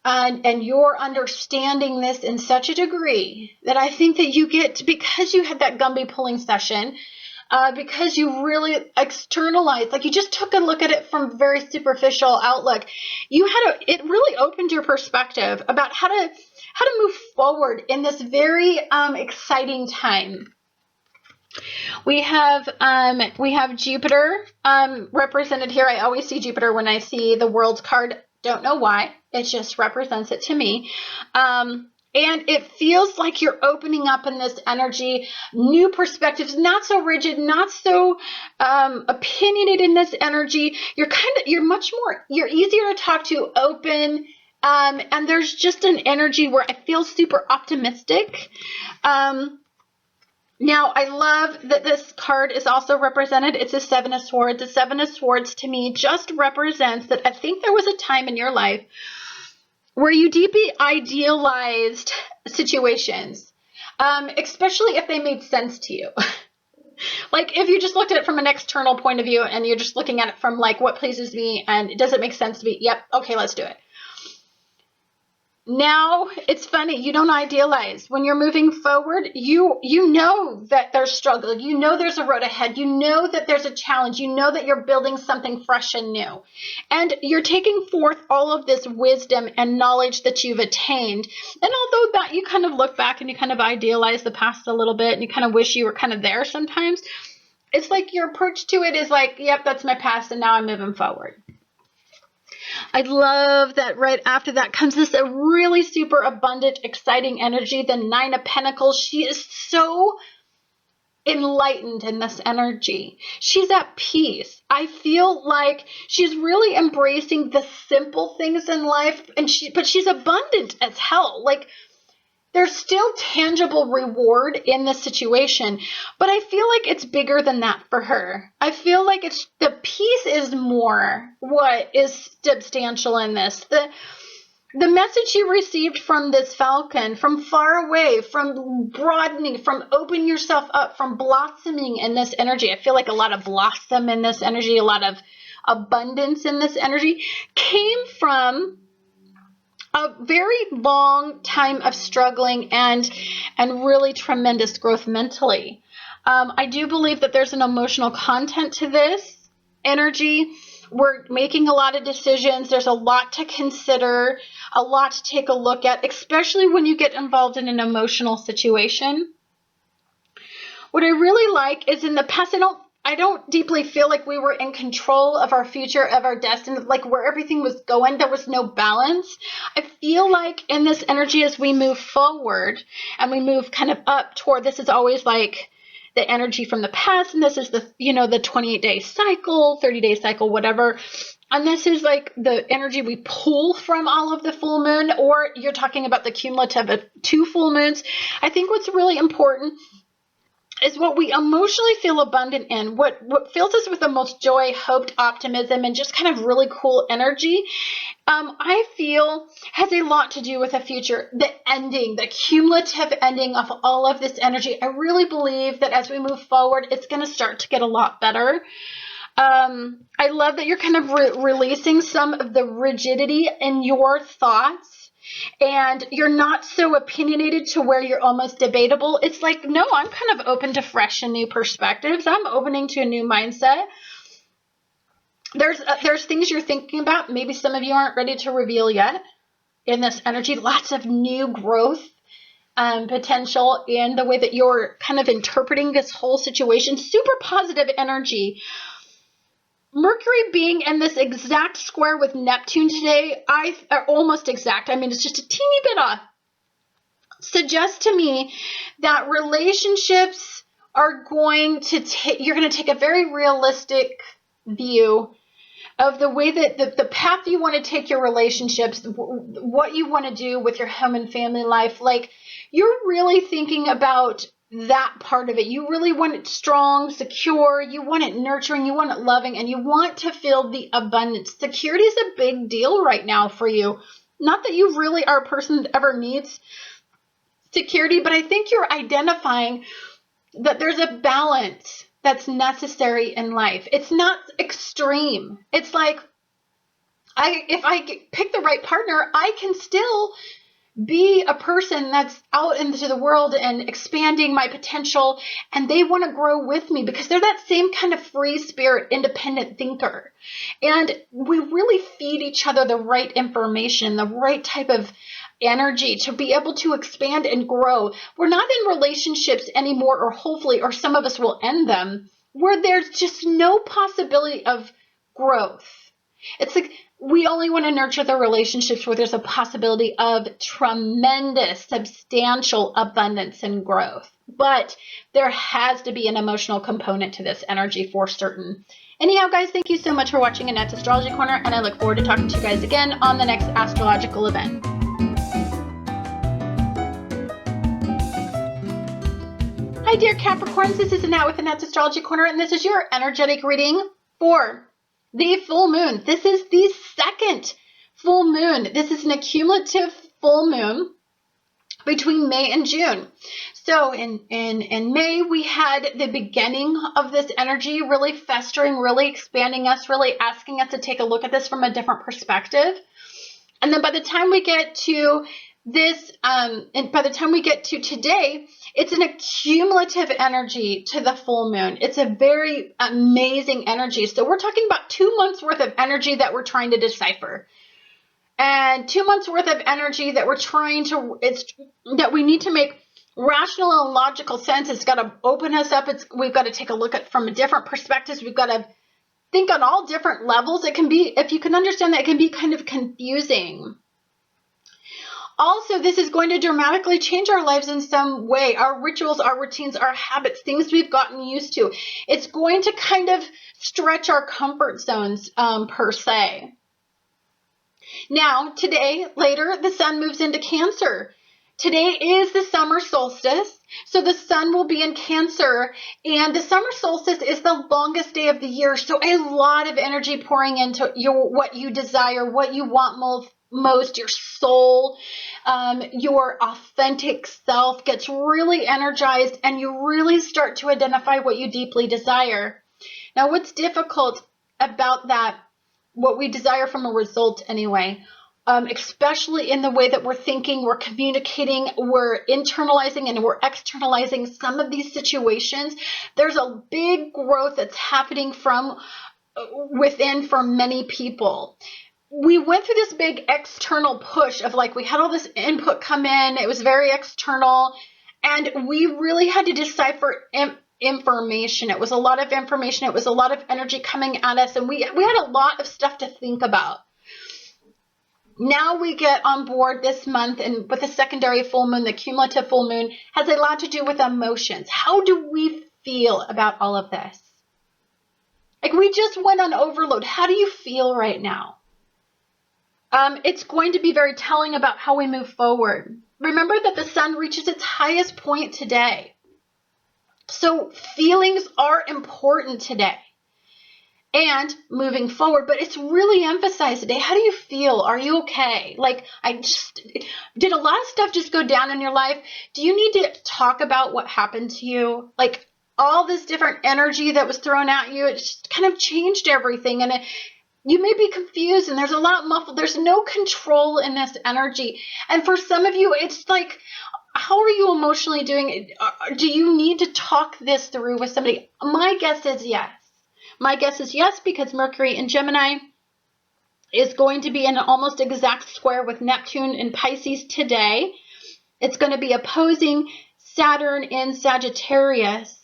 And you're understanding this in such a degree that I think that you get, because you had that Gumby pulling session, because you really externalized, like you just took a look at it from a very superficial outlook. It really opened your perspective about how to move forward in this very exciting time. We have Jupiter represented here. I always see Jupiter when I see the World's card. Don't know why. It just represents it to me. And it feels like you're opening up in this energy, new perspectives, not so rigid, not so opinionated in this energy. You're easier to talk to, open, and there's just an energy where I feel super optimistic. Now, I love that this card is also represented. It's a Seven of Swords. The Seven of Swords to me just represents that I think there was a time in your life where you deeply idealized situations, especially if they made sense to you. Like if you just looked at it from an external point of view and you're just looking at it from like what pleases me and does it make sense to me? Yep, okay, let's do it. Now, it's funny, you don't idealize. When you're moving forward, you know that there's struggle. You know there's a road ahead. You know that there's a challenge. You know that you're building something fresh and new. And you're taking forth all of this wisdom and knowledge that you've attained. And although that you kind of look back and you kind of idealize the past a little bit and you kind of wish you were kind of there sometimes, it's like your approach to it is like, yep, that's my past and now I'm moving forward. I love that right after that comes this a really super abundant, exciting energy, the Nine of Pentacles. She is so enlightened in this energy. She's at peace. I feel like she's really embracing the simple things in life, but she's abundant as hell. Like there's still tangible reward in this situation, but I feel like it's bigger than that for her. I feel like the peace is more what is substantial in this. The message you received from this falcon, from far away, from broadening, from opening yourself up, from blossoming in this energy. I feel like a lot of blossom in this energy, a lot of abundance in this energy came from a very long time of struggling and really tremendous growth mentally. I do believe that there's an emotional content to this energy. We're making a lot of decisions. There's a lot to consider, a lot to take a look at, especially when you get involved in an emotional situation. What I really like is in the past, I don't deeply feel like we were in control of our future, of our destiny, like where everything was going, there was no balance. I feel like in this energy as we move forward and we move kind of up toward, this is always like the energy from the past, and this is the 28-day cycle, 30-day cycle, whatever. And this is like the energy we pull from all of the full moon, or you're talking about the cumulative of 2 full moons. I think what's really important is what we emotionally feel abundant in, what fills us with the most joy, hope, optimism, and just kind of really cool energy, I feel has a lot to do with the future, the ending, the cumulative ending of all of this energy. I really believe that as we move forward, it's going to start to get a lot better. I love that you're kind of releasing some of the rigidity in your thoughts. And you're not so opinionated to where you're almost debatable. It's like, no, I'm kind of open to fresh and new perspectives. I'm opening to a new mindset. There's things you're thinking about. Maybe some of you aren't ready to reveal yet in this energy. Lots of new growth potential in the way that you're kind of interpreting this whole situation. Super positive energy. Mercury being in this exact square with Neptune today, almost exact, I mean, it's just a teeny bit off, suggests to me that relationships are going to you're going to take a very realistic view of the way that the path you want to take your relationships, what you want to do with your home and family life. Like, you're really thinking about that part of it. You really want it strong, secure, you want it nurturing, you want it loving, and you want to feel the abundance. Security is a big deal right now for you. Not that you really are a person that ever needs security, but I think you're identifying that there's a balance that's necessary in life. It's not extreme. It's like, if I pick the right partner, I can still be a person that's out into the world and expanding my potential, and they want to grow with me because they're that same kind of free spirit, independent thinker. And we really feed each other the right information, the right type of energy to be able to expand and grow. We're not in relationships anymore, or hopefully, or some of us will end them, where there's just no possibility of growth. It's like we only want to nurture the relationships where there's a possibility of tremendous, substantial abundance and growth. But there has to be an emotional component to this energy for certain. Anyhow, guys, thank you so much for watching Annette's Astrology Corner, and I look forward to talking to you guys again on the next astrological event. Hi, dear Capricorns. This is Annette with Annette's Astrology Corner, and this is your energetic reading for the full moon. This is the second full moon. This is an accumulative full moon between May and June. So in May, we had the beginning of this energy really festering, really expanding us, really asking us to take a look at this from a different perspective. And then by the time we get to this, and by the time we get to today, it's an accumulative energy to the full moon. It's a very amazing energy. So we're talking about 2 months worth of energy that we're trying to decipher. And 2 months worth of energy that we're trying to, that we need to make rational and logical sense. It's got to open us up. We've got to take a look at from different perspectives. We've got to think on all different levels. It can be, if you can understand that, it can be kind of confusing. Also, this is going to dramatically change our lives in some way. Our rituals, our routines, our habits, things we've gotten used to. It's going to kind of stretch our comfort zones, per se. Now, today, later, the sun moves into Cancer. Today is the summer solstice, so the sun will be in Cancer, and the summer solstice is the longest day of the year, so a lot of energy pouring into what you desire, what you want most, your soul, your authentic self gets really energized, and you really start to identify what you deeply desire. Now, what's difficult about that, what we desire from a result anyway, especially in the way that we're thinking, we're communicating, we're internalizing, and we're externalizing some of these situations, there's a big growth that's happening from within for many people. We went through this big external push of like, we had all this input come in, it was very external, and we really had to decipher information. It was a lot of information, it was a lot of energy coming at us, and we had a lot of stuff to think about. Now we get on board this month, and with the secondary full moon, the cumulative full moon, has a lot to do with emotions. How do we feel about all of this? Like, we just went on overload. How do you feel right now? It's going to be very telling about how we move forward. Remember that the sun reaches its highest point today. So feelings are important today and moving forward, but it's really emphasized today. How do you feel? Are you okay? Like, did a lot of stuff just go down in your life? Do you need to talk about what happened to you? Like, all this different energy that was thrown at you, it just kind of changed everything, and you may be confused, and there's a lot muffled. There's no control in this energy. And for some of you, it's like, how are you emotionally doing? Do you need to talk this through with somebody? My guess is yes. My guess is yes, because Mercury in Gemini is going to be in an almost exact square with Neptune in Pisces today. It's going to be opposing Saturn in Sagittarius.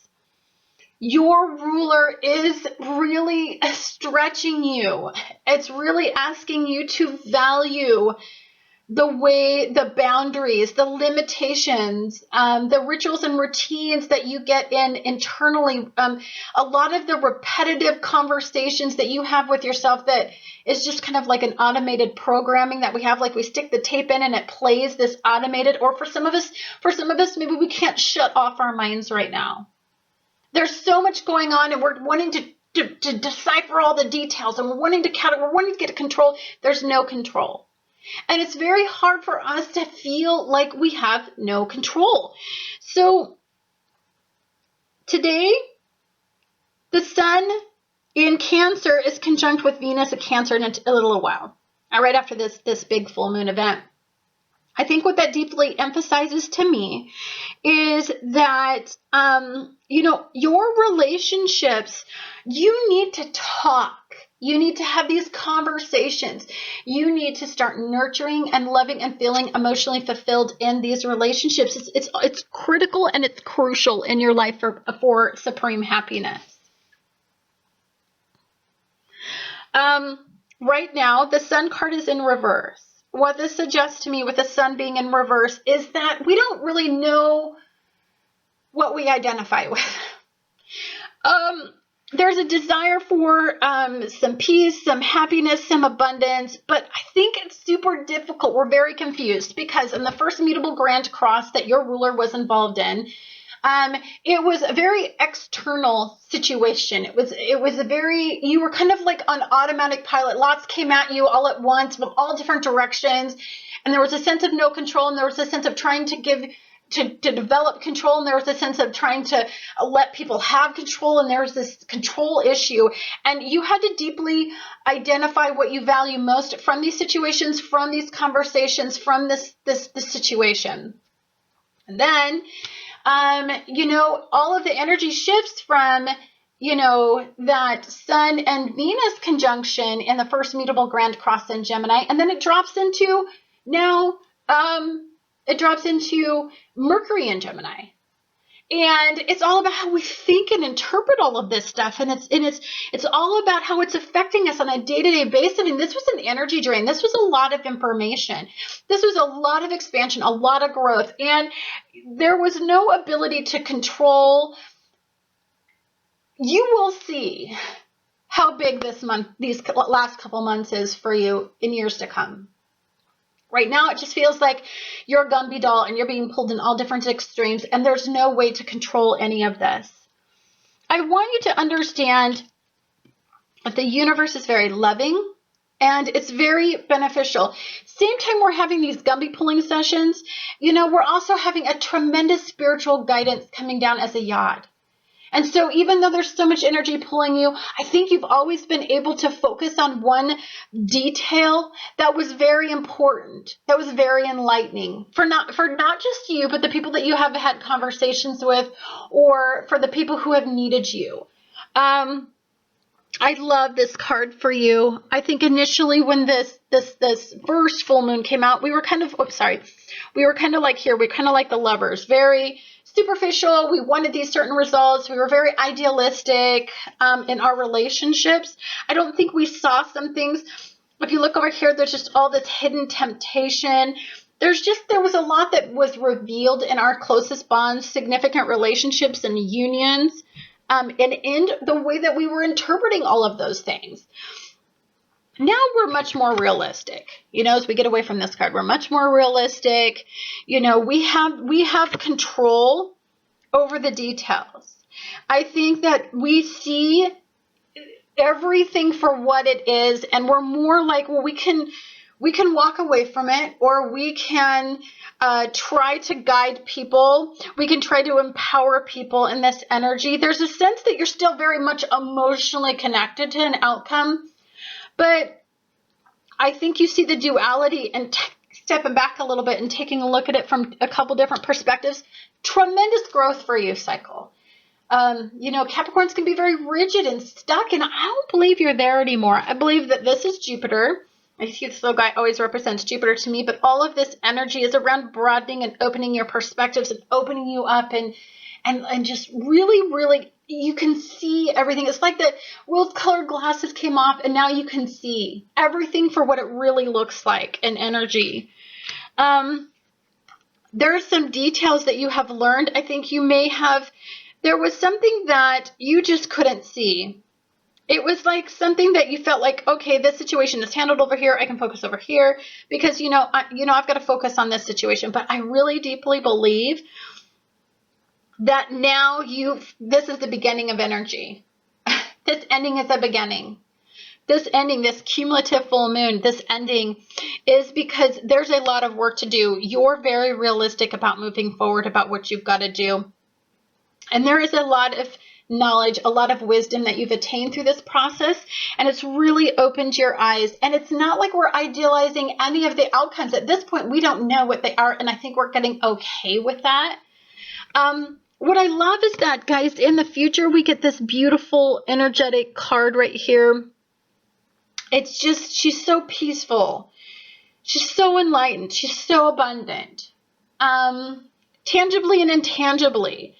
your ruler is really stretching you. It's really asking you to value the boundaries, the limitations, the rituals and routines that you get in internally, a lot of the repetitive conversations that you have with yourself that is just kind of like an automated programming that we have, like we stick the tape in and it plays this automated, or for some of us, maybe we can't shut off our minds right now. There's so much going on and we're wanting to decipher all the details and we're wanting to get control. There's no control. And it's very hard for us to feel like we have no control. So today, the sun in Cancer is conjunct with Venus at Cancer in a little while, right after this big full moon event. I think what that deeply emphasizes to me is that, your relationships, you need to talk. You need to have these conversations. You need to start nurturing and loving and feeling emotionally fulfilled in these relationships. It's critical and it's crucial in your life for supreme happiness. Right now, the Sun card is in reverse. What this suggests to me with the Sun being in reverse is that we don't really know what we identify with. There's a desire for some peace, some happiness, some abundance, but I think it's super difficult. We're very confused because in the first mutable grand cross that your ruler was involved in, it was a very external situation. It was you were kind of like on automatic pilot. Lots came at you all at once from all different directions. And there was a sense of no control. And there was a sense of trying to develop control. And there was a sense of trying to let people have control. And there was this control issue. And you had to deeply identify what you value most from these situations, from these conversations, from this situation. And then, all of the energy shifts from, that Sun and Venus conjunction in the first mutable grand cross in Gemini. And then it drops into Mercury in Gemini. And it's all about how we think and interpret all of this stuff. And it's all about how it's affecting us on a day-to-day basis. I mean, this was an energy drain. This was a lot of information. This was a lot of expansion, a lot of growth. And there was no ability to control. You will see how big these last couple months is for you in years to come. Right now, it just feels like you're a Gumby doll and you're being pulled in all different extremes, and there's no way to control any of this. I want you to understand that the universe is very loving and it's very beneficial. Same time we're having these Gumby pulling sessions, we're also having a tremendous spiritual guidance coming down as a yod. And so even though there's so much energy pulling you, I think you've always been able to focus on one detail that was very important, that was very enlightening for not just you, but the people that you have had conversations with, or for the people who have needed you. I love this card for you. I think initially when this first full moon came out, we were kind of like here, we're kind of like the Lovers, very superficial. We wanted these certain results. We were very idealistic in our relationships. I don't think we saw some things. If you look over here, there's just all this hidden temptation. There was a lot that was revealed in our closest bonds, significant relationships and unions, and in the way that we were interpreting all of those things. Now we're much more realistic, as we get away from this card, we're much more realistic. We have control over the details. I think that we see everything for what it is, and we're more like, well, we can walk away from it, or we can try to guide people. We can try to empower people in this energy. There's a sense that you're still very much emotionally connected to an outcome. But I think you see the duality and stepping back a little bit and taking a look at it from a couple different perspectives. Tremendous growth for you, cycle. Capricorns can be very rigid and stuck, and I don't believe you're there anymore. I believe that this is Jupiter. I see this little guy always represents Jupiter to me, but all of this energy is around broadening and opening your perspectives and opening you up and just really, really, you can see everything. It's like the rose-colored glasses came off, and now you can see everything for what it really looks like in energy. There are some details that you have learned. I think you may have, there was something that you just couldn't see. It was like something that you felt like, okay, this situation is handled over here. I can focus over here because, I've got to focus on this situation. But I really deeply believe that now this is the beginning of energy. This ending is a beginning. This ending, this cumulative full moon, this ending is because there's a lot of work to do. You're very realistic about moving forward, about what you've got to do. And there is a lot of knowledge, a lot of wisdom that you've attained through this process. And it's really opened your eyes. And it's not like we're idealizing any of the outcomes. At this point, we don't know what they are. And I think we're getting okay with that. What I love is that, guys, in the future, we get this beautiful energetic card right here. It's just, she's so peaceful. She's so enlightened. She's so abundant. Tangibly and intangibly.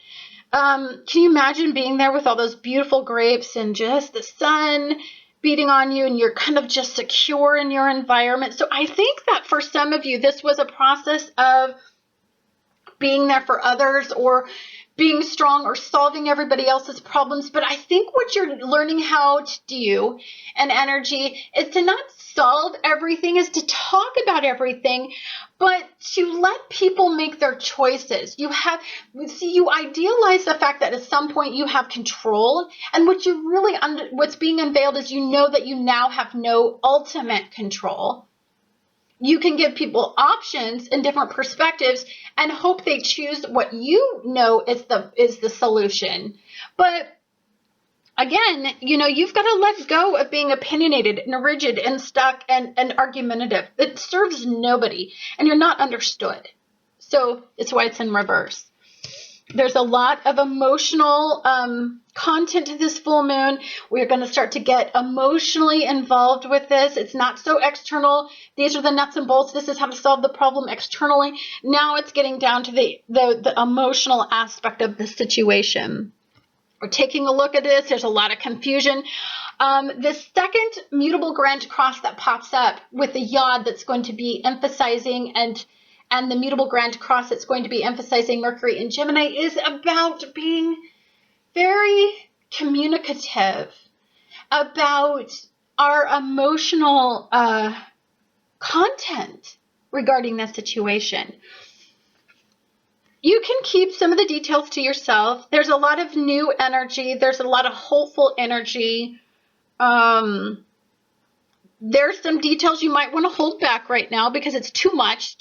Can you imagine being there with all those beautiful grapes and just the sun beating on you and you're kind of just secure in your environment? So I think that for some of you, this was a process of being there for others or being strong or solving everybody else's problems. But I think what you're learning how to do in energy is to not solve everything, is to talk about everything, but to let people make their choices. You idealize the fact that at some point you have control, and what's being unveiled is that you now have no ultimate control. You can give people options and different perspectives and hope they choose what you know is the solution. But again, you've got to let go of being opinionated and rigid and stuck and argumentative. It serves nobody, and you're not understood. So it's why it's in reverse. There's a lot of emotional content to this full moon. We're going to start to get emotionally involved with this. It's not so external. These are the nuts and bolts. This is how to solve the problem externally. Now it's getting down to the emotional aspect of the situation. We're taking a look at this. There's a lot of confusion. The second mutable grand cross that pops up with the yod that's going to be emphasizing and the mutable grand cross that's going to be emphasizing Mercury in Gemini is about being very communicative about our emotional content regarding this situation. You can keep some of the details to yourself. There's a lot of new energy. There's a lot of hopeful energy. There's some details you might want to hold back right now because it's too much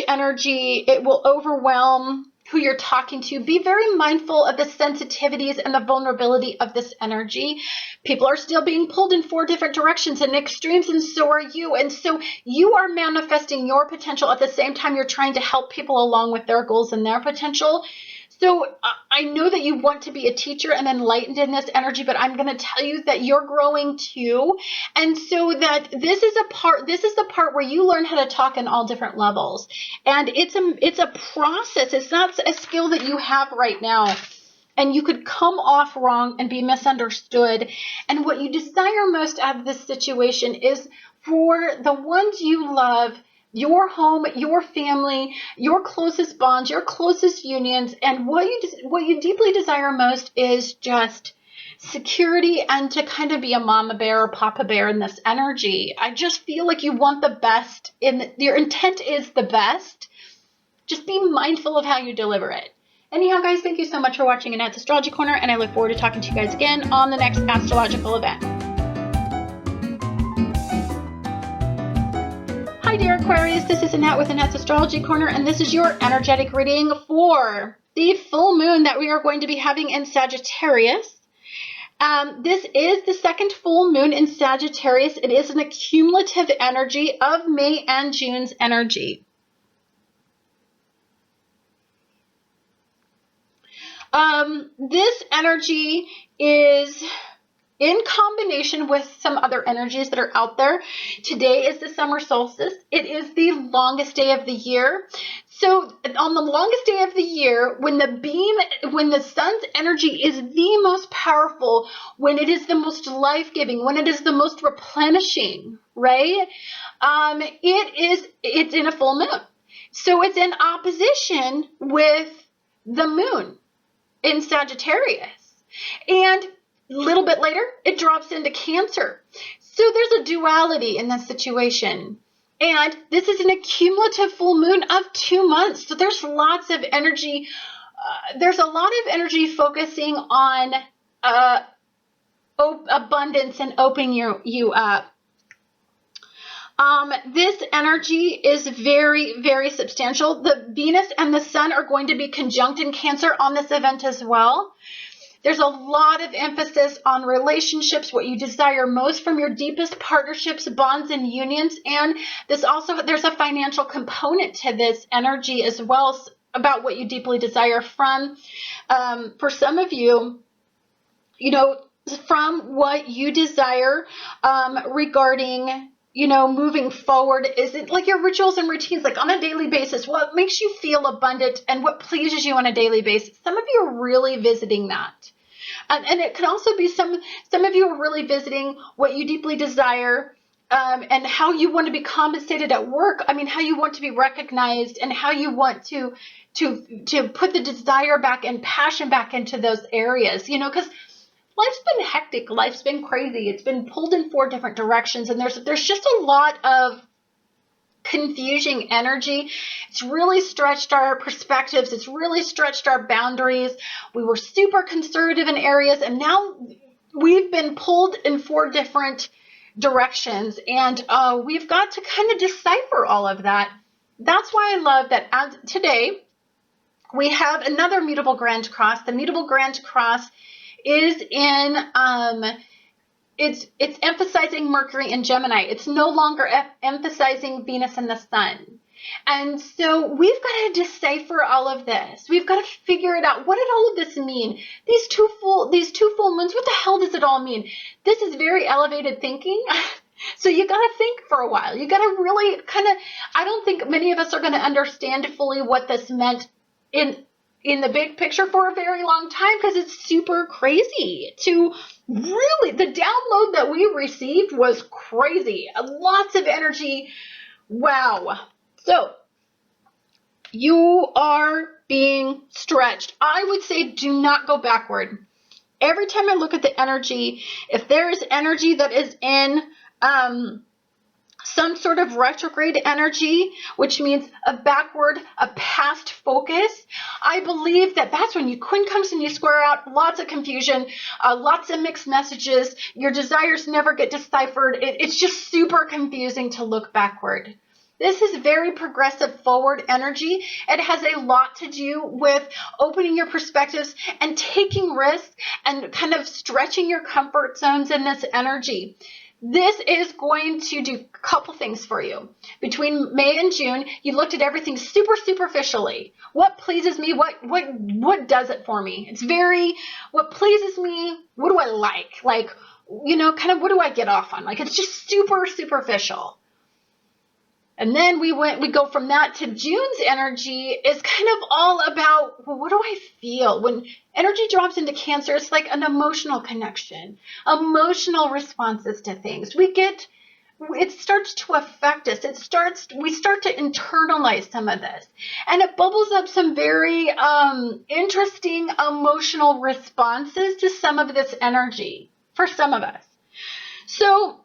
energy. It will overwhelm who you're talking to. Be very mindful of the sensitivities and the vulnerability of this energy. People are still being pulled in 4 different directions and extremes, and so are you. And so you are manifesting your potential at the same time you're trying to help people along with their goals and their potential. So I know that you want to be a teacher and enlightened in this energy, but I'm going to tell you that you're growing too. And so that this is the part where you learn how to talk in all different levels. And it's a process. It's not a skill that you have right now. And you could come off wrong and be misunderstood. And what you desire most out of this situation is for the ones you love, your home, your family, your closest bonds, your closest unions, and what you deeply desire most is just security and to kind of be a mama bear or papa bear in this energy. I just feel like you want the best, your intent is the best. Just be mindful of how you deliver it. Anyhow, guys, thank you so much for watching Annette's Astrology Corner, and I look forward to talking to you guys again on the next astrological event. Hi dear Aquarius, this is Annette with Annette's Astrology Corner, and this is your energetic reading for the full moon that we are going to be having in Sagittarius. This is the second full moon in Sagittarius. It is an accumulative energy of May and June's energy. This energy is in combination with some other energies that are out there. Today is the summer solstice. It is the longest day of the year. So on the longest day of the year, when the sun's energy is the most powerful, when it is the most life-giving, when it is the most replenishing, right? It's in a full moon. So it's in opposition with the moon in Sagittarius. And a little bit later, it drops into Cancer. So there's a duality in this situation. And this is an accumulative full moon of 2 months. So there's lots of energy. There's a lot of energy focusing on abundance and opening you up. This energy is very, very substantial. The Venus and the Sun are going to be conjunct in Cancer on this event as well. There's a lot of emphasis on relationships, what you desire most from your deepest partnerships, bonds, and unions. And there's a financial component to this energy as well, about what you deeply desire from. For some of you, from what you desire regarding moving forward, is it like your rituals and routines, like on a daily basis, what makes you feel abundant and what pleases you on a daily basis? Some of you are really visiting that. And it can also be some of you are really visiting what you deeply desire, and how you want to be compensated at work. I mean, how you want to be recognized and how you want to put the desire back and passion back into those areas, because life's been hectic. Life's been crazy. It's been pulled in 4 different directions. And there's just a lot of confusing energy. It's really stretched our perspectives. It's really stretched our boundaries. We were super conservative in areas, and now we've been pulled in 4 different directions. And we've got to kind of decipher all of that. That's why I love that as today we have another mutable grand cross. The mutable grand cross is in it's emphasizing Mercury and Gemini. It's no longer emphasizing Venus and the Sun. And so we've got to decipher all of this. We've got to figure it out. What did all of this mean? These two full moons, what the hell does it all mean? This is very elevated thinking. So you got to think for a while. You got to really I don't think many of us are going to understand fully what this meant in the big picture for a very long time, because it's super crazy to really, the download that we received was crazy. Lots of energy. Wow. So you are being stretched. I would say do not go backward. Every time I look at the energy, if there is energy that is in some sort of retrograde energy, which means a backward, a past focus, I believe that that's when Quinn comes and you square out, lots of confusion, lots of mixed messages, your desires never get deciphered. It's just super confusing to look backward. This is very progressive forward energy. It has a lot to do with opening your perspectives and taking risks and kind of stretching your comfort zones in this energy. This is going to do a couple things for you. Between May and June, you looked at everything super superficially. What pleases me? What does it for me? It's very, what pleases me? What do I like? Like, kind of what do I get off on? Like, it's just super superficial. And then we go from that to June's energy is kind of all about, well, what do I feel? When energy drops into Cancer, it's like an emotional connection, emotional responses to things. It starts to affect us. We start to internalize some of this. And it bubbles up some very interesting emotional responses to some of this energy for some of us. So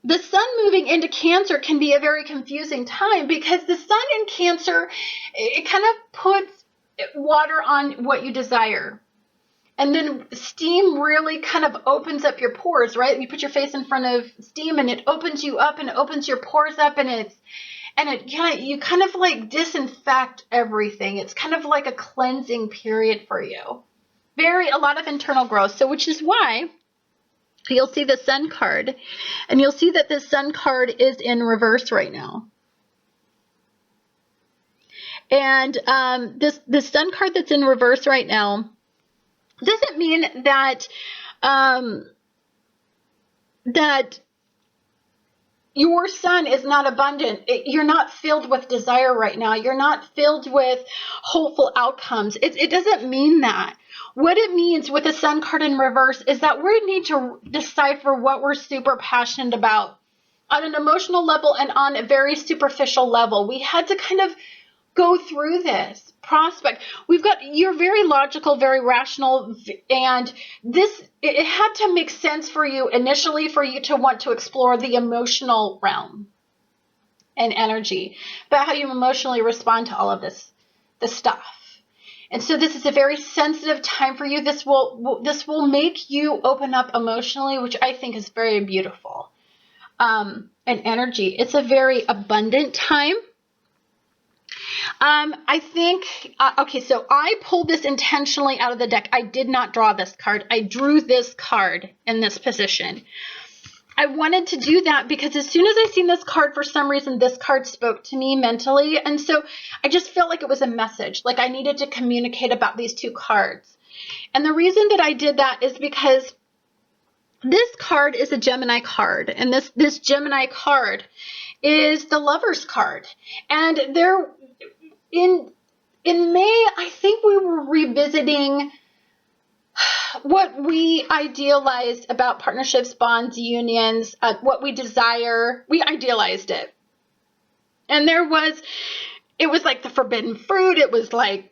the Sun moving into Cancer can be a very confusing time, because the Sun in Cancer, it kind of puts water on what you desire. And then steam really kind of opens up your pores, right? You put your face in front of steam and it opens you up and it opens your pores up, and you kind of like disinfect everything. It's kind of like a cleansing period for you. A lot of internal growth. So which is why you'll see the Sun card, and you'll see that the Sun card is in reverse right now. And the Sun card that's in reverse right now doesn't mean that that your sun is not abundant. You're not filled with desire right now. You're not filled with hopeful outcomes. It doesn't mean that. What it means with the sun card in reverse is that we need to decipher what we're super passionate about on an emotional level and on a very superficial level. We had to kind of go through this prospect. You're very logical, very rational, and it had to make sense for you initially for you to want to explore the emotional realm and energy about how you emotionally respond to all of this stuff. And so this is a very sensitive time for you. This will make you open up emotionally, which I think is very beautiful. And energy. It's a very abundant time. I think, okay, so I pulled this intentionally out of the deck. I did not draw this card. I drew this card in this position. I wanted to do that because as soon as I seen this card, for some reason, this card spoke to me mentally. And so I just felt like it was a message, like I needed to communicate about these two cards. And the reason that I did that is because this card is a Gemini card. And this Gemini card is the Lover's card. And in May, I think we were revisiting what we idealized about partnerships, bonds, unions, what we desire. We idealized it. And it was like the forbidden fruit. It was like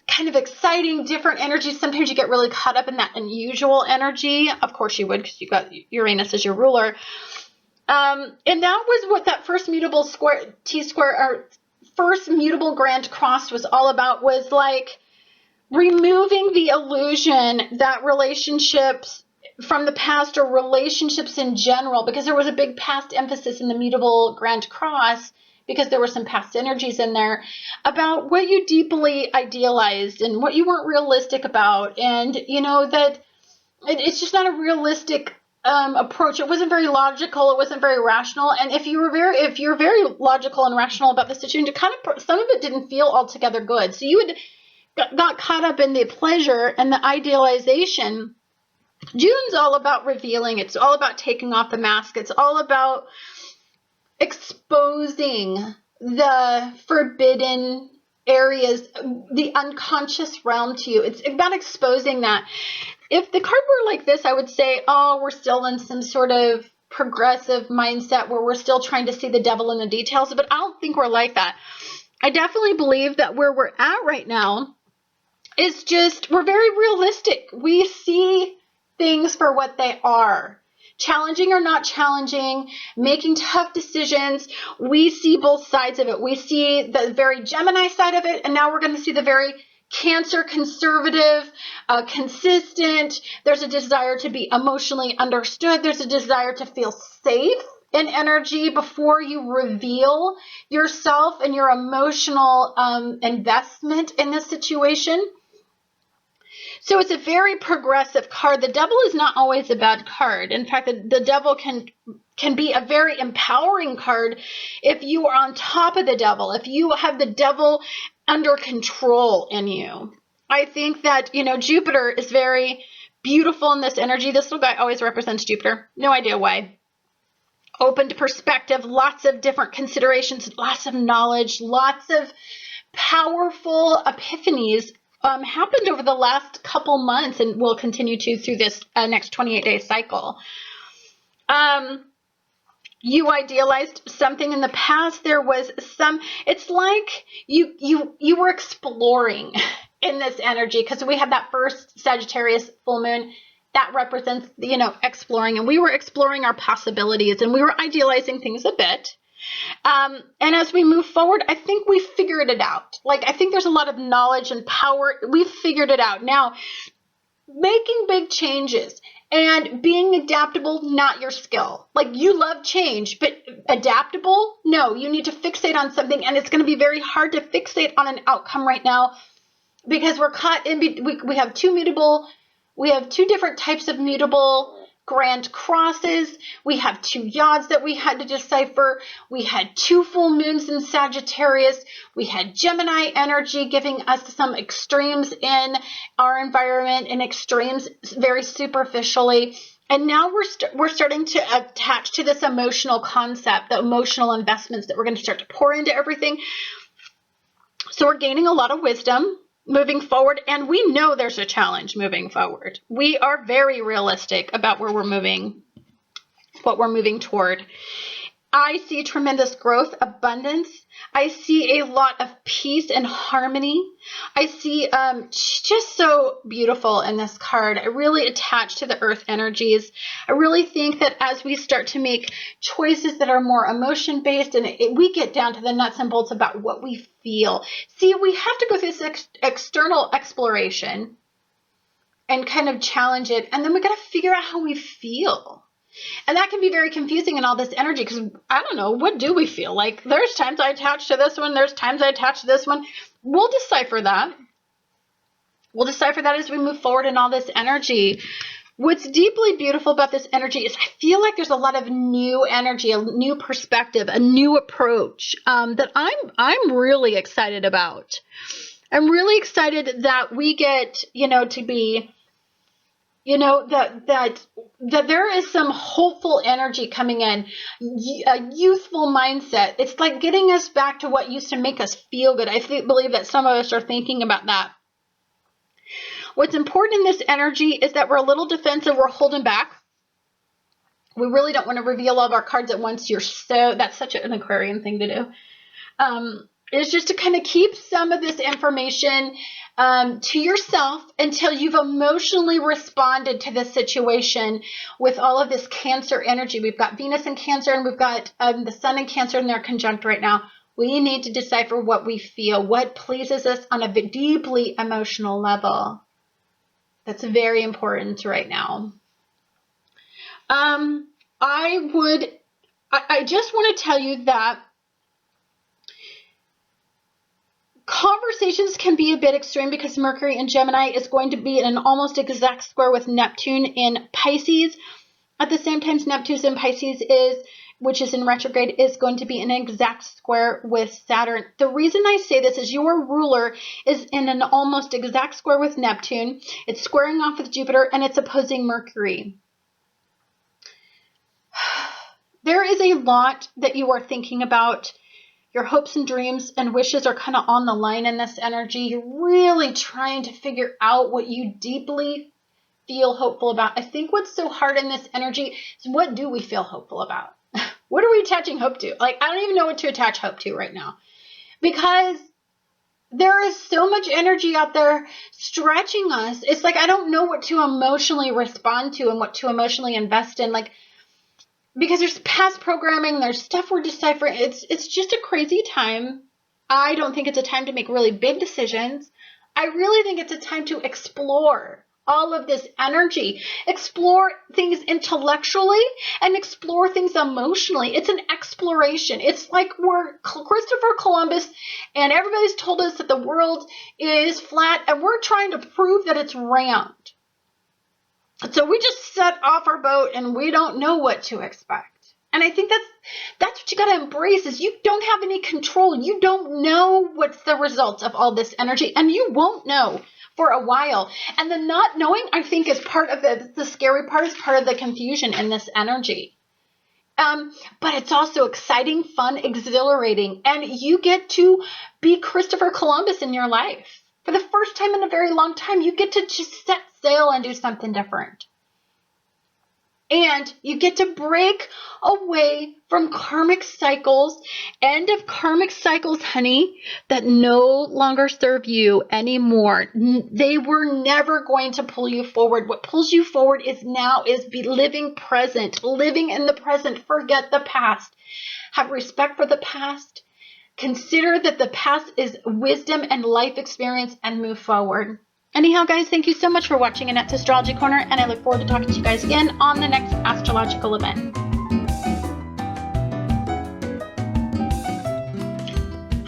kind of exciting, different energies. Sometimes you get really caught up in that unusual energy. Of course you would, because you got Uranus as your ruler. And that was what that first mutable square, T-square, or first mutable grand cross was all about, was like removing the illusion that relationships from the past or relationships in general, because there was a big past emphasis in the mutable grand cross, because there were some past energies in there about what you deeply idealized and what you weren't realistic about. And, that it's just not a realistic approach. It wasn't very logical. It wasn't very rational. And if you're very logical and rational about the situation, some of it didn't feel altogether good. So you got caught up in the pleasure and the idealization. June's all about revealing. It's all about taking off the mask. It's all about exposing the forbidden areas, the unconscious realm to you. It's about exposing that. If the card were like this, I would say, oh, we're still in some sort of progressive mindset where we're still trying to see the devil in the details, but I don't think we're like that. I definitely believe that where we're at right now is just, we're very realistic. We see things for what they are. Challenging or not challenging, making tough decisions. We see both sides of it. We see the very Gemini side of it, and now we're going to see the very Cancer, conservative, consistent. There's a desire to be emotionally understood. There's a desire to feel safe in energy before you reveal yourself and your emotional investment in this situation. So it's a very progressive card. The devil is not always a bad card. In fact, the devil can be a very empowering card if you are on top of the devil, if you have the devil under control in you. I think that, Jupiter is very beautiful in this energy. This little guy always represents Jupiter. No idea why. Open to perspective, lots of different considerations, lots of knowledge, lots of powerful epiphanies happened over the last couple months and will continue to through this next 28-day cycle. You idealized something in the past. There was it's like you were exploring in this energy, because we had that first Sagittarius full moon that represents, exploring, and we were exploring our possibilities and we were idealizing things a bit. And as we move forward, I think we figured it out. I think there's a lot of knowledge and power. We've figured it out. Now, making big changes and being adaptable, not your skill. You love change, but adaptable? No, you need to fixate on something, and it's going to be very hard to fixate on an outcome right now because we're caught in, we have two different types of mutable grand crosses. We have two yods that we had to decipher. We had two full moons in Sagittarius. We had Gemini energy giving us some extremes in our environment and extremes very superficially. And now we're starting to attach to this emotional concept, the emotional investments that we're going to start to pour into everything. So we're gaining a lot of wisdom moving forward, and we know there's a challenge moving forward. We are very realistic about where we're moving, what we're moving toward. I see tremendous growth, abundance. I see a lot of peace and harmony. I see just so beautiful in this card. I really attach to the earth energies. I really think that as we start to make choices that are more emotion based, and we get down to the nuts and bolts about what we feel. See, we have to go through this external exploration and kind of challenge it, and then we got to figure out how we feel. And that can be very confusing in all this energy, because I don't know, what do we feel? Like, there's times I attach to this one, there's times I attach to this one. We'll decipher that. We'll decipher that as we move forward in all this energy. What's deeply beautiful about this energy is I feel like there's a lot of new energy, a new perspective, a new approach that I'm really excited about. I'm really excited that we get, to be, that there is some hopeful energy coming in, a youthful mindset. It's like getting us back to what used to make us feel good. I believe that some of us are thinking about that. What's important in this energy is that we're a little defensive. We're holding back. We really don't want to reveal all of our cards at once. That's such an Aquarian thing to do. It's just to kind of keep some of this information to yourself until you've emotionally responded to this situation with all of this Cancer energy. We've got Venus in Cancer, and we've got the Sun in Cancer, and they're conjunct right now. We need to decipher what we feel, what pleases us on a deeply emotional level. That's very important right now. I just want to tell you that conversations can be a bit extreme because Mercury in Gemini is going to be in an almost exact square with Neptune in Pisces. At the same time, Neptune in Pisces which is in retrograde, is going to be in an exact square with Saturn. The reason I say this is your ruler is in an almost exact square with Neptune. It's squaring off with Jupiter, and it's opposing Mercury. There is a lot that you are thinking about. Your hopes and dreams and wishes are kind of on the line in this energy. You're really trying to figure out what you deeply feel hopeful about. I think what's so hard in this energy is, what do we feel hopeful about? What are we attaching hope to? Like, I don't even know what to attach hope to right now, because there is so much energy out there stretching us. It's like I don't know what to emotionally respond to and what to emotionally invest in. Like, because there's past programming, there's stuff we're deciphering. It's just a crazy time. I don't think it's a time to make really big decisions. I really think it's a time to explore all of this energy, explore things intellectually and explore things emotionally. It's an exploration. It's like we're Christopher Columbus, and everybody's told us that the world is flat, and we're trying to prove that it's round. So we just set off our boat and we don't know what to expect. And I think that's what you got to embrace, is you don't have any control. You don't know what's the results of all this energy, and you won't know for a while. And the not knowing, I think, is part of the scary part, is part of the confusion in this energy. But it's also exciting, fun, exhilarating, and you get to be Christopher Columbus in your life. For the first time in a very long time, you get to just set sail and do something different. And you get to break away from karmic cycles, end of karmic cycles, honey, that no longer serve you anymore. They were never going to pull you forward. What pulls you forward is be living present, living in the present. Forget the past. Have respect for the past. Consider that the past is wisdom and life experience, and move forward. Anyhow, guys, thank you so much for watching Annette's Astrology Corner, and I look forward to talking to you guys again on the next astrological event.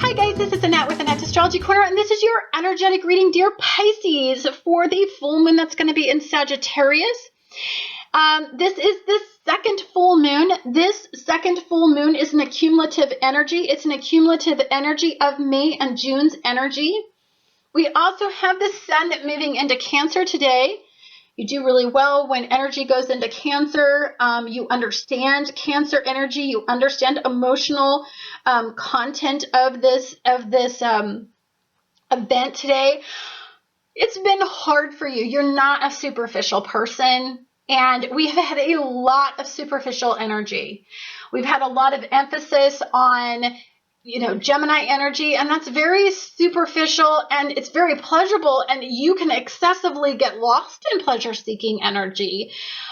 Hi, guys, this is Annette with Annette's Astrology Corner, and this is your energetic reading, dear Pisces, for the full moon that's going to be in Sagittarius. This is the second full moon. This second full moon is an accumulative energy. It's an accumulative energy of May and June's energy. We also have the sun moving into Cancer today. You do really well when energy goes into Cancer. You understand Cancer energy. You understand emotional content of this event today. It's been hard for you. You're not a superficial person, and we have had a lot of superficial energy. We've had a lot of emphasis on, Gemini energy, and that's very superficial, and it's very pleasurable, and you can excessively get lost in pleasure-seeking energy.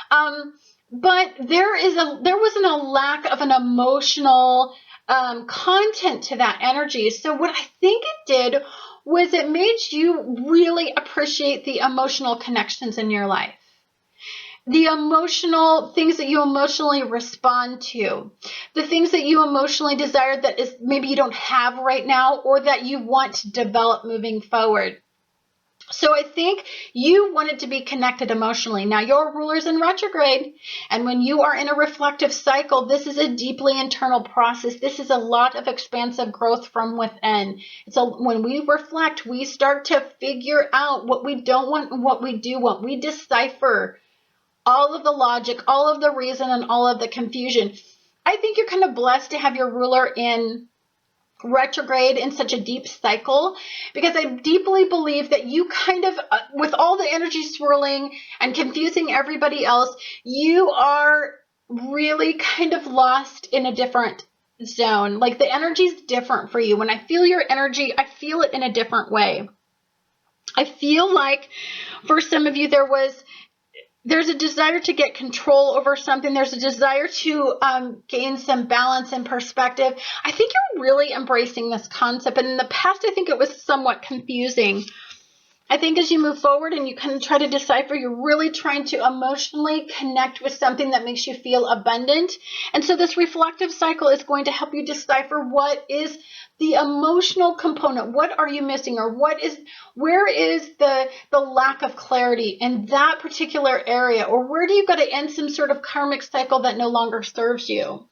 But there wasn't a lack of an emotional content to that energy. So what I think it did was it made you really appreciate the emotional connections in your life. The emotional things that you emotionally respond to, the things that you emotionally desire that is maybe you don't have right now, or that you want to develop moving forward. So I think you wanted to be connected emotionally. Now your ruler's in retrograde, and when you are in a reflective cycle, this is a deeply internal process. This is a lot of expansive growth from within. So when we reflect, we start to figure out what we don't want and what we do want. We decipher all of the logic, all of the reason, and all of the confusion. I think you're kind of blessed to have your ruler in retrograde in such a deep cycle, because I deeply believe that you kind of, with all the energy swirling and confusing everybody else, you are really kind of lost in a different zone. Like the energy is different for you. When I feel your energy, I feel it in a different way. I feel like for some of you, there's a desire to get control over something. There's a desire to gain some balance and perspective. I think you're really embracing this concept. And in the past, I think it was somewhat confusing. I think as you move forward and you kind of try to decipher, you're really trying to emotionally connect with something that makes you feel abundant. And so this reflective cycle is going to help you decipher what is the emotional component. What are you missing, or where is the lack of clarity in that particular area, or where do you got to end some sort of karmic cycle that no longer serves you?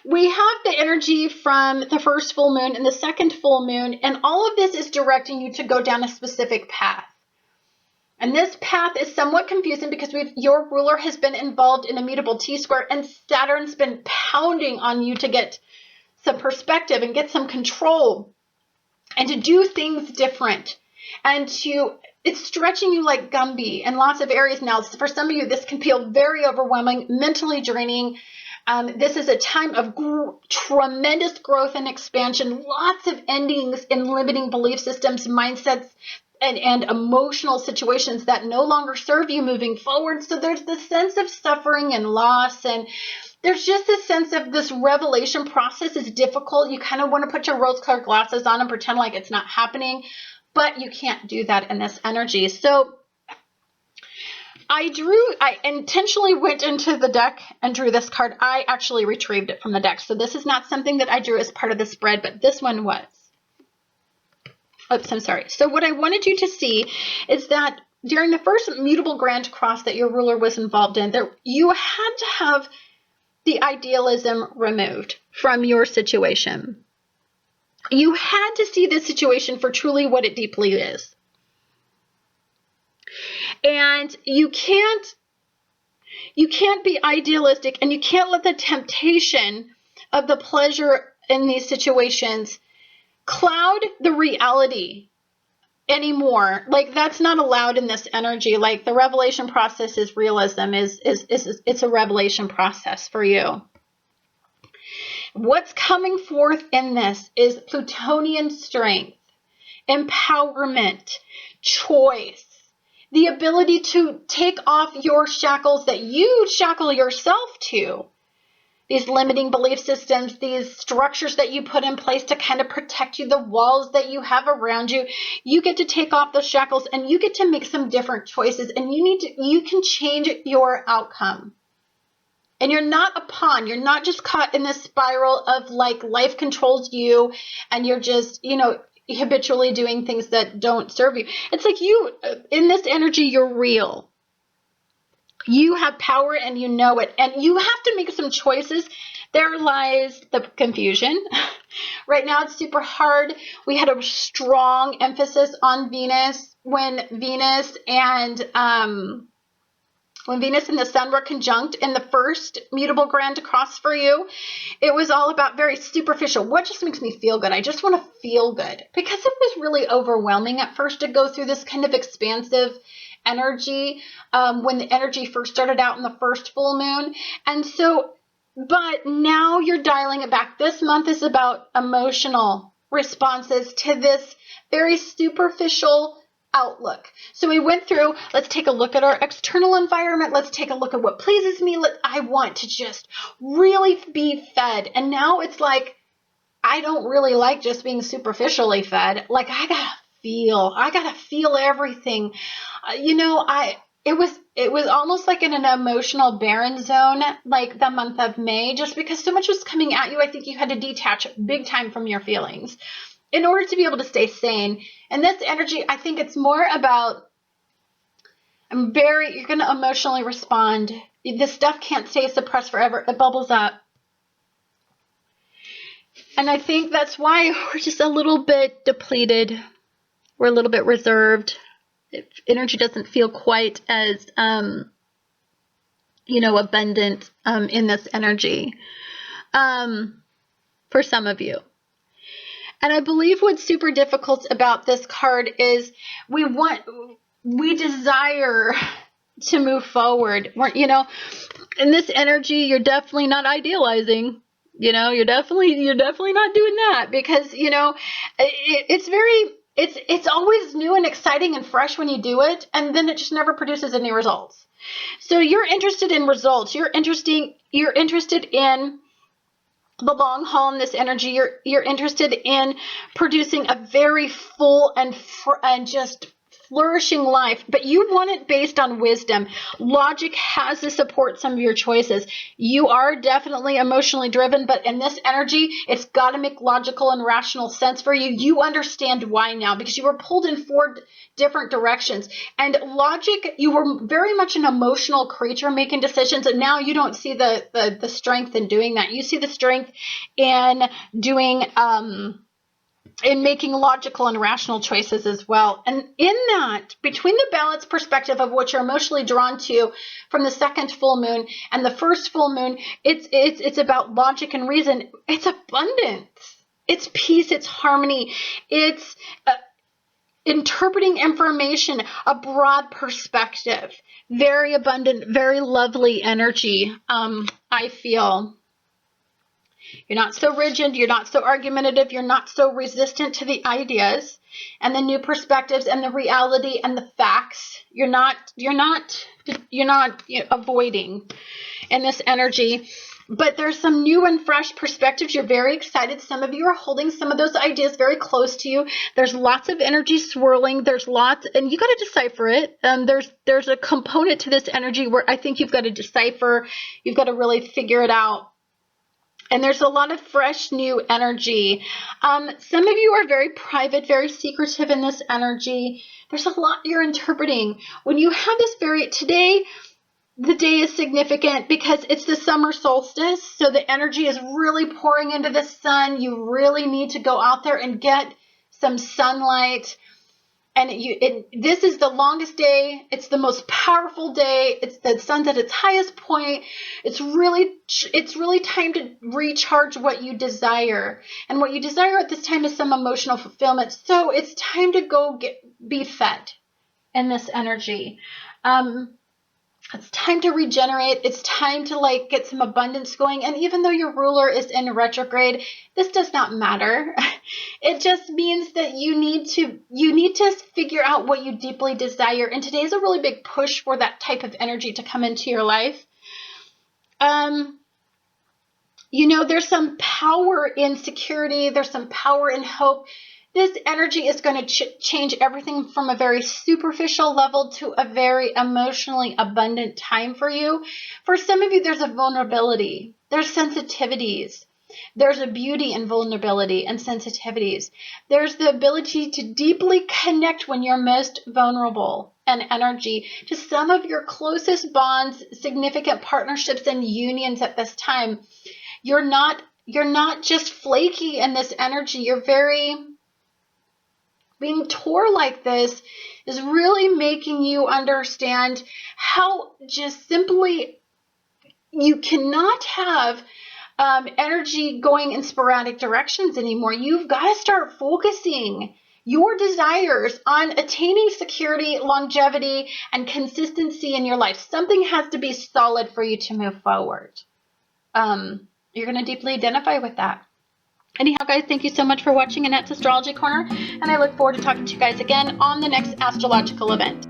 We have the energy from the first full moon and the second full moon, and all of this is directing you to go down a specific path. And this path is somewhat confusing because your ruler has been involved in a mutable T-square, and Saturn's been pounding on you to get some perspective and get some control and to do things different, and it's stretching you like Gumby and lots of areas. Now, for some of you, this can feel very overwhelming, mentally draining. This is a time of tremendous growth and expansion, lots of endings in limiting belief systems, mindsets, and emotional situations that no longer serve you moving forward. So there's this sense of suffering and loss, and there's just this sense of this revelation process is difficult. You kind of want to put your rose-colored glasses on and pretend like it's not happening, but you can't do that in this energy. So I intentionally went into the deck and drew this card. I actually retrieved it from the deck. So this is not something that I drew as part of the spread, but this one was. Oops, I'm sorry. So what I wanted you to see is that during the first mutable grand cross that your ruler was involved in, you had to have the idealism removed from your situation. You had to see this situation for truly what it deeply is. And you can't be idealistic, and you can't let the temptation of the pleasure in these situations cloud the reality anymore. Like, that's not allowed in this energy. Like, the revelation process is realism, it's a revelation process for you. What's coming forth in this is Plutonian strength, empowerment, choice, the ability to take off your shackles that you shackle yourself to. These limiting belief systems, these structures that you put in place to kind of protect you, the walls that you have around you, you get to take off those shackles, and you get to make some different choices, and you can change your outcome. And you're not a pawn. You're not just caught in this spiral of like life controls you, and you're just, habitually doing things that don't serve you. It's like in this energy, you're real. You have power and you know it. And you have to make some choices There lies the confusion. Right now it's super hard. We had a strong emphasis on Venus when Venus and the sun were conjunct in the first mutable grand cross for you. It was all about very superficial. What just makes me feel good? I just want to feel good, because it was really overwhelming at first to go through this kind of expansive energy when the energy first started out in the first full moon. And so, but now you're dialing it back. This month is about emotional responses to this very superficial outlook. So we went through, let's take a look at our external environment. Let's take a look at what pleases me. I want to just really be fed. And now it's like, I don't really like just being superficially fed. Like, I gotta feel everything. It was almost like in an emotional barren zone, like the month of May, just because so much was coming at you. I think you had to detach big time from your feelings in order to be able to stay sane. And this energy, I think it's more about, you're going to emotionally respond. This stuff can't stay suppressed forever. It bubbles up. And I think that's why we're just a little bit depleted. We're a little bit reserved. Energy doesn't feel quite as, abundant in this energy for some of you. And I believe what's super difficult about this card is we desire to move forward. In this energy, you're definitely not idealizing. You're definitely not doing that, because, it's always new and exciting and fresh when you do it, and then it just never produces any results. So you're interested in results. You're interested in the long haul in this energy. You're interested in producing a very full and just flourishing life, but you want it based on wisdom. Logic has to support some of your choices. You are definitely emotionally driven, but in this energy, it's got to make logical and rational sense for you. You understand why now, because you were pulled in 4 different directions. And logic, you were very much an emotional creature making decisions, and now you don't see the strength in doing that. You see the strength in doing in making logical and rational choices as well. And in that, between the balanced perspective of what you're emotionally drawn to from the second full moon and the first full moon, it's about logic and reason. It's abundance. It's peace. It's harmony. It's interpreting information, a broad perspective, very abundant, very lovely energy. I feel. You're not so rigid, you're not so argumentative, you're not so resistant to the ideas and the new perspectives and the reality and the facts. You're not avoiding in this energy. But there's some new and fresh perspectives. You're very excited. Some of you are holding some of those ideas very close to you. There's lots of energy swirling. There's lots, and you got to decipher it. There's a component to this energy where I think you've got to decipher. You've got to really figure it out. And there's a lot of fresh, new energy. Some of you are very private, very secretive in this energy. There's a lot you're interpreting. When you have this today, the day is significant because it's the summer solstice. So the energy is really pouring into the sun. You really need to go out there and get some sunlight. And this is the longest day. It's the most powerful day. It's the sun's at its highest point. It's really time to recharge what you desire. And what you desire at this time is some emotional fulfillment. So it's time to go be fed in this energy. It's time to regenerate. It's time to get some abundance going. And even though your ruler is in retrograde, this does not matter. It just means that you need to figure out what you deeply desire. And today is a really big push for that type of energy to come into your life. There's some power in security. There's some power in hope. This energy is going to change everything from a very superficial level to a very emotionally abundant time for you. For some of you, there's a vulnerability. There's sensitivities. There's a beauty in vulnerability and sensitivities. There's the ability to deeply connect when you're most vulnerable and energy to some of your closest bonds, significant partnerships, and unions at this time. You're not just flaky in this energy. You're very, being Taur like this is really making you understand how just simply you cannot have energy going in sporadic directions anymore. You've got to start focusing your desires on attaining security, longevity, and consistency in your life. Something has to be solid for you to move forward. You're going to deeply identify with that. Anyhow, guys, thank you so much for watching Annette's Astrology Corner, and I look forward to talking to you guys again on the next astrological event.